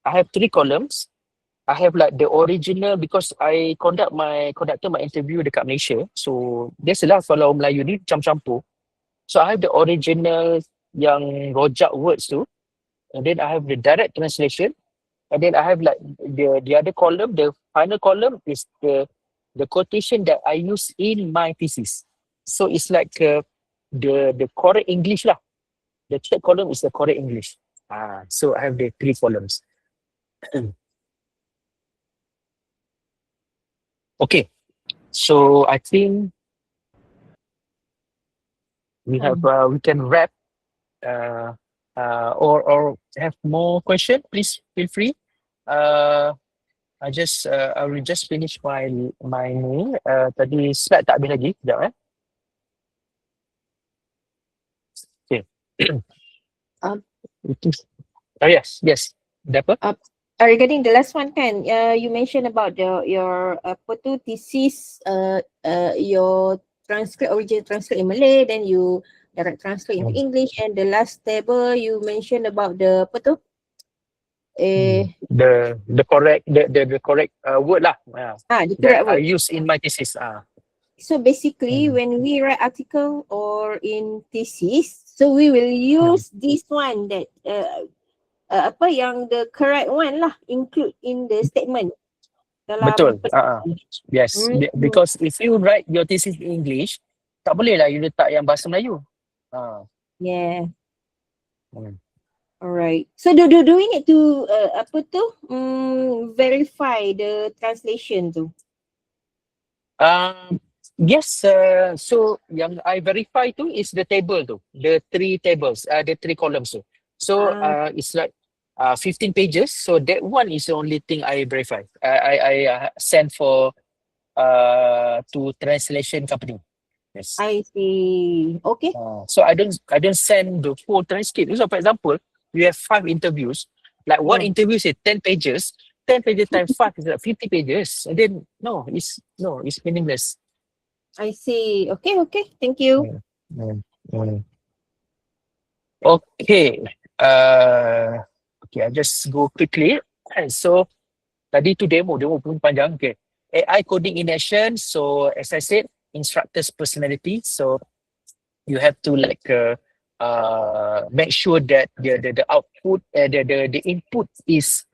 I have 3 columns. I have like the original, because I conducted my interview dekat Malaysia. So biasalah kalau Melayu ni campur-campur. So I have the original yang rojak words tu, and then I have the direct translation. And then I have like the other column, the final column is the quotation that I use in my thesis. So it's like the correct English lah. The third column is the correct English. So I have the 3 columns. Okay. So I think we can wrap or have more question. Please feel free. I will just finish my name. Tadi slide tak habis lagi. Sekejap Okay. Yes. Ada apa? regarding the last one kan, you mentioned about your apa tu thesis, your transcript, original transcript in Malay, then you direct translate into English, and the last table you mentioned about the apa tu? The correct word lah. The That correct I word. use in my thesis. So basically, when we write article or in thesis, so we will use this one that apa yang the correct one lah, include in the statement dalam Betul. Yes. Because if you write your thesis in English, tak boleh lah you letak yang bahasa Melayu. Yeah. Hmm. Alright. So do we need to apa tu verify the translation tu? Yes. So yang I verify tu is the table tu, the 3 tables, the 3 columns tu. So it's like 15 pages. So that one is the only thing I verify. I send for to translation company. Yes. I see. Okay. So I don't send the full transcript. So for example, we have 5 interviews. Like one interview is 10 pages. 10 pages times 5 is like 50 pages. And then it's meaningless. I see. Okay. Thank you. Okay. Okay, I just go quickly. So tadi tu demo pun panjang. Okay. AI coding in action. So as I said, instructor's personality. So you have to like make sure that the output, the input is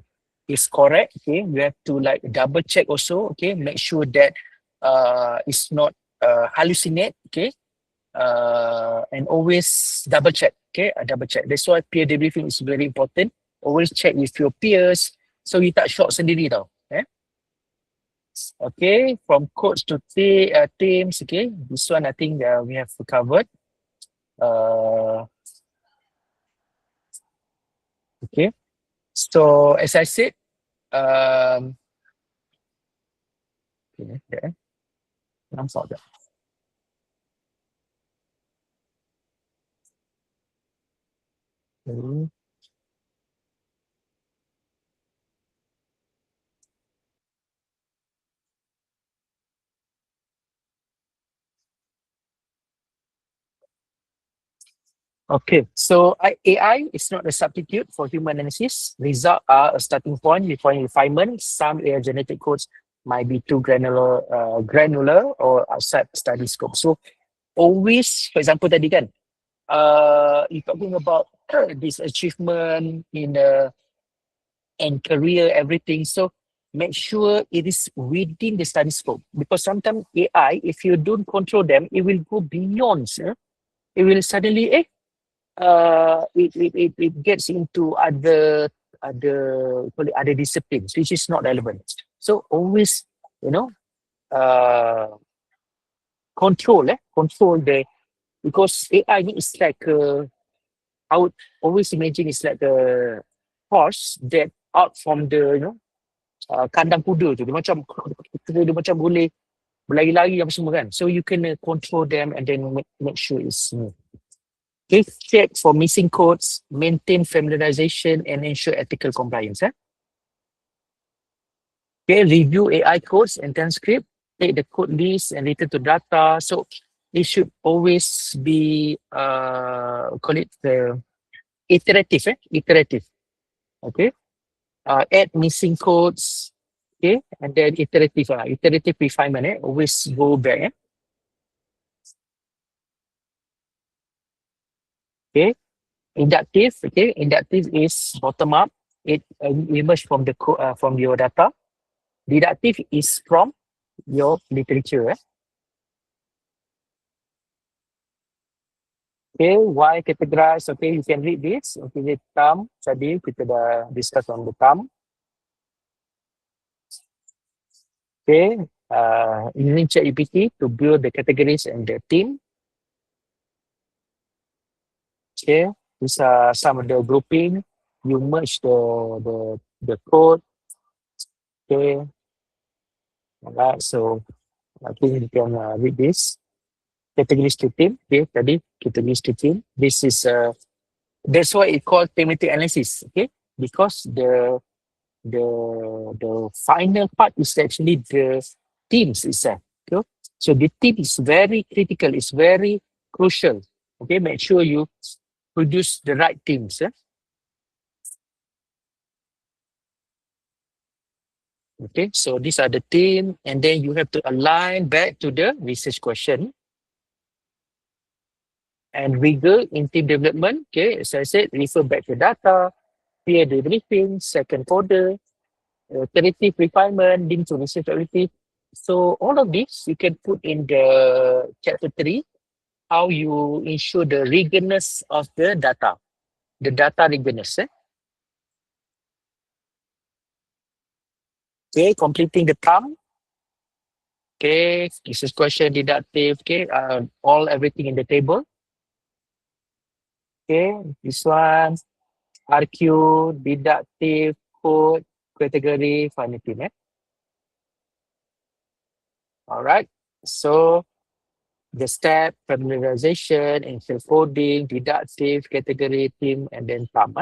correct. Okay, you have to like double check also. Okay, make sure that it's not hallucinate. Okay, and always double check. Okay, double check. That's why peer debriefing is very important. Always check with your peers, so you tak shock sendiri tau. Okay, from coach to teams. Okay, this one I think we have covered. Okay, so as I said, nampak tak? Okay, so AI is not a substitute for human analysis. Results are a starting point before refinement. Some AI genetic codes might be too granular or outside study scope. So always, for example, tadi kan, you're talking about this achievement in and career, everything. So make sure it is within the study scope, because sometimes AI, if you don't control them, it will go beyond. It will suddenly it gets into other disciplines which is not relevant. So always, control the, because AI is like I would always imagine it's like a horse that out from the kandang kuda tu, dia macam boleh berlari-lari apa semua kan. So you can control them and then make sure it's smooth. Okay, check for missing codes, maintain familiarization, and ensure ethical compliance. Okay, review AI codes and transcript, take the code list and return to data. So it should always be, call it the iterative. Okay, add missing codes. Okay, and then iterative refinement. Always go back. Okay. Inductive is bottom up. It emerges from the from your data. Deductive is from your literature. Okay, why categorize? Okay, you can read this. Okay, the term tadi kita dah discuss on the term. Okay, using ChatGPT to build the categories and the theme. Okay, these are some of the grouping. You merge the code. Okay, alright. So I think you can read this. Categories to theme. Okay, tadi categories to theme. This is that's why it called thematic analysis. Okay, because the the final part is actually the teams itself. Okay? So the team is very critical, it's very crucial. Okay, make sure you produce the right teams. Okay, so these are the team, and then you have to align back to the research question. And rigor in team development, okay, as I said, refer back to data, peer debriefing, second order, iterative refinement, linked to research objective. So all of this you can put in the chapter 3, how you ensure the rigorousness of the data rigorousness. Okay, completing the thumb. Okay, this is question deductive. Okay, everything in the table. Okay, this one, RQ, deductive, code, category, finitude. All right. So the step, familiarization, initial coding, deductive, category, team, and then thumb.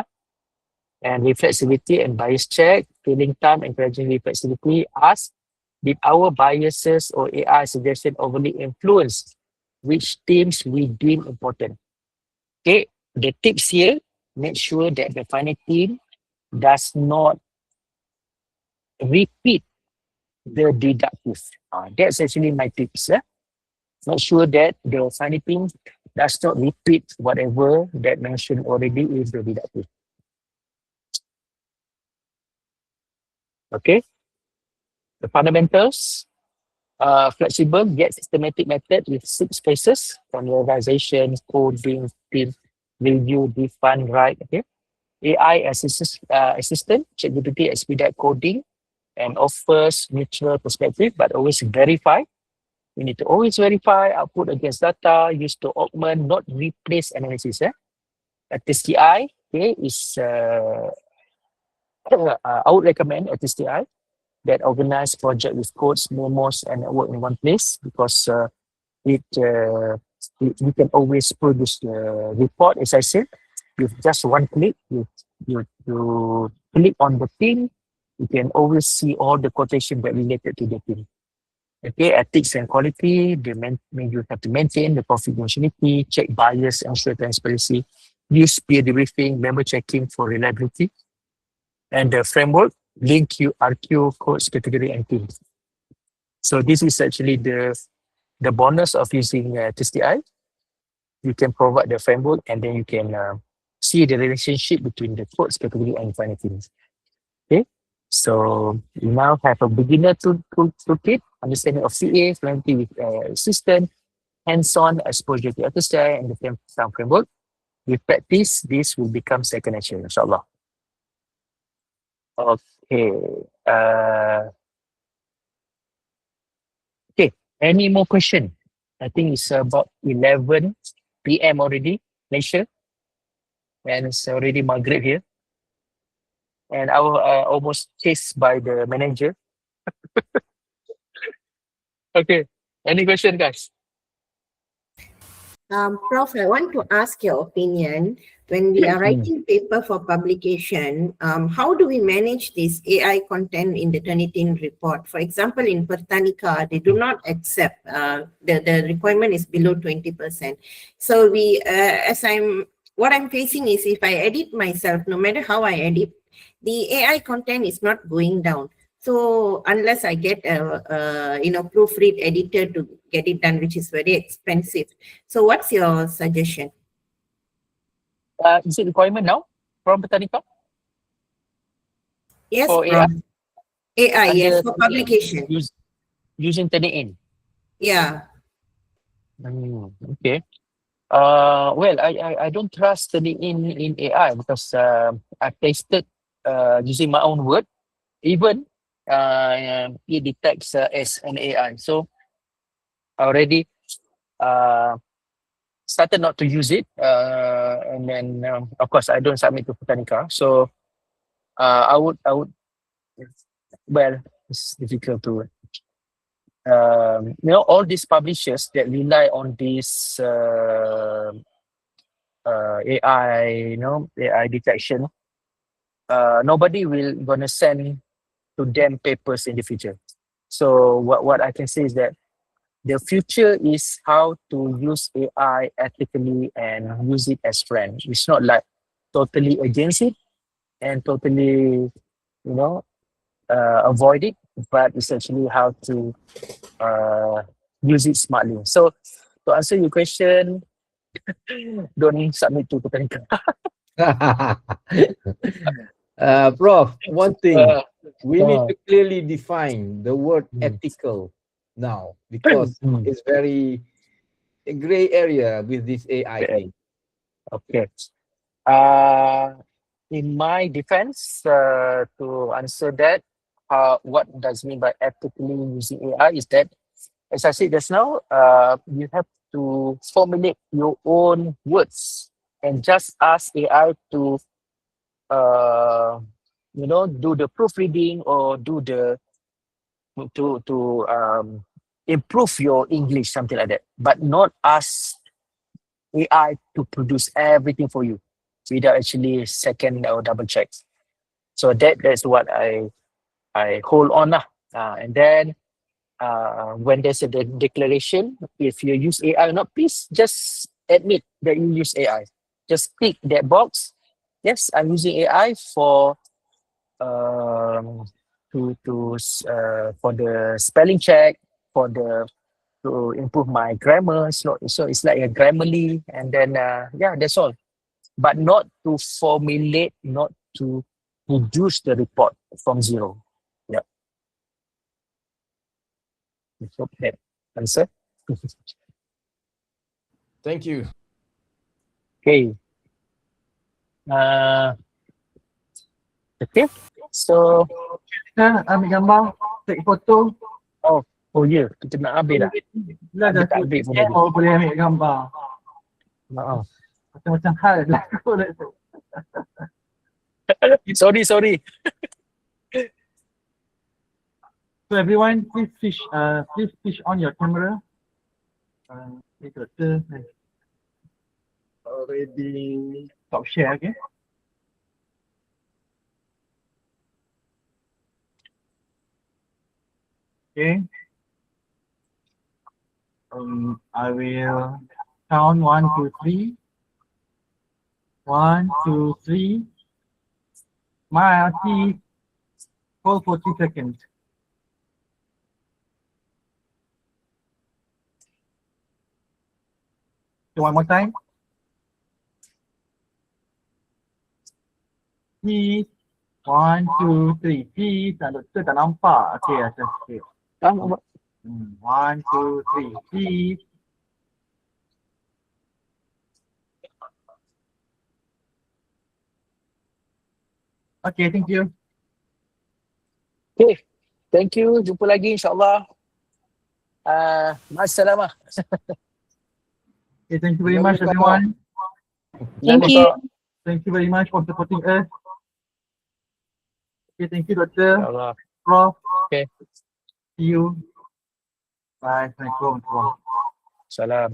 And reflexivity and bias check, filling time, encouraging reflexivity. Ask, did our biases or AI suggestion overly influence which teams we deem important? Okay, the tips here, make sure that the final team does not repeat the deductive. That's actually my tips. Make sure that the final team does not repeat whatever that mentioned already is the deductive. Okay, the fundamentals, flexible yet systematic method with 6 phases: familiarization, coding, team, review, define, write. Okay, AI assistant, ChatGPT expedite coding and offers neutral perspective, but always verify. We need to always verify output against data, used to augment, not replace analysis. ATLAS.ti, okay, is I would recommend ATLAS.ti that organize project with codes, memos, and work in one place, because you can always produce the report, as I said, with just one click. You click on the thing, you can always see all the quotation that related to the thing. Okay, ethics and quality, you have to maintain the confidentiality, check bias, ensure transparency, use peer debriefing, member checking for reliability, and the framework, link RQ, codes, category, and teams. So this is actually the bonus of using ATLAS.ti. You can provide the framework, and then you can see the relationship between the codes, category, and final teams. Okay, so you now have a beginner toolkit, understanding of CA, familiarity with system, hands-on exposure to ATLAS.ti and the sound framework. With practice, this will become second nature, inshallah. Okay. Okay, any more question? I think it's about 11 p.m. already, Malaysia. And it's already Maghrib here. And I was almost chased by the manager. Okay, any question, guys? Prof, I want to ask your opinion. When we are writing paper for publication, how do we manage this AI content in the Turnitin report? For example, in Pertanika, they do not accept, the requirement is below 20%. So what I'm facing is, if I edit myself, no matter how I edit, the AI content is not going down. So unless I get a proofread editor to get it done, which is very expensive. So what's your suggestion? Is it requirement now from Botanica? Yes, for from AI, yes, for Under publication. Using Turnitin. Yeah. Okay. Well, I don't trust Turnitin in AI because I tested using my own word. Even it detects as an AI. So I already started not to use it, and then of course I don't submit to Botanica. So I would well, it's difficult to all these publishers that rely on this AI AI detection, nobody will gonna send to them papers in the future. So what I can say is that the future is how to use AI ethically and use it as friend. It's not like totally against it and totally, avoid it, but it's actually how to use it smartly. So to answer your question, don't submit to Kotanika. Prof, one thing, we need uh, to clearly define the word ethical now because it's very a gray area with this AI thing. Okay. In my defense, to answer that, what does mean by ethically using AI is that, as I said just now, you have to formulate your own words and just ask AI to, do the proofreading or do the to improve your English, something like that. But not ask AI to produce everything for you without actually second or double check. So that's what I hold on lah. And then when there's a declaration, if you use AI or not, please just admit that you use AI. Just tick that box. Yes, I'm using AI for for the spelling check, to improve my grammar. So it's like a Grammarly, and then that's all. But not to formulate, not to produce the report from zero. Yeah. I hope that answer. Thank you. Okay. Okay. So Kita ambil gambar, take foto. oh ya, kita nak update dah. Bila dah tak update pun lagi. baru boleh ambil gambar. Maaf. Macam-macam hal berlaku dah tu. sorry. So everyone, please switch on your camera. Doctor already stop share, okay? Okay. I will count 1, 2, 3. 1, 2, 3. My RT, hold for 2 seconds. So one more time. Please. 1, 2, 3. Please. Doktor tak nampak. Okay, atas sikit. 1, 2, 3. Please. Okay, thank you. Okay. Thank you. Jumpa lagi insyaAllah. Ma'assalamah. Okay, thank you very much everyone. Thank you. Thank you very much for supporting us. Okay, thank you Doctor. InsyaAllah. Prof. Okay. See you. Bye. Assalamualaikum. Salam.